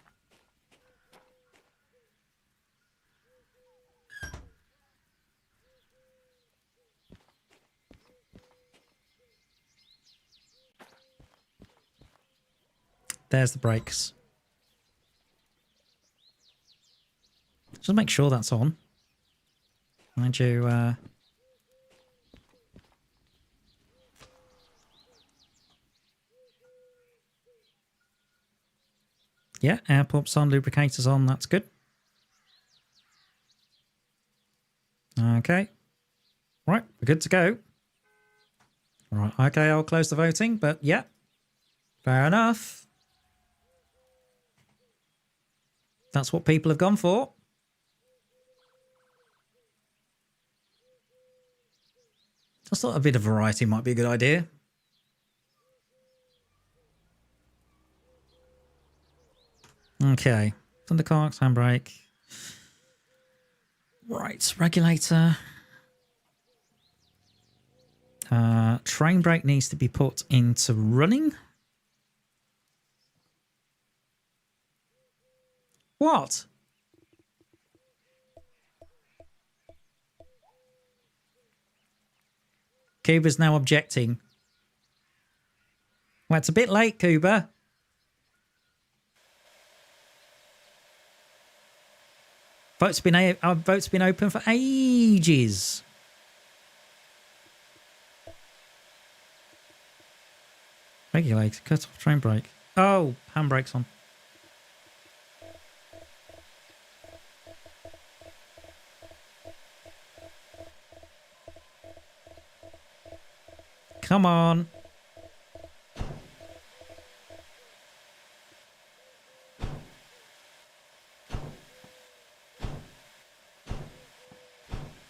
There's the brakes. Just make sure that's on. Mind you, yeah, air pumps on, lubricators on, that's good. Okay. Right, we're good to go. Right, okay, I'll close the voting, but yeah, fair enough. That's what people have gone for. I thought a bit of variety might be a good idea. Okay, undercarts, handbrake. Right, regulator. Train brake needs to be put into running. What? Cuba's now objecting. Well, it's a bit late, Cuba. Vote's been open for ages. Regulator, cut off train brake. Oh, handbrake's on. Come on.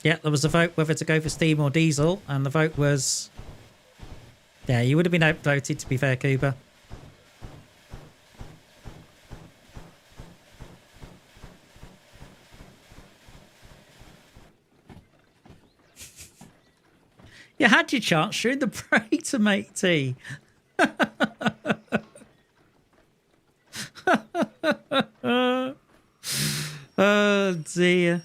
Yeah, there was a vote whether to go for steam or diesel, and the vote was... Yeah, you would have been outvoted, to be fair, Cuba. You had your chance during the break to make tea. Oh, dear.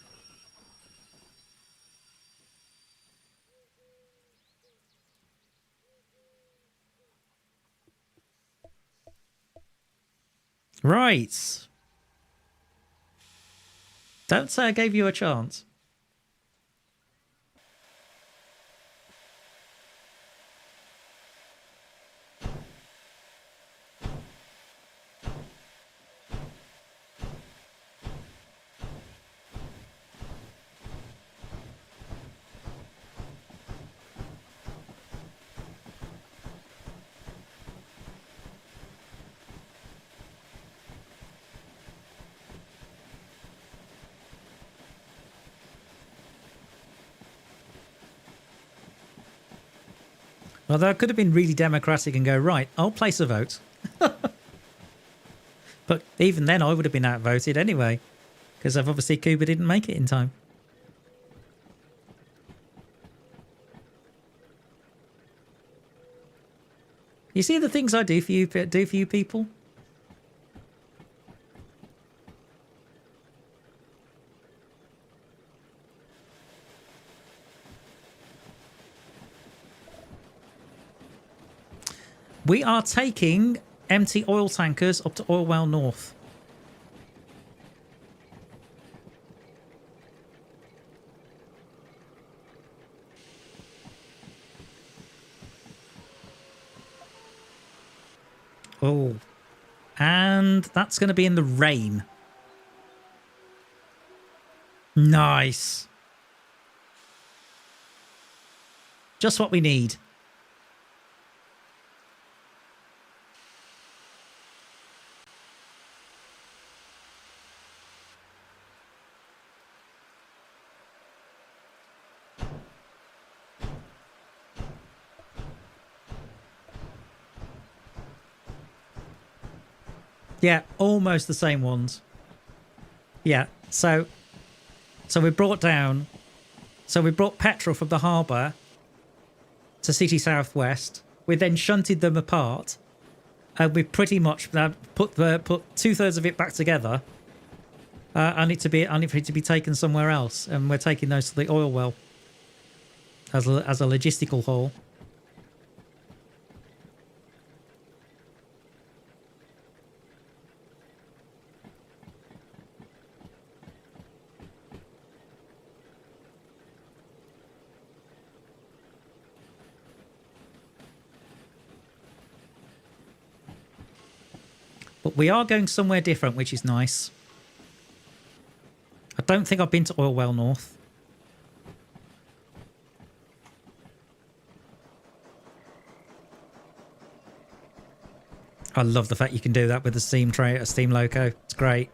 Right. Don't say I gave you a chance. Although I could have been really democratic and go, right, I'll place a vote. But even then, I would have been outvoted anyway, because obviously Cuba didn't make it in time. You see the things I do for you people? We are taking empty oil tankers up to Oil Well North. Oh. And that's going to be in the rain. Nice. Just what we need. Yeah, almost the same ones. Yeah, so we brought down... So we brought petrol from the harbour to City Southwest. We then shunted them apart. And we pretty much put 2/3 of it back together. And for it to be taken somewhere else. And we're taking those to the oil well. As a logistical haul. But we are going somewhere different, which is nice. I don't think I've been to Oil Well North. I love the fact you can do that with a steam loco. It's great.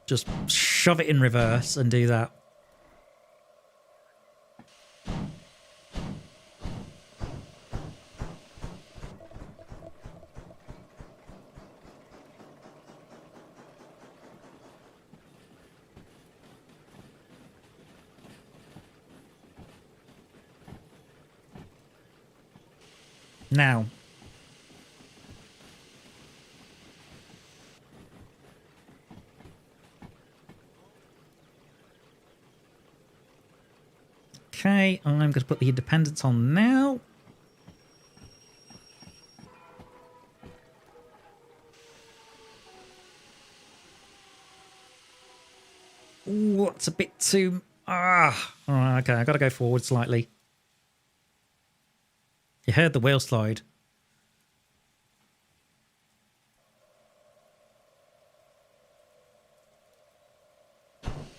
Just shove it in reverse and do that. Now, okay, I'm going to put the independence on now. Ooh, it's a bit too... Ah! All right, okay, I've got to go forward slightly. You heard the wheel slide.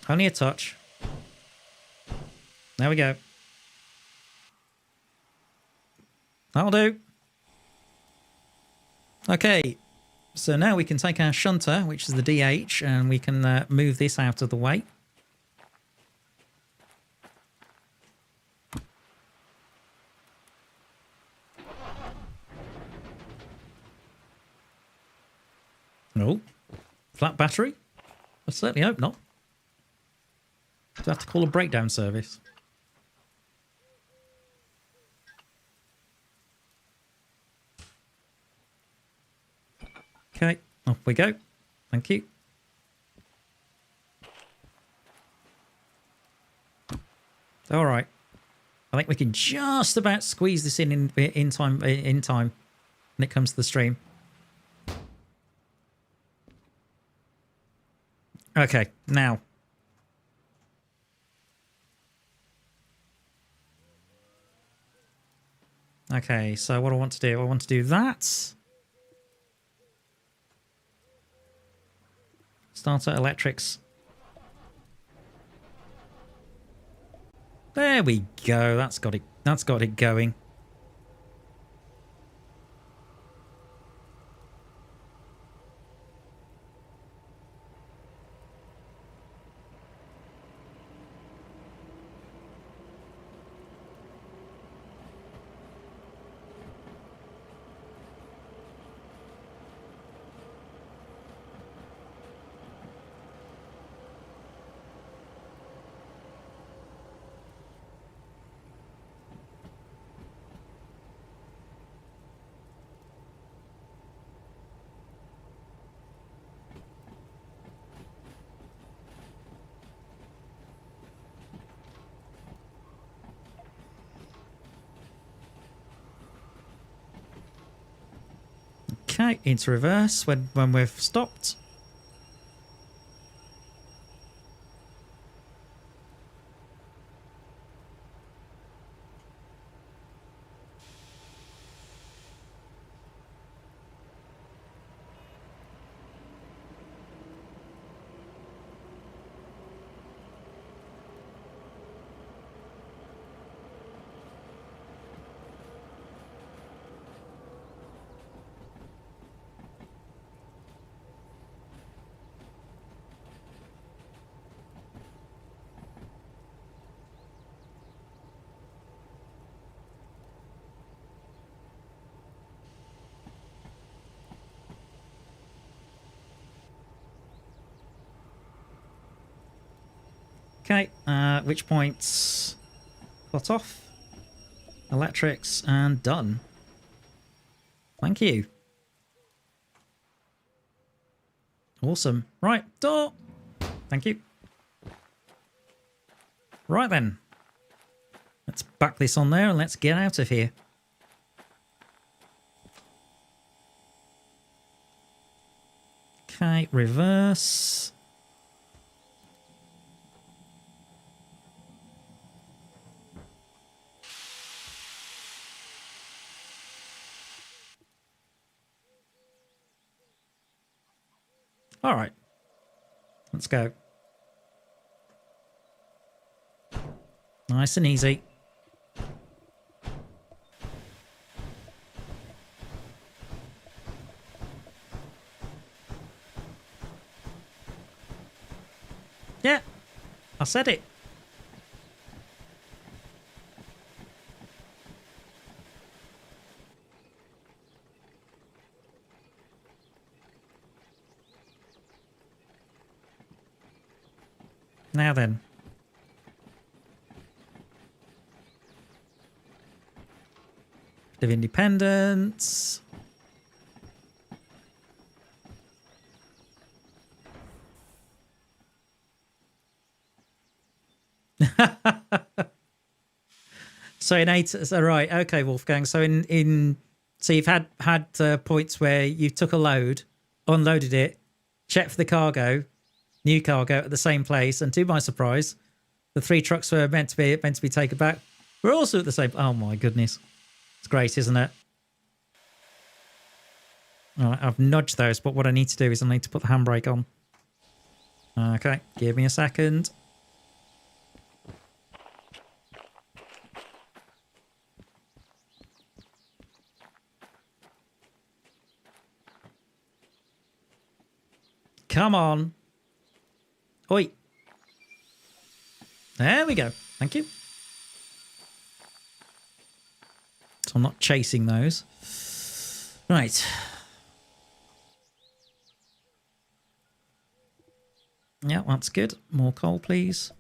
Only a touch. There we go. That'll do. Okay, so now we can take our shunter, which is the DH, and we can move this out of the way. Oh, flat battery? I certainly hope not. Do I have to call a breakdown service? Okay, off we go. Thank you. All right. I think we can just about squeeze this in time when it comes to the stream. Okay, now. Okay, so what I want to do, I want to do that. Starter electrics. There we go. That's got it. That's got it going. Okay, into reverse when we've stopped. Okay, which points? Plot off. Electrics and done. Thank you. Awesome. Right, door. Thank you. Right then. Let's back this on there and let's get out of here. Okay, reverse. All right. Let's go. Nice and easy. Yeah, I said it. Now then. Bit of independence. So in 8, so right, okay, Wolfgang. So so you've had points where you took a load, unloaded it, checked for the cargo, new cargo at the same place, and to my surprise, the 3 trucks were meant to be taken back. We're also at the same. Oh my goodness, it's great, isn't it? All right, I've nudged those, but what I need to do is I need to put the handbrake on. Okay, give me a second. Come on. Oi. There we go. Thank you. So I'm not chasing those. Right. Yeah, that's good. More coal, please.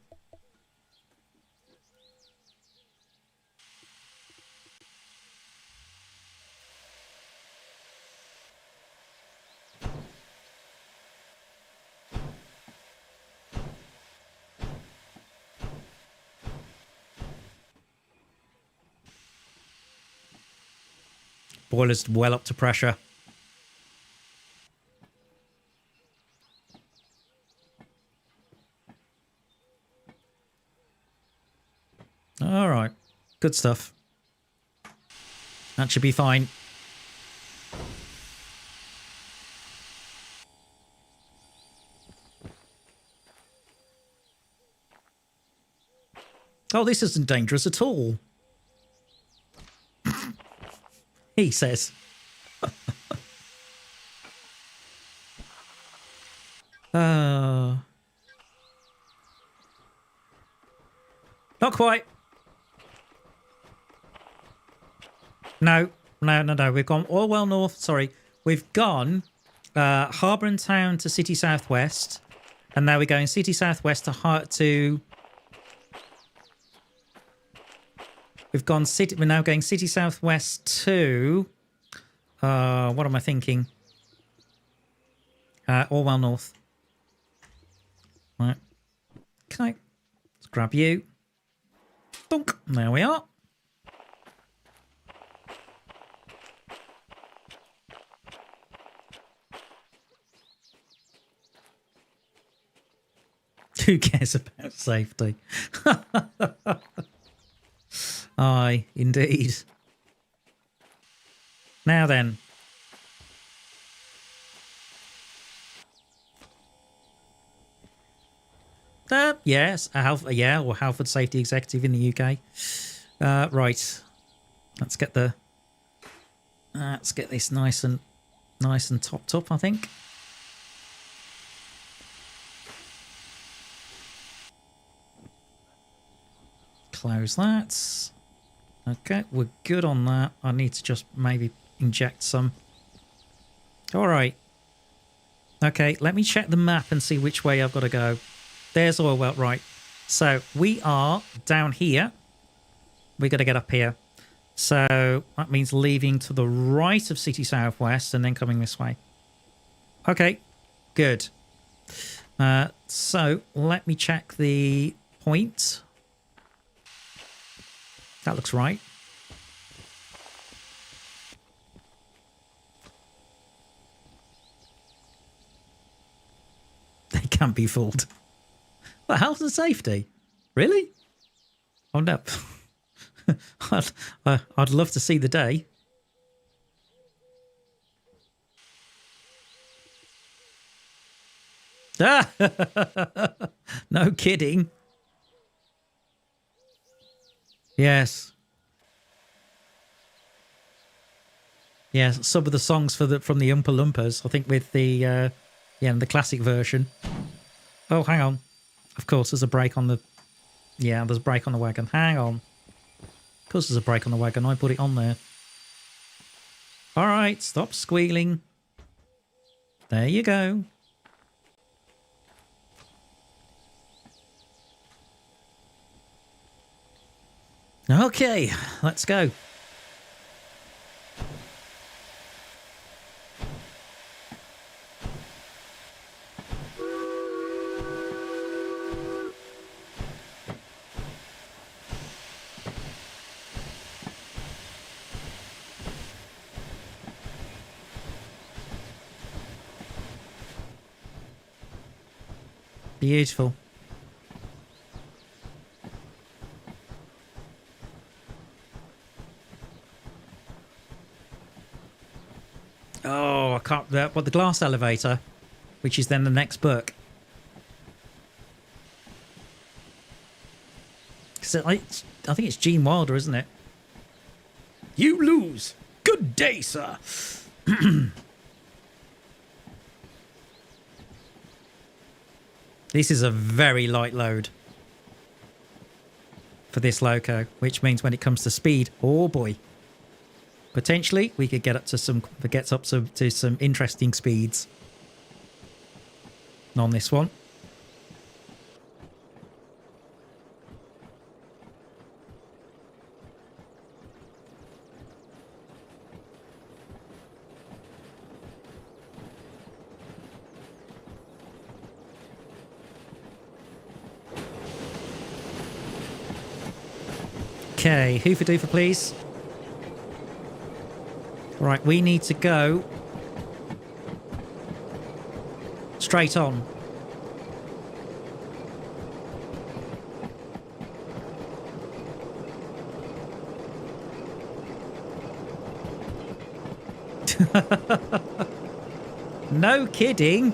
Boiler's well up to pressure. All right. Good stuff. That should be fine. Oh, this isn't dangerous at all. He says. Not quite. No. We've gone Orwell North. Sorry. We've gone Harbour and Town to City Southwest. And now we're going City Southwest to We've gone city. We're now going City Southwest to. What am I thinking? Orwell North. Right. Okay. Let's grab you. Dunk. There we are. Who cares about safety? Aye, indeed. Now then. Yes, or Halford Safety Executive in the UK. Right. Let's get this nice and topped up, I think. Close that. Okay, we're good on that. I need to just maybe inject some. All right. Okay, let me check the map and see which way I've got to go. There's Orwell, right. So we are down here. We got to get up here. So that means leaving to the right of City Southwest and then coming this way. Okay, good. So let me check the point. That looks right. They can't be fooled. Well, health and safety? Really? Oh no. I'd love to see the day. Ah! No kidding. Yes. Yes, some of the songs from the Oompa Loompas, I think with the the classic version. Oh, hang on. Of course, there's a brake on the... Yeah, there's a brake on the wagon. Hang on. Of course there's a brake on the wagon. I put it on there. All right, stop squealing. There you go. Okay, let's go. Beautiful. Oh, I can't... the glass elevator, which is then the next book. So I think it's Gene Wilder, isn't it? You lose. Good day, sir. This is a very light load for this loco, which means when it comes to speed, oh boy, potentially we could get up to some interesting speeds on this one. Okay, hoofer doofer, please. Right, we need to go straight on. No kidding.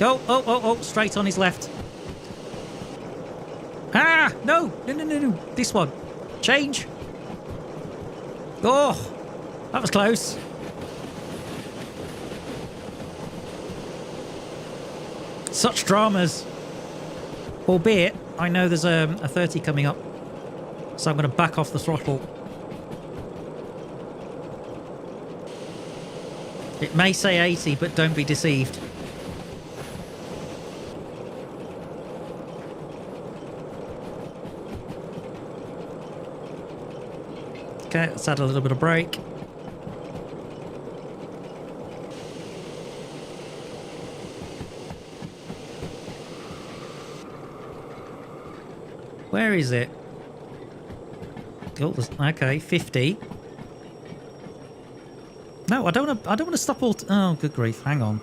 Oh, straight on his left. Ah, no. This one. Change. Oh, that was close. Such dramas. Albeit, I know there's a 30 coming up. So I'm going to back off the throttle. It may say 80, but don't be deceived. Okay, let's add a little bit of brake. Where is it? Oh, okay, 50. No, I don't want to stop all... Oh, good grief! Hang on.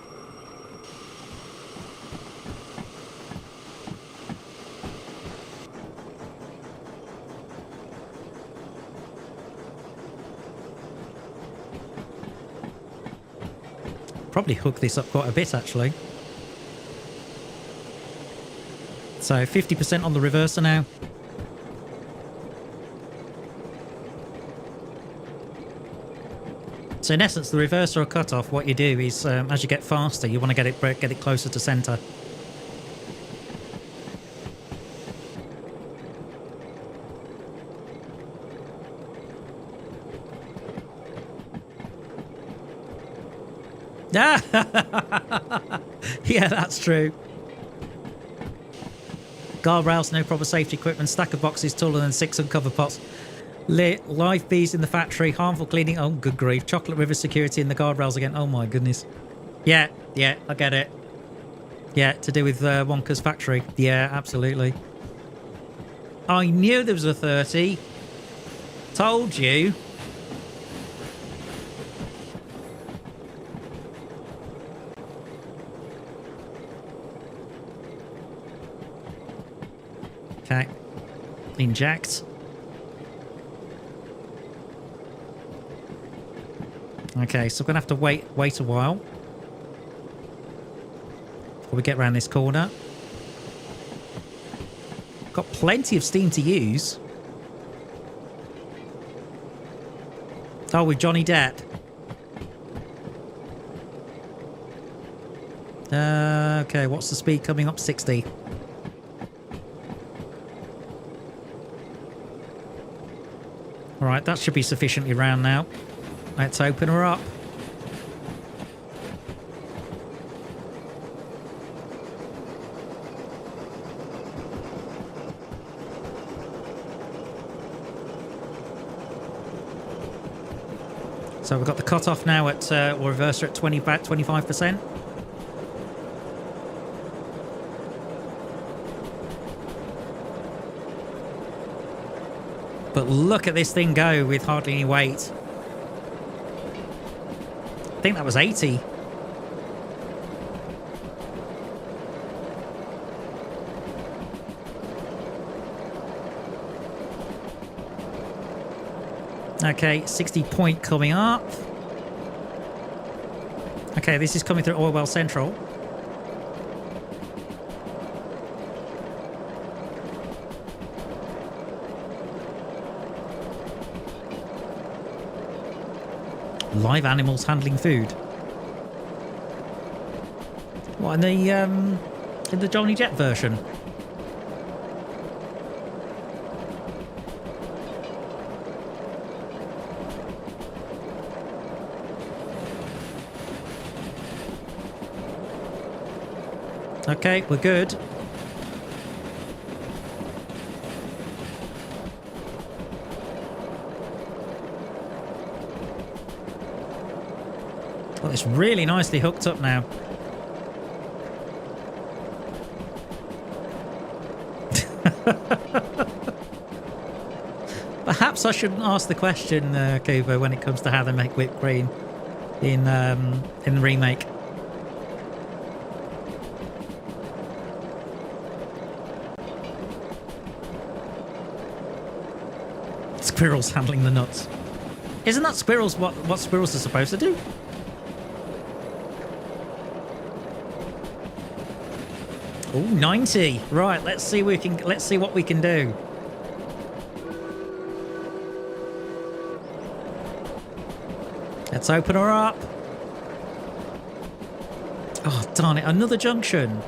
Probably hook this up quite a bit, actually. So 50% on the reverser now. So in essence, the reverser or cut-off, what you do is, as you get faster, you want to get it closer to centre. Yeah, that's true. Guardrails, no proper safety equipment, stack of boxes taller than 6 uncovered pots. Live bees in the factory, harmful cleaning. Oh, good grief. Chocolate River security in the guardrails again. Oh, my goodness. Yeah, I get it. Yeah, to do with Wonka's factory. Yeah, absolutely. I knew there was a 30. Told you. Okay. Inject. Okay, so we're going to have to wait a while before we get around this corner. Got plenty of steam to use. Oh, with Johnny Depp. Okay, what's the speed coming up? 60. Alright, that should be sufficiently round now. Let's open her up. So we've got the cut-off now at, or reverser at 25%. But look at this thing go with hardly any weight. I think that was 80. Okay, 60 point coming up. Okay, this is coming through Oilwell Central. Live animals handling food. What, in the Johnny Depp version? Okay, we're good. Well, it's really nicely hooked up now. Perhaps I shouldn't ask the question, Kubo, when it comes to how they make whipped cream in the remake. Squirrels handling the nuts. Isn't that squirrels what squirrels are supposed to do? Oh, 90. Right, let's see what we can do. Let's open her up. Oh, darn it, another junction.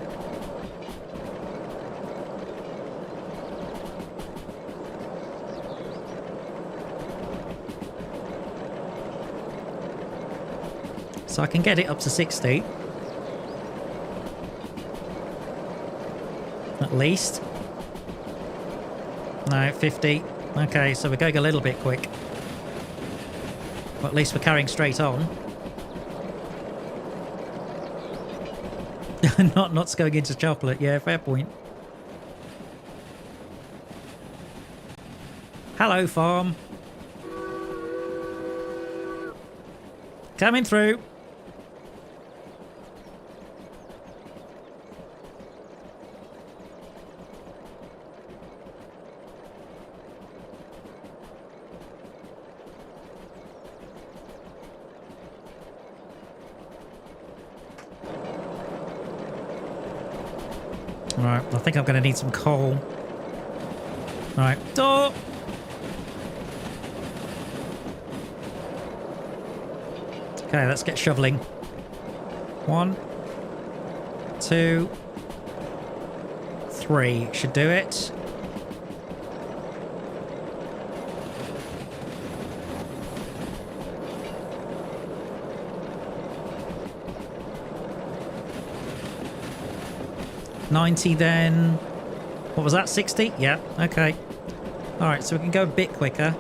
So I can get it up to 60. At least. No, 50. Okay, so we're going a little bit quick. But at least we're carrying straight on. not nuts going into chocolate. Yeah, fair point. Hello, farm. Coming through. Right, I think I'm going to need some coal. Right, door! Okay, let's get shoveling. 1, 2, 3. Should do it. $90 then. What was that? 60? Yeah, okay. Alright, so we can go a bit quicker.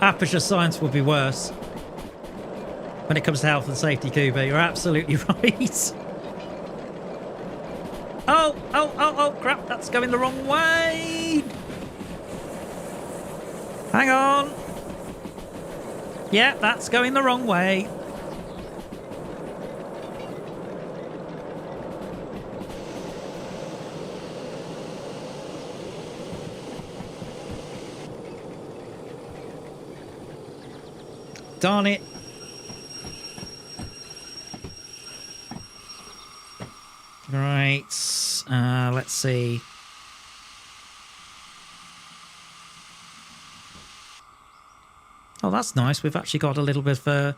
Aperture science would be worse when it comes to health and safety, Kuba. You're absolutely right. Oh, oh, oh, oh, crap. That's going the wrong way. Hang on. Yeah, that's going the wrong way. Darn it. Right. Let's see. Oh, that's nice. We've actually got a little bit of a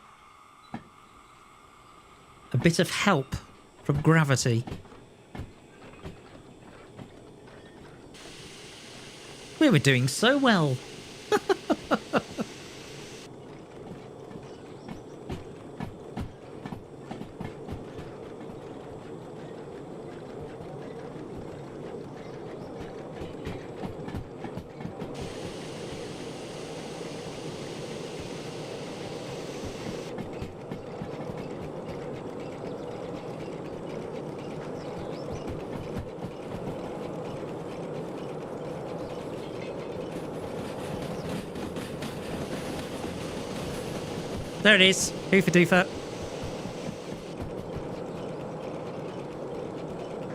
bit of help from gravity. We were doing so well. There it is. Hoofa doofa.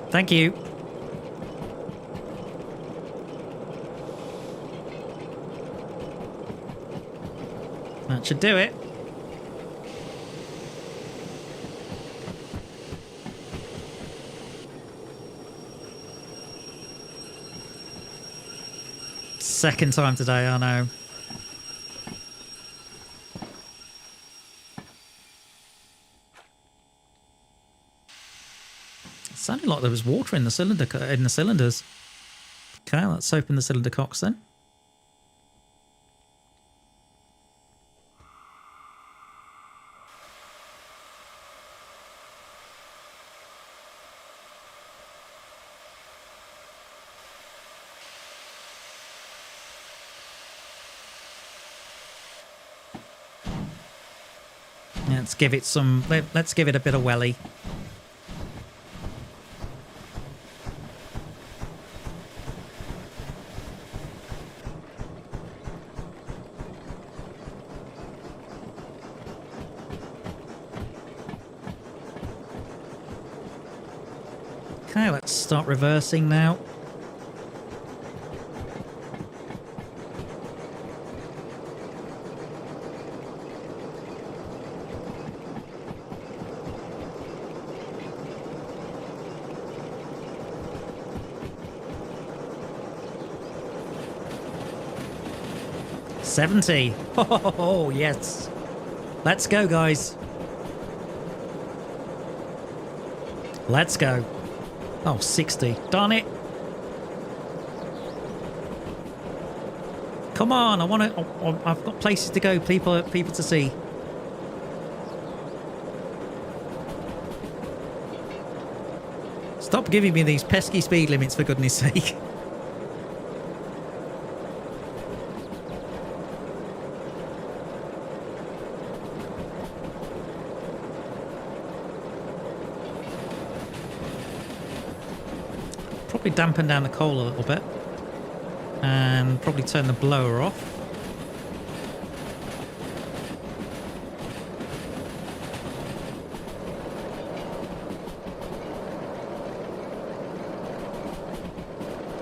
Thank you. That should do it. Second time today, I know. It sounded like there was water in the cylinders. Okay, let's open the cylinder cocks then. Let's give it some. Let's give it a bit of welly. Okay, let's start reversing now. $70. Oh, yes. Let's go, guys. Let's go. Oh, 60. Darn it. Come on, I want to... I've got places to go, people to see. Stop giving me these pesky speed limits, for goodness sake. Probably dampen down the coal a little bit. And probably turn the blower off.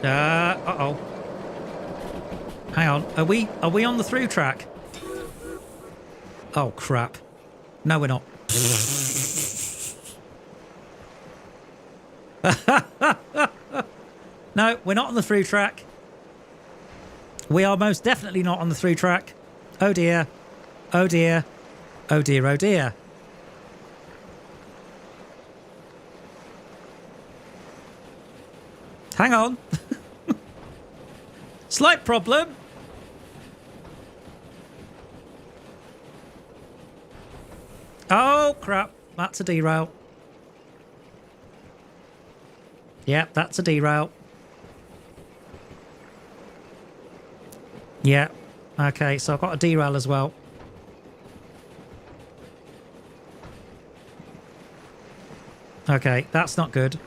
Uh-oh. Hang on. Are we on the through track? Oh, crap. No, we're not. No, we're not on the through track. We are most definitely not on the through track. Oh dear. Oh dear. Oh dear, oh dear. Hang on. Slight problem. Oh, crap. That's a derail. Yeah, that's a derail. Yeah. Okay, so I've got a derail as well. Okay, that's not good.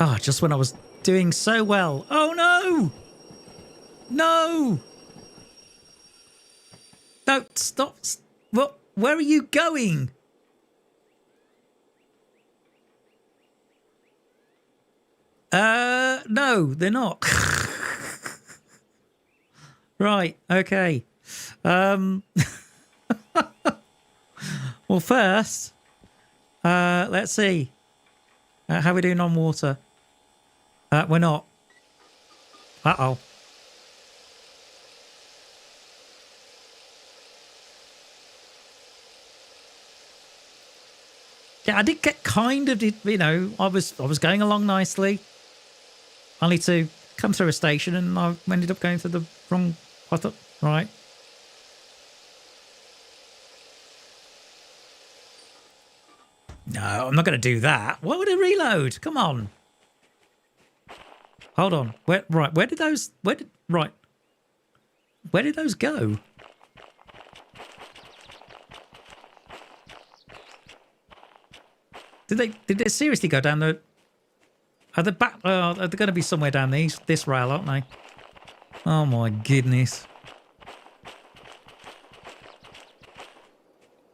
Oh, just when I was doing so well. Oh, no! No! No, stop. What? Where are you going? No, they're not. Right, okay. Well, first, let's see. How are we doing on water? We're not. Uh-oh. Yeah, I did get kind of, you know, I was going along nicely. Only to come through a station and I ended up going through the wrong, I thought, right. No, I'm not going to do that. Why would I reload? Come on. Hold on. Where did those go? Did they seriously go down the... Are they back? They're going to be somewhere down this rail, aren't they? Oh my goodness!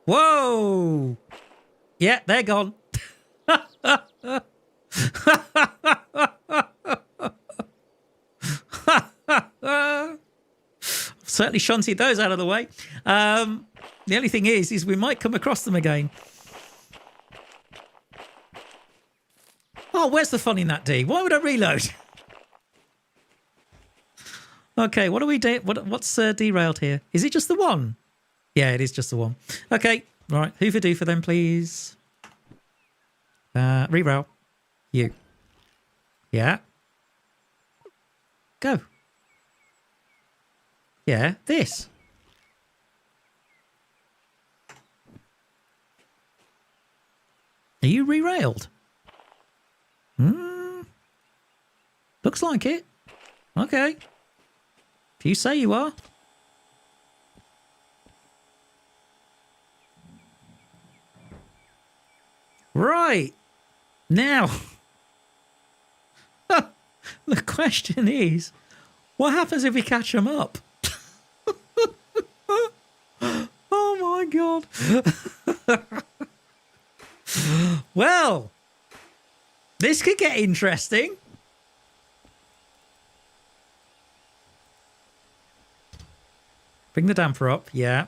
Whoa! Yeah, they're gone. Certainly shunted those out of the way. The only thing is we might come across them again. Oh, where's the fun in that, D? Why would I reload? Okay, what do we do? What's derailed here? Is it just the one? Yeah, it is just the one. Okay, right. Hoover do for them, please. Reroute. You. Yeah. Go. Yeah, this. Are you re-railed? Looks like it. Okay. If you say you are. Right. Now. The question is, what happens if we catch them up? Oh my God. Well, this could get interesting. Bring the damper up, yeah.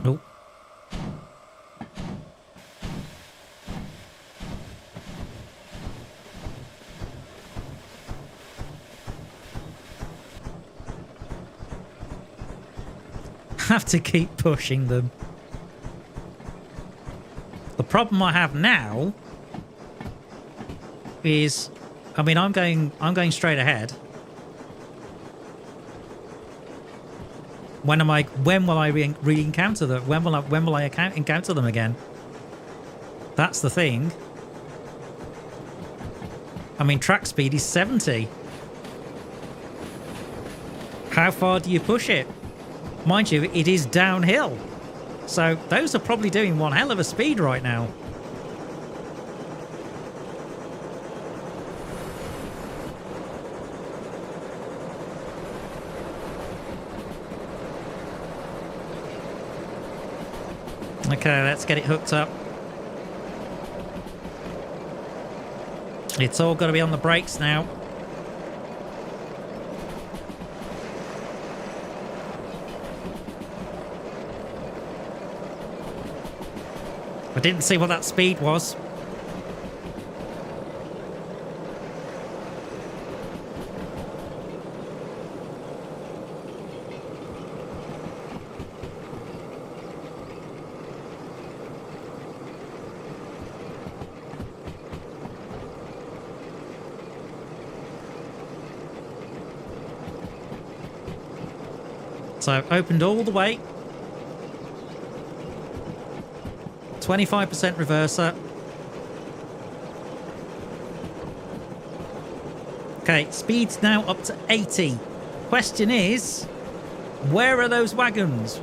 Oh. Have to keep pushing them. The problem I have now is, I mean, I'm going straight ahead. When will I re-encounter them? When will I encounter them again? That's the thing. I mean, track speed is 70. How far do you push it? Mind you, it is downhill. So those are probably doing one hell of a speed right now. Okay, let's get it hooked up. It's all got to be on the brakes now. I didn't see what that speed was. So I've opened all the way. 25% reverser. Okay, speed's now up to 80. Question is, where are those wagons?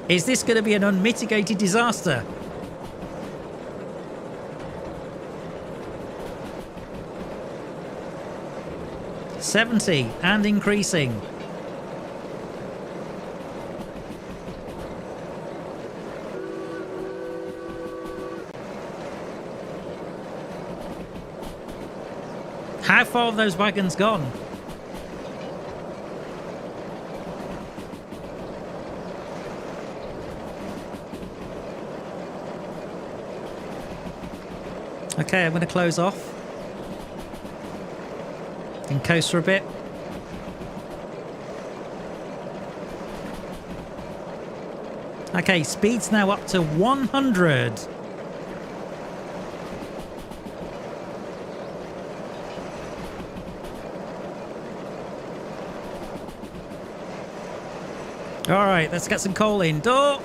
Is this going to be an unmitigated disaster? $70 and increasing. How far have those wagons gone? Okay, I'm going to close off and coast for a bit. Okay, speed's now up to 100. All right, let's get some coal in. Door.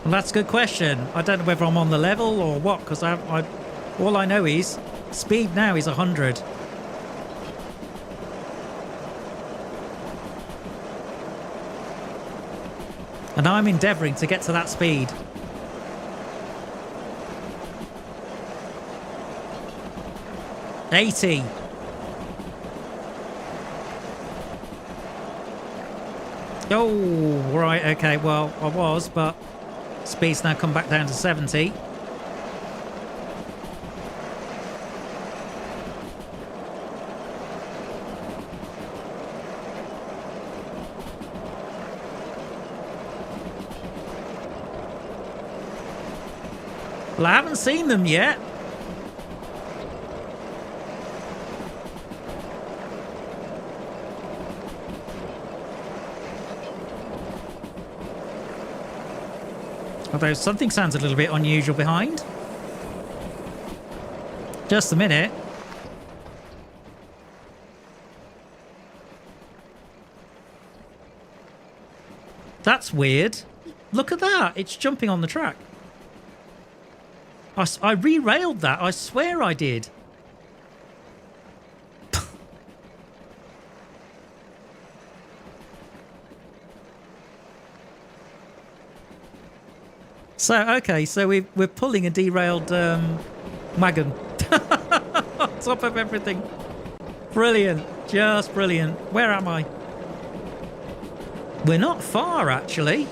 Well, that's a good question. I don't know whether I'm on the level or what, because all I know is speed now is 100. And I'm endeavouring to get to that speed. $80. Oh, right, okay, well, I was, but speed's now come back down to 70. Well, I haven't seen them yet. Although something sounds a little bit unusual behind. Just a minute. That's weird. Look at that. It's jumping on the track. I re-railed that. I swear I did. So, okay, so we're pulling a derailed wagon on top of everything. Brilliant. Just brilliant. Where am I? We're not far, actually.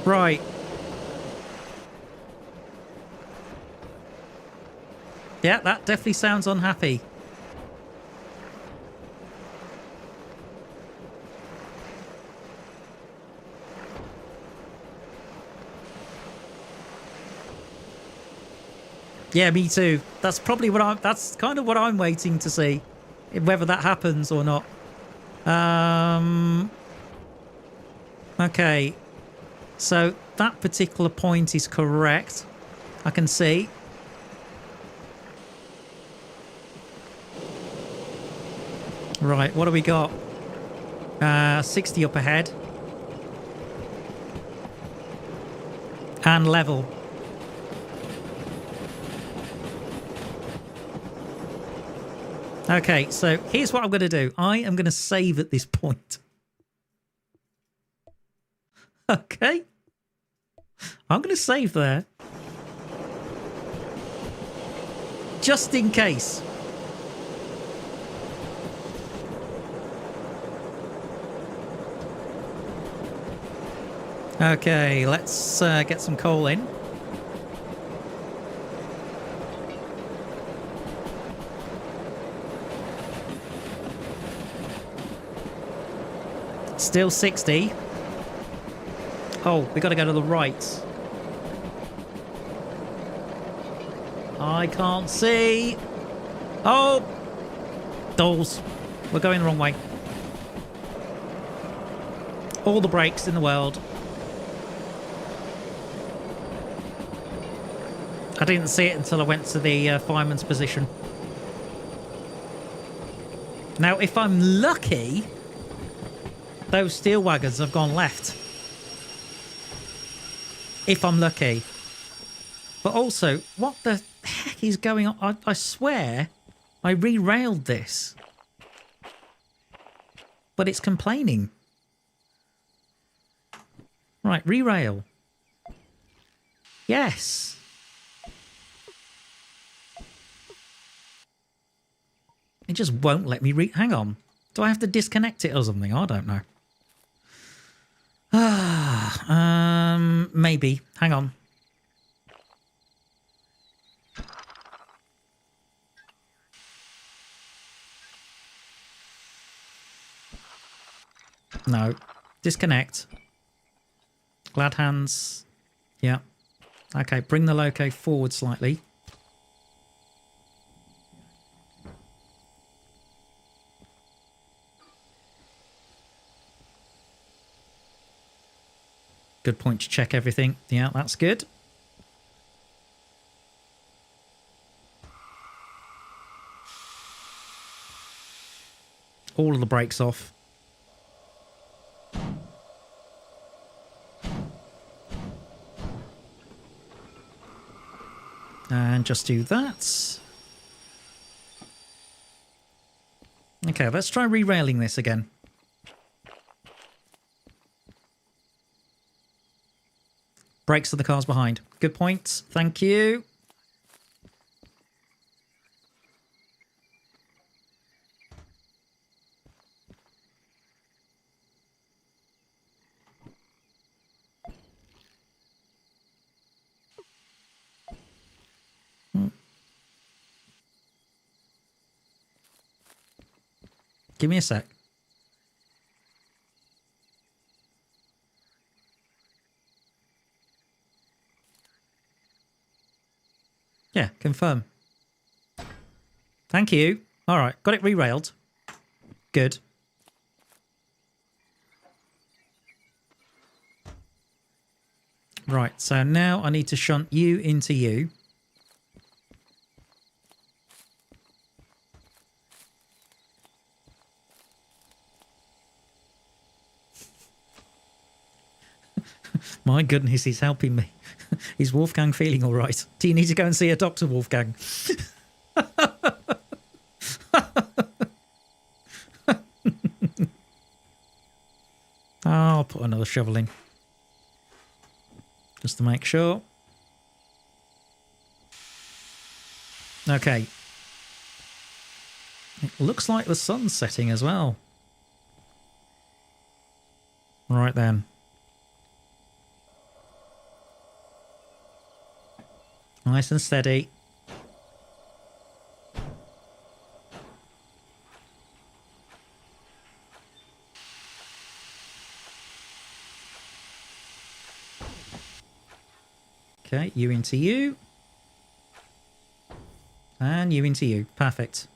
Right. Yeah, that definitely sounds unhappy. Yeah, me too. That's probably what that's kind of what I'm waiting to see, whether that happens or not. Okay. So that particular point is correct. I can see. Right, what do we got? 60 up ahead. And level. Okay, so here's what I'm going to do. I am going to save at this point. Okay. I'm going to save there. Just in case. Okay, let's get some coal in. Still 60. Oh, we got to go to the right. I can't see. Oh! Dolls. We're going the wrong way. All the brakes in the world. I didn't see it until I went to the fireman's position. Now, if I'm lucky, those steel wagons have gone left. If I'm lucky. But also, what the heck is going on? I swear I re-railed this. But it's complaining. Right, re-rail. Yes. It just won't let me hang on. Do I have to disconnect it or something? I don't know. Maybe. Hang on. No. Disconnect. Glad hands. Yeah. Okay, bring the loco forward slightly. Good point to check everything. Yeah, that's good. All of the brakes off. And just do that. Okay, let's try re-railing this again. Brakes of the cars behind. Good point. Thank you. Give me a sec. Yeah, confirm. Thank you. All right, got it re-railed. Good. Right, so now I need to shunt you into you. My goodness, he's helping me. Is Wolfgang feeling all right? Do you need to go and see a doctor, Wolfgang? I'll put another shovel in. Just to make sure. Okay. It looks like the sun's setting as well. Right then. Nice and steady. Okay, you into you. And you into you. Perfect.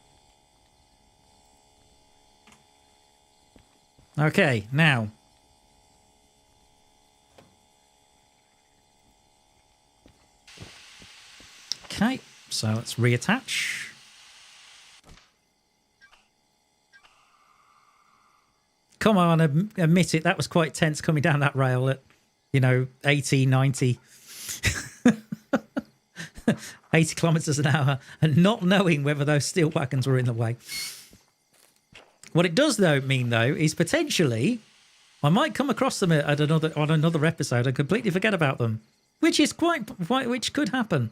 Okay, now. Okay, so let's reattach. Come on, admit it. That was quite tense coming down that rail at, 80, 90. 80 kilometers an hour and not knowing whether those steel wagons were in the way. What it does mean is potentially I might come across them on another episode and completely forget about them, which is which could happen.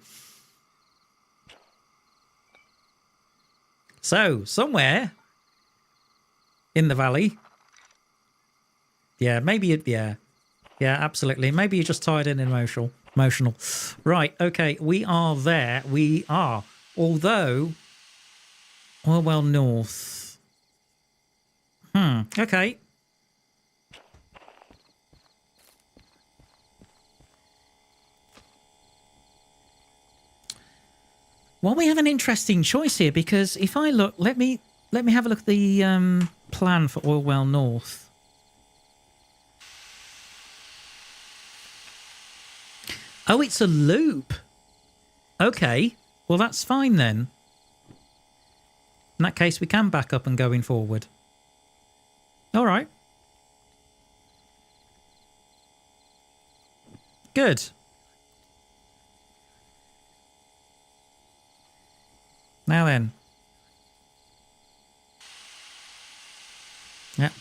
So somewhere in the valley, yeah, absolutely. Maybe you're just tired and emotional. Right, okay, we are there. We are. Although, well, north. Okay. Well, we have an interesting choice here because if I look, let me have a look at the plan for Oilwell North. Oh, it's a loop. Okay. Well, that's fine then. In that case, we can back up and go in forward. All right. Good. Now then. Yep.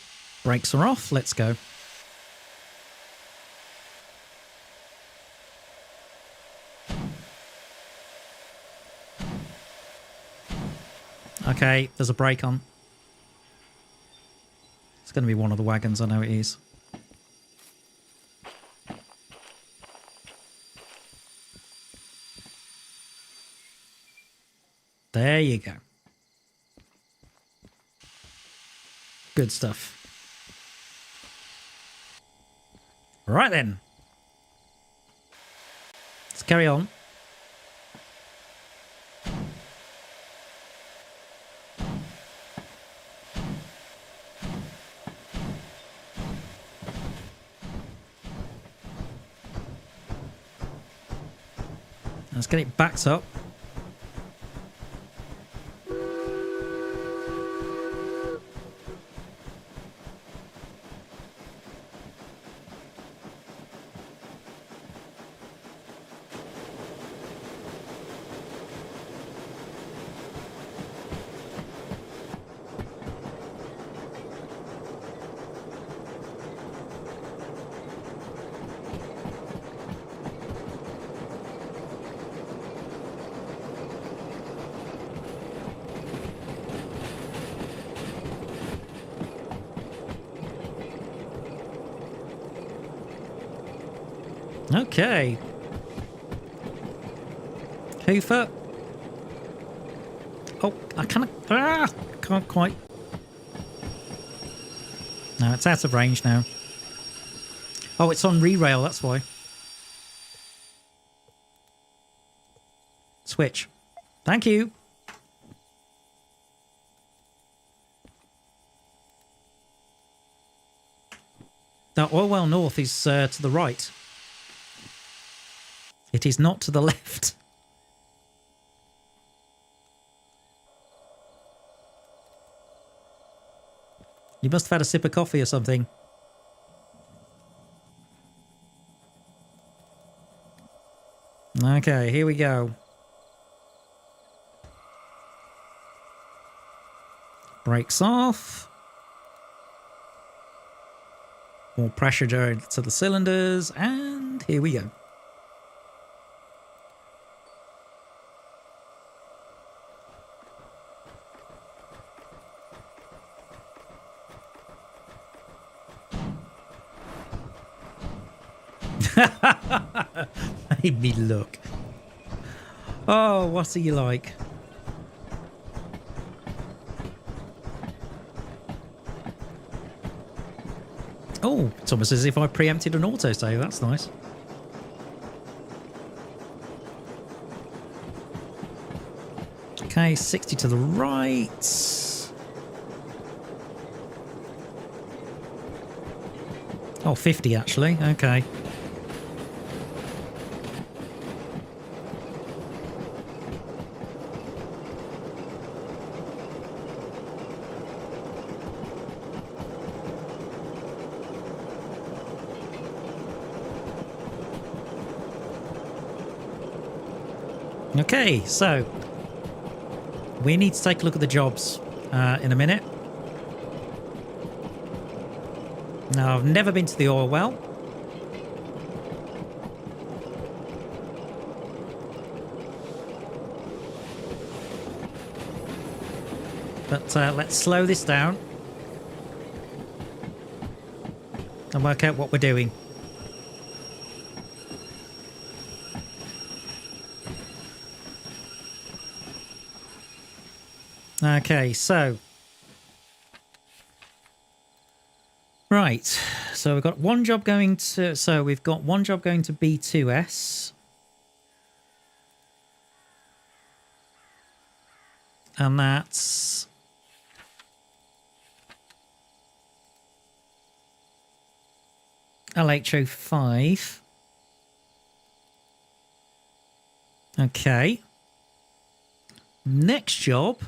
Brakes are off. Let's go. Okay, there's a brake on. It's going to be one of the wagons, I know it is. There you go. Good stuff. Right then. Let's carry on. Let's get it backed up. Okay. Hoofer. Oh, I can't quite. No, it's out of range now. Oh, it's on re-rail, that's why. Switch. Thank you. Now, Orwell North is to the right. It is not to the left. You must have had a sip of coffee or something. Okay, here we go. Brakes off. More pressure to the cylinders, and here we go. Made me look. Oh, what are you like? Oh, it's almost as if I preempted an autosave. That's nice. Okay, 60 to the right. Oh, 50 actually. Okay. Okay, so we need to take a look at the jobs in a minute. Now, I've never been to the oil well. But let's slow this down and work out what we're doing. Okay, so right, so we've got one job going to B2S, and that's LHO5. Okay, next job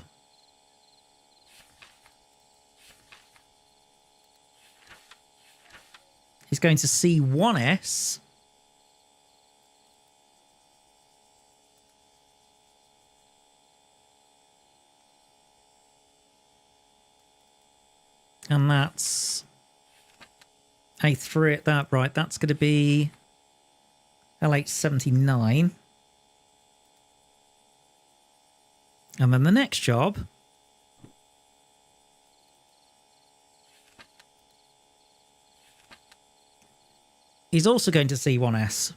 is going to C1S. And that's A3 at that, right. That's going to be LH79. And then the next job is also going to C1S.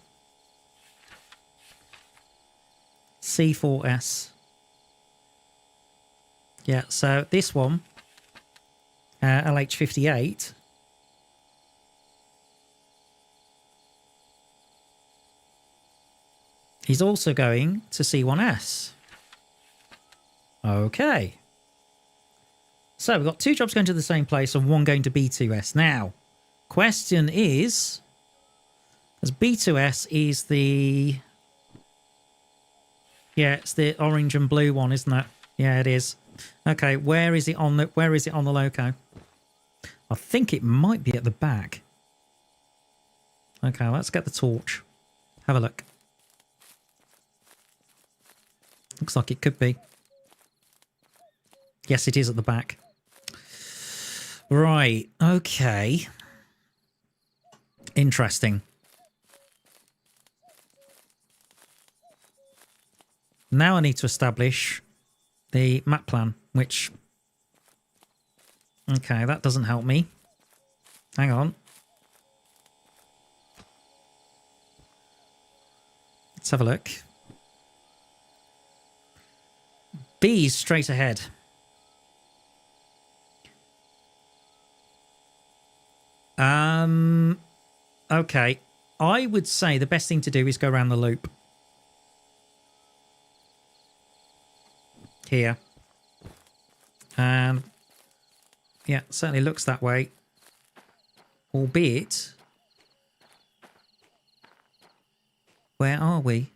C4S. Yeah, so this one, LH58, is also going to C1S. Okay. So we've got 2 jobs going to the same place and 1 going to B2S. Now, question is, as B2S is the... Yeah, it's the orange and blue one, isn't it? Yeah, it is. Okay, where is it on the loco? I think it might be at the back. Okay, let's get the torch. Have a look. Looks like it could be. Yes, it is at the back. Right, okay. Interesting. Now I need to establish the map plan, which... Okay, that doesn't help me. Hang on. Let's have a look. B's straight ahead. Okay. I would say the best thing to do is go around the loop. Here. And yeah, certainly looks that way. Albeit, where are we?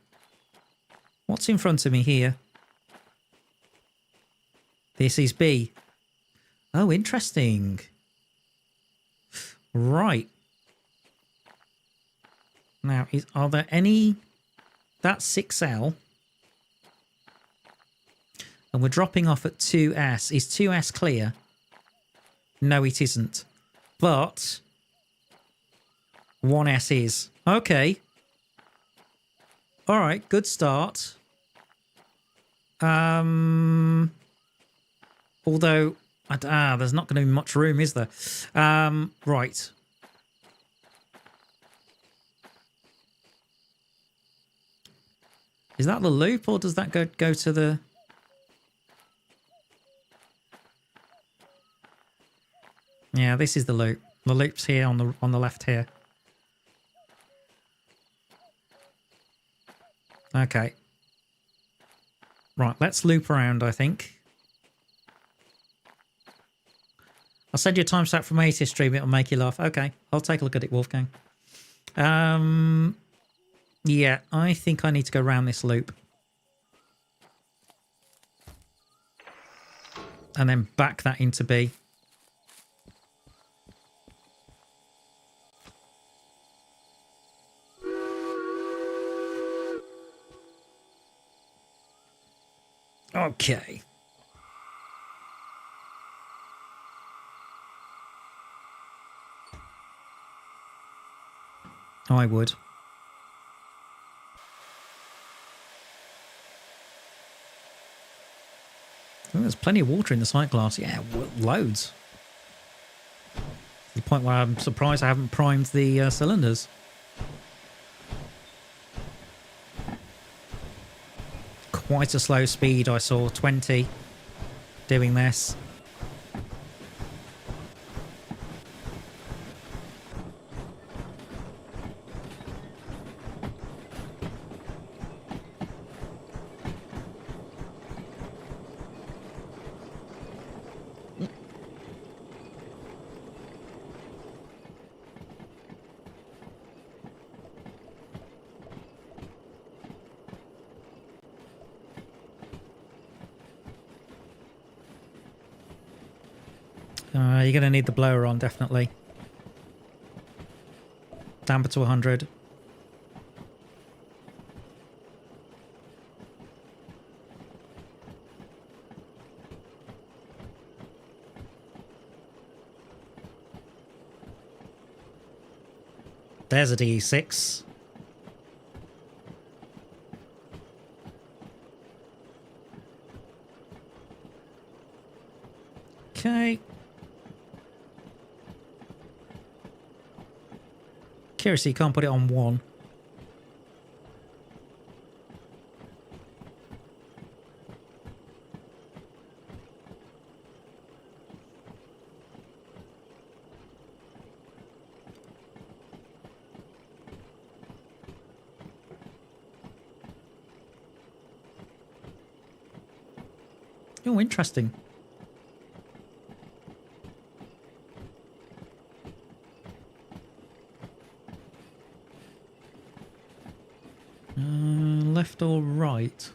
What's in front of me here? This is B. Oh, interesting. Right. Now, are there any... That's 6L. And we're dropping off at 2S. Is 2S clear? No, it isn't. But 1S is. Okay. All right, good start. Although, there's not going to be much room, is there? Right. Is that the loop, or does that go to the... Yeah, this is the loop. The loop's here on the left here. Okay. Right, let's loop around, I think. I'll send you a timestamp from ATIS stream. It'll make you laugh. Okay, I'll take a look at it, Wolfgang. Yeah, I think I need to go around this loop. And then back that into B. Okay. I would. Oh, there's plenty of water in the sight glass. Yeah, loads. To the point where I'm surprised I haven't primed the cylinders. Quite a slow speed, I saw. 20 doing this. You're going to need the blower on, definitely. Damper to 100. There's a DE6. Okay. Curiously, you can't put it on 1. Oh, interesting. Left or right?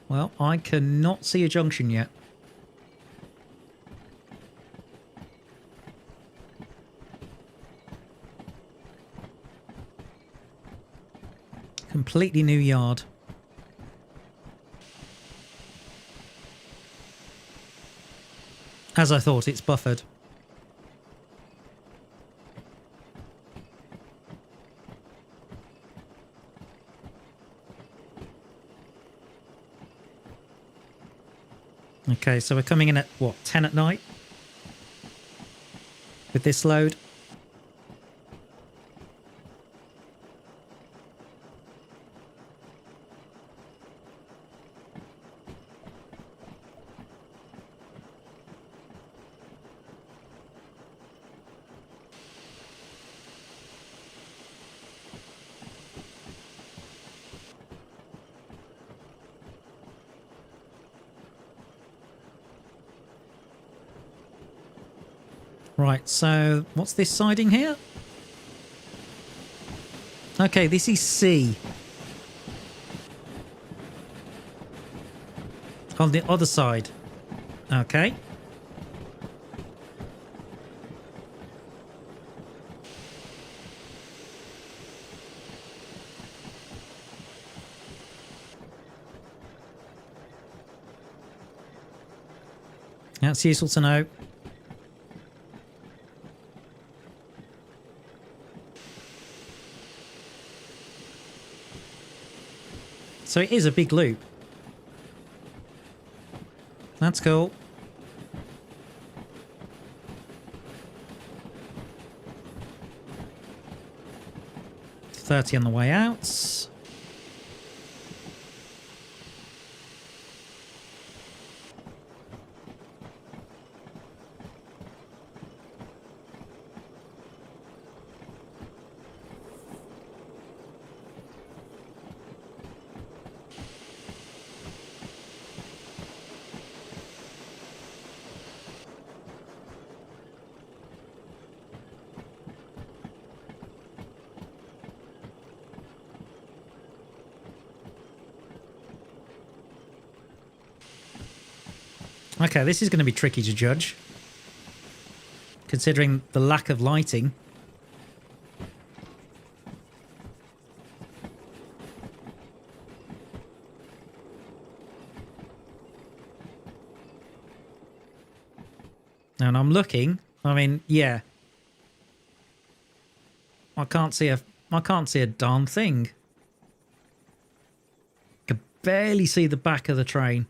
Well, I cannot see a junction yet. Completely new yard. As I thought, it's buffered. Okay, so we're coming in at, what, 10 at night? With this load? Right, so what's this siding here? Okay, this is C. On the other side. Okay. That's useful to know. So it is a big loop. That's cool. $30 on the way out. Okay, this is going to be tricky to judge, considering the lack of lighting. And I'm looking. I mean, yeah. I can't see a darn thing. I can barely see the back of the train.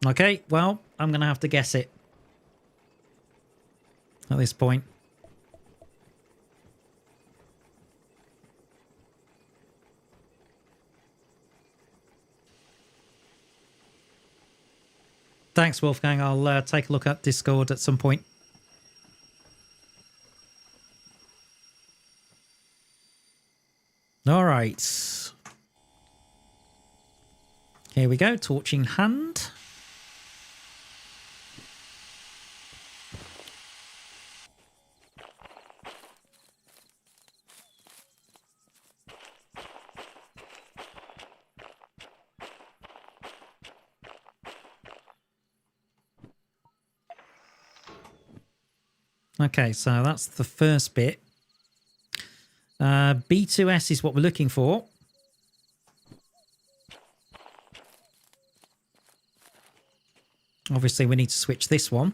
Okay, well, I'm going to have to guess it at this point. Thanks, Wolfgang. I'll take a look at Discord at some point. All right. Here we go. Torch in hand. Okay, so that's the first bit. B2S is what we're looking for. Obviously, we need to switch this one.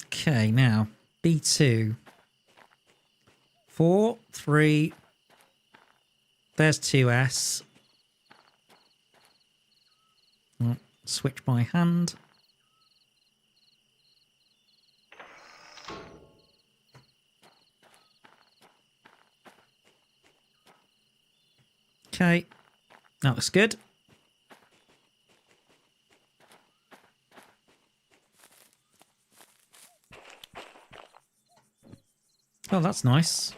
Okay, now B2. 4, 3. There's 2S. Switch by hand. Okay, that looks good. Oh, that's nice.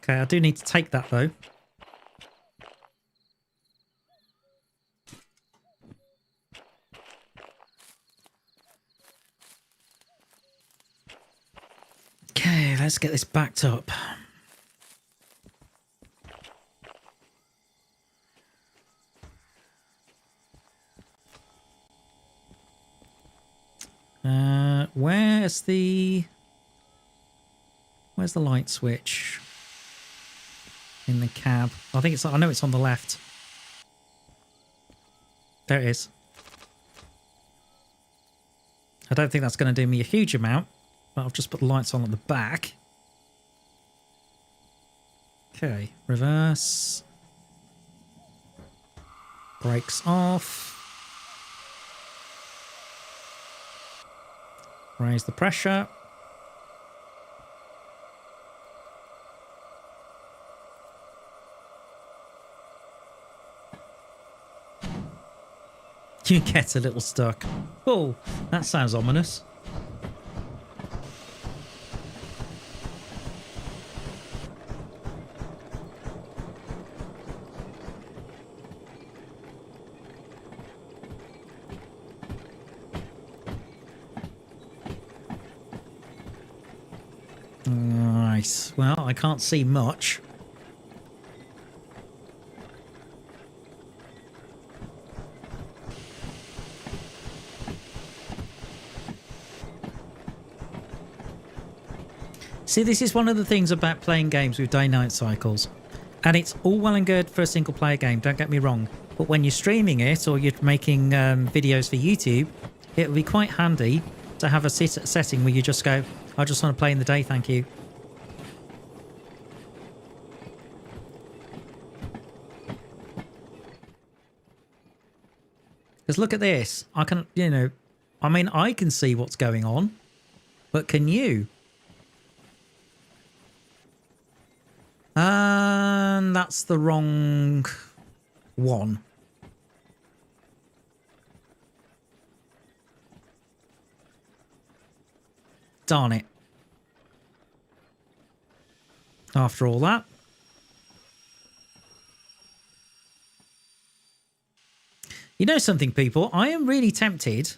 Okay, I do need to take that though. Okay, let's get this backed up. Where's the light switch in the cab? I know it's on the left. There it is. I don't think that's going to do me a huge amount, but I'll just put the lights on at the back. Okay, reverse. Brakes off. Raise the pressure. You get a little stuck. Oh, that sounds ominous. Nice. Well, I can't see much. See, this is one of the things about playing games with day-night cycles. And it's all well and good for a single-player game, don't get me wrong. But when you're streaming it or you're making videos for YouTube, it would be quite handy to have a setting where you just go, I just want to play in the day, thank you. Because look at this. I can, I can see what's going on. But can you? And that's the wrong one. Darn it. After all that. You know something, people? I am really tempted.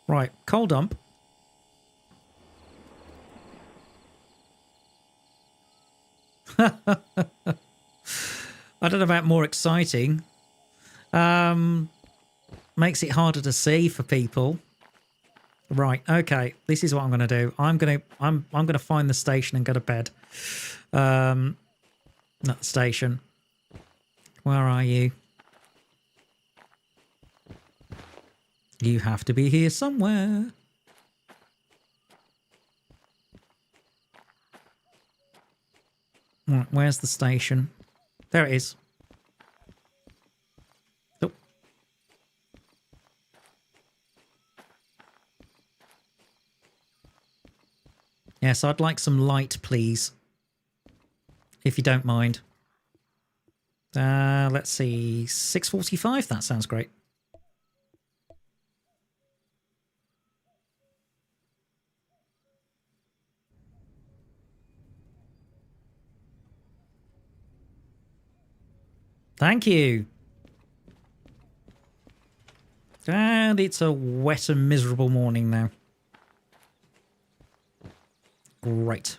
Right, coal dump. I don't know about more exciting. Makes it harder to see for people. Right, okay. This is what I'm going to do. I'm going to find the station and go to bed. Not the station. Where are you? You have to be here somewhere. Right, where's the station? There it is. Oh. Yes, I'd like some light, please. If you don't mind. Let's see. 6:45? That sounds great. Thank you. And it's a wet and miserable morning now. Great.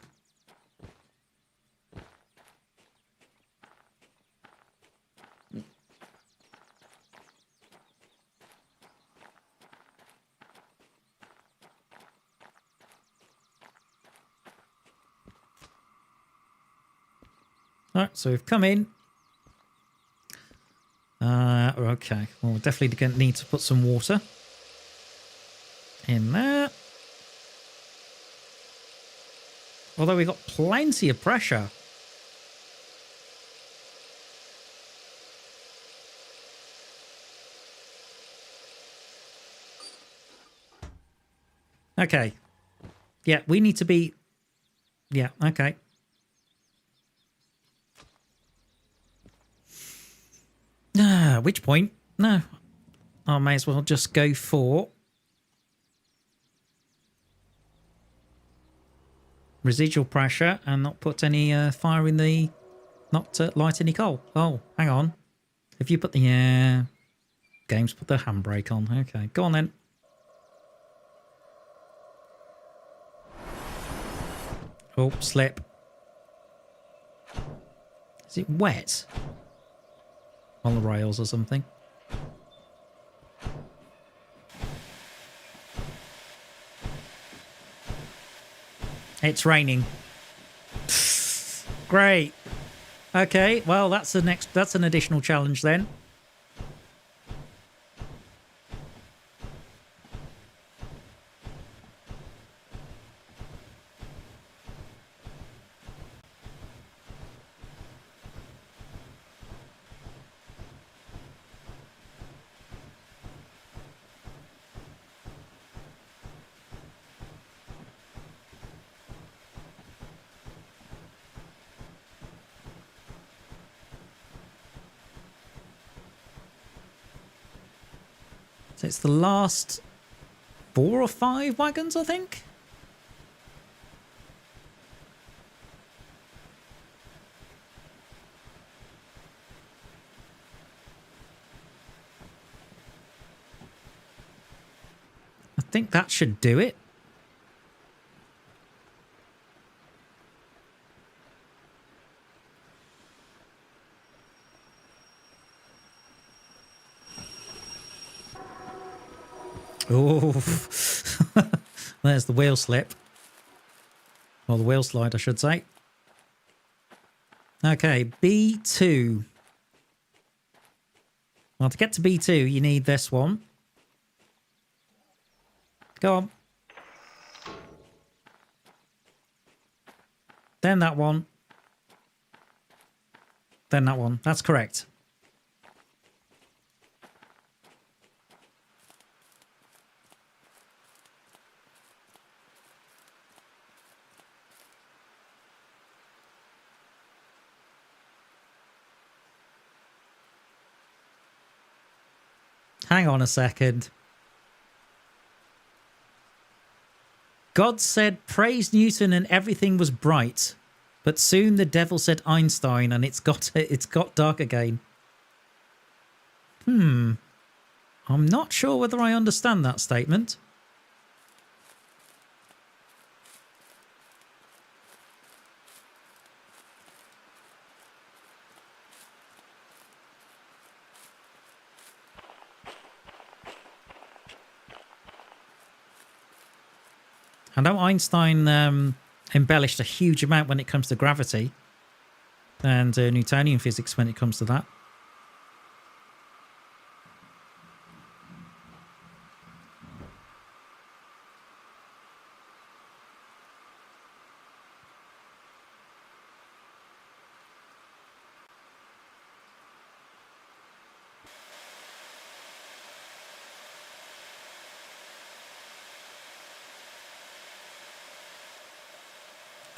Alright, so we've come in. Okay. Well, we're definitely going to need to put some water in there. Although we've got plenty of pressure. Okay. Yeah, we need to be... Yeah, okay. At which point, no. I may as well just go for residual pressure and not put any fire in the... Not light any coal. Oh, hang on. If you put the... games put the handbrake on. Okay, go on then. Oh, slip. Is it wet? On the rails or something? It's raining. Great. Okay, well that's an additional challenge then. So it's the last 4 or 5 wagons, I think. I think that should do it. Oh, there's the wheel slip. Or the wheel slide, I should say. Okay, B2. Well, to get to B2, you need this one. Go on. Then that one. Then that one. That's correct. Hang on a second. God said, praise Newton and everything was bright. But soon the devil said Einstein and it's got dark again. I'm not sure whether I understand that statement. I know Einstein embellished a huge amount when it comes to gravity and Newtonian physics when it comes to that.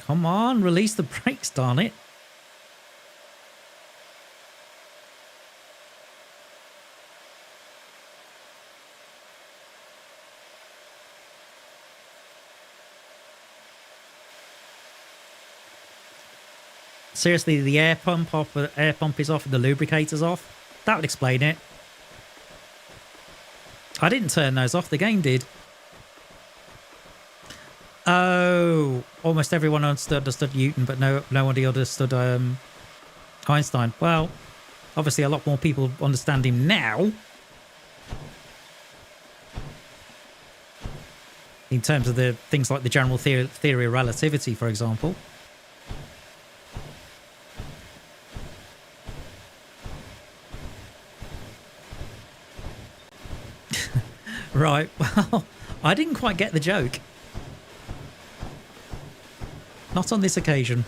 Come on, release the brakes, darn it. Seriously, the air pump is off and the lubricator's off. That would explain it. I didn't turn those off. The game did. Oh, almost everyone understood Newton, but nobody understood Einstein. Well, obviously a lot more people understand him now. In terms of the things like the general theory of relativity, for example. Right, well, I didn't quite get the joke. Not on this occasion.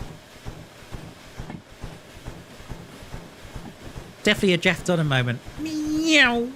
Definitely a Jeff Dunham moment. Meow.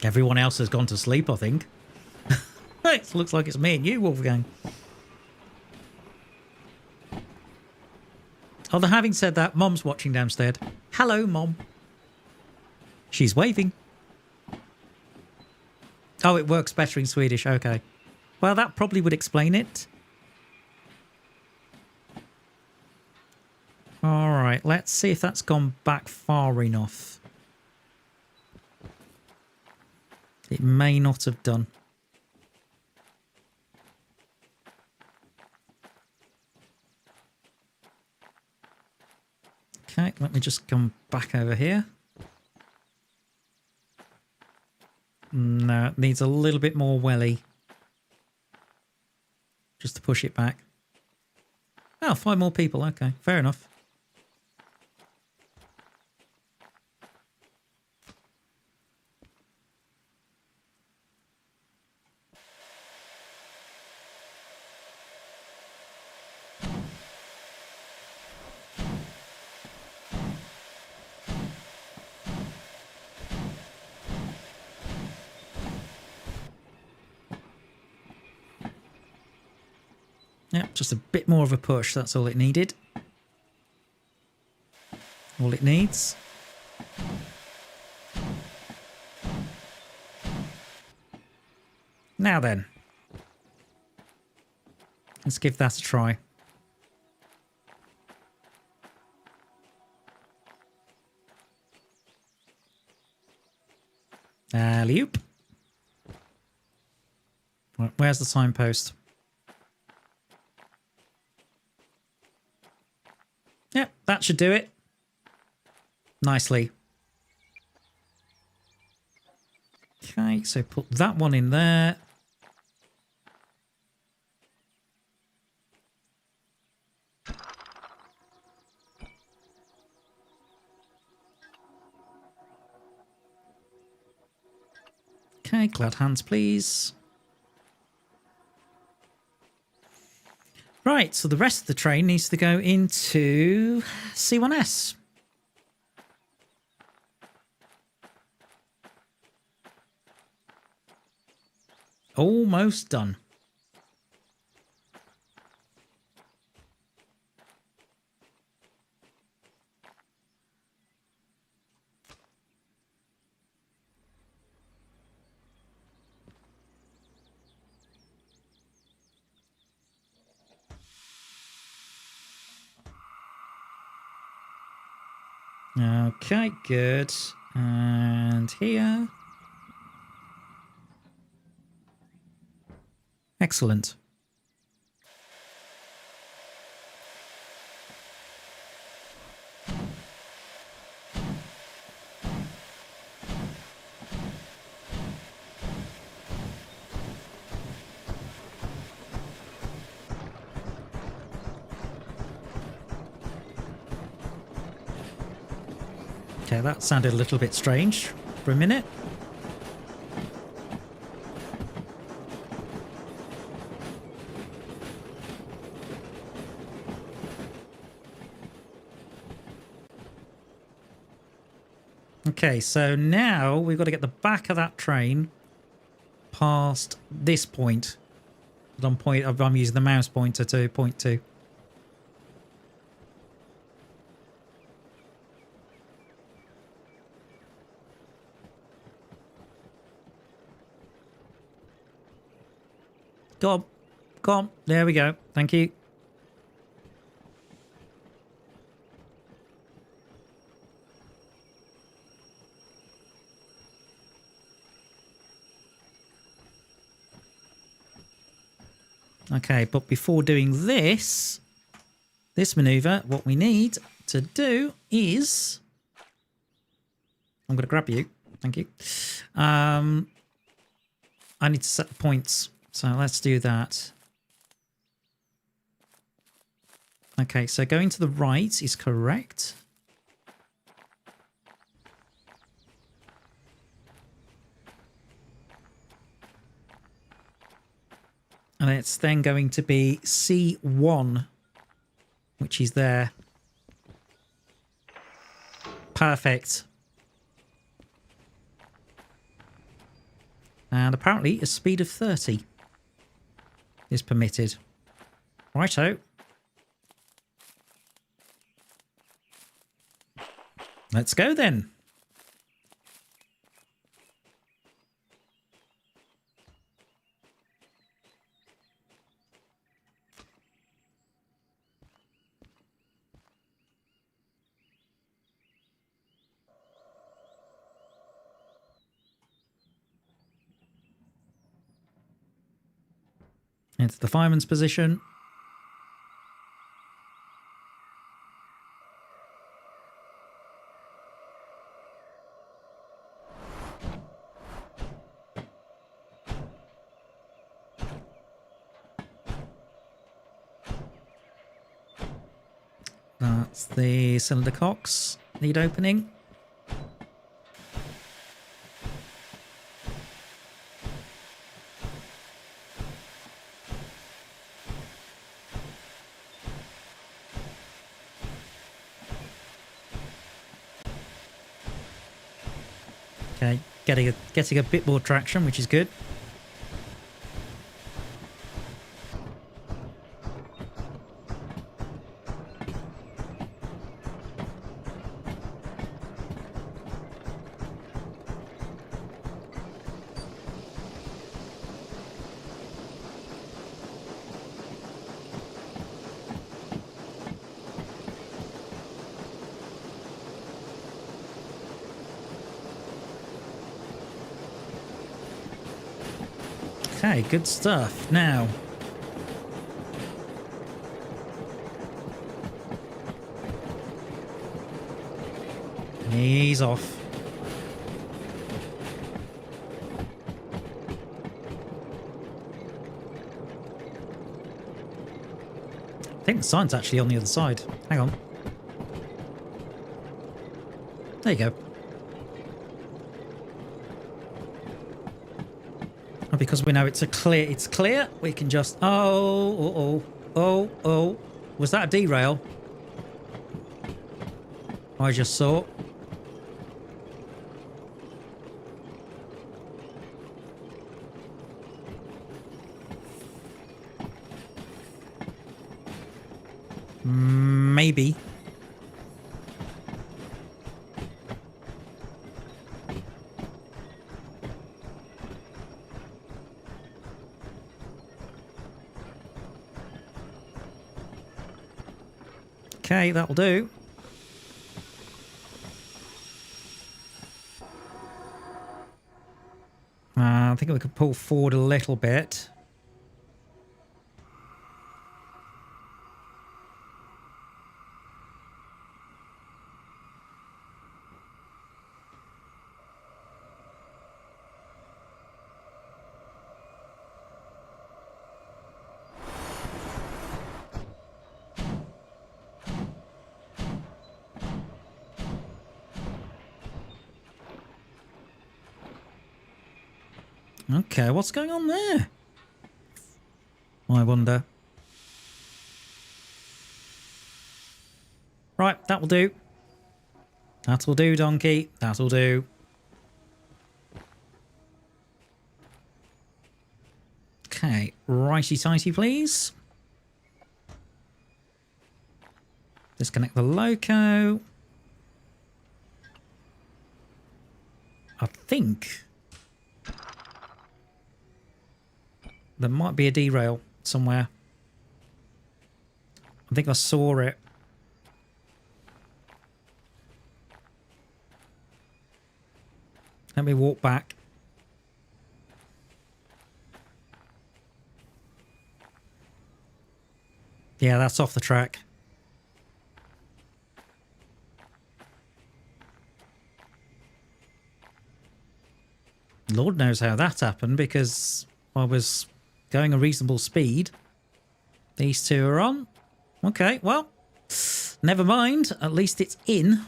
Everyone else has gone to sleep, I think. It looks like it's me and you, Wolfgang. Although having said that, Mom's watching downstairs. Hello, Mom. She's waving. Oh, it works better in Swedish. Okay. Well, that probably would explain it. All right, let's see if that's gone back far enough. It may not have done. Okay, let me just come back over here. No, it needs a little bit more welly. Just to push it back. Oh, 5 more people. Okay, fair enough. Yep, just a bit more of a push. That's all it needed. All it needs. Now then. Let's give that a try. Alley-oop. Right, where's the signpost? Yep, that should do it. Nicely. Okay, so put that one in there. Okay, glad hands, please. Right, so the rest of the train needs to go into C1S. Almost done. Okay, good. And here. Excellent. Okay, that sounded a little bit strange for a minute. Okay, so now we've got to get the back of that train past this point. I'm using the mouse pointer to point to. Go on. Go on. There we go. Thank you. Okay, but before doing this maneuver, what we need to do is... I'm going to grab you. Thank you. I need to set the points. So let's do that. Okay, so going to the right is correct. And it's then going to be C1, which is there. Perfect. And apparently a speed of 30 is permitted. Righto. Let's go then. Into the fireman's position. That's the cylinder cocks. Need opening. Okay, getting a bit more traction, which is good. Okay, good stuff. Now, ease off. I think the sign's actually on the other side. Hang on. There you go. And because we know it's clear, we can just... Oh. Was that a derail? I just saw. Maybe. Okay, that'll do. I think we could pull forward a little bit. Okay, what's going on there? I wonder. Right, that'll do. That'll do, donkey. That'll do. Okay, righty-tighty, please. Disconnect the loco. I think There might be a derail somewhere. I think I saw it. Let me walk back. Yeah, that's off the track. Lord knows how that happened, because I was going a reasonable speed. These two are on. Okay, well, never mind. At least it's in.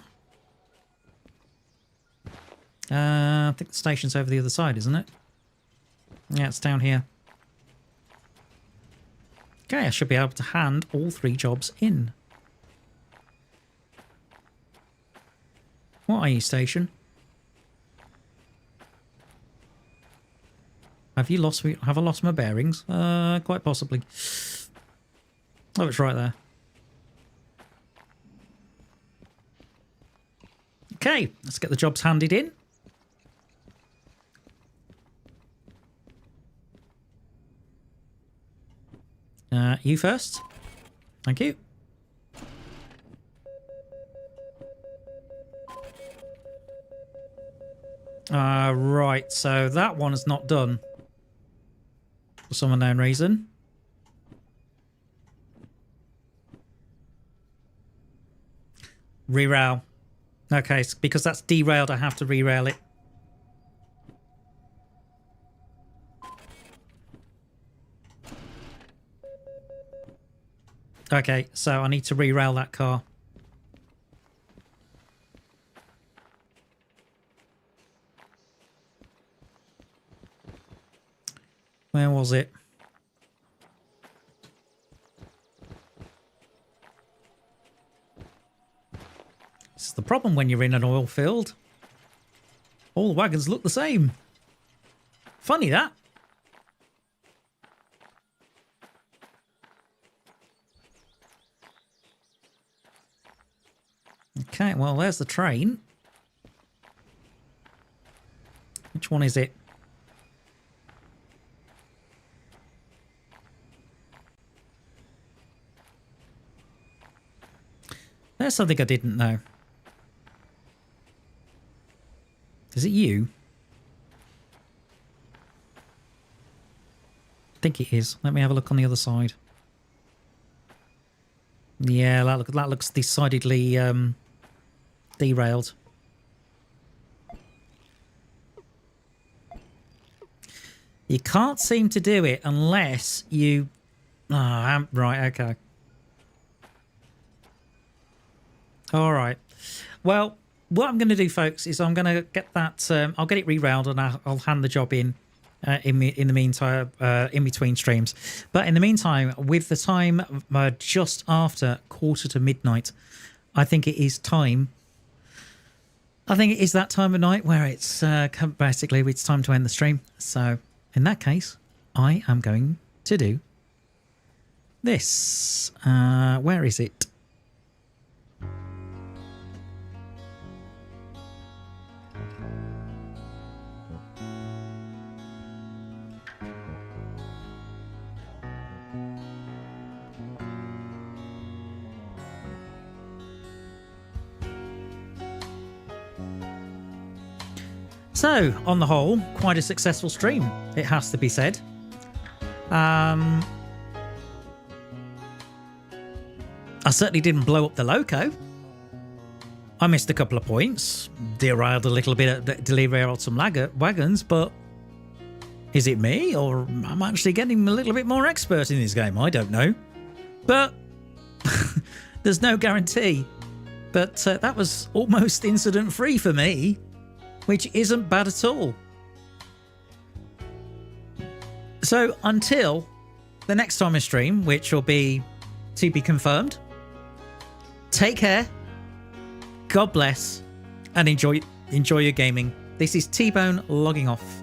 I think the station's over the other side, isn't it? Yeah, it's down here. Okay, I should be able to hand all 3 jobs in. What are you, station? Have I lost my bearings? Quite possibly. Oh, it's right there. Okay, let's get the jobs handed in. You first. Thank you. Right, so that one is not done. For some unknown reason. Rerail. Okay, because that's derailed, I have to rerail it. Okay, so I need to rerail that car. Where was it? This is the problem when you're in an oil field. All the wagons look the same. Funny that. Okay, well, there's the train. Which one is it? There's something I didn't know. Is it you? I think it is. Let me have a look on the other side. Yeah, that looks decidedly derailed. You can't seem to do it unless you... Oh, right, okay. All right. Well, what I'm going to do, folks, is I'm going to get that... I'll get it rerailed and I'll hand the job in the meantime, in between streams. But in the meantime, with the time just after midnight, I think it is time... I think it is that time of night where it's basically it's time to end the stream. So in that case, I am going to do this. Where is it? So, on the whole, quite a successful stream, it has to be said. I certainly didn't blow up the loco. I missed a couple of points, derailed a little bit, derailed some wagons, but is it me, or am I actually getting a little bit more expert in this game? I don't know. But there's no guarantee. But that was almost incident-free for me, which isn't bad at all. So until the next time I stream, which will be to be confirmed, take care, God bless, and enjoy your gaming. This is T-Bone logging off.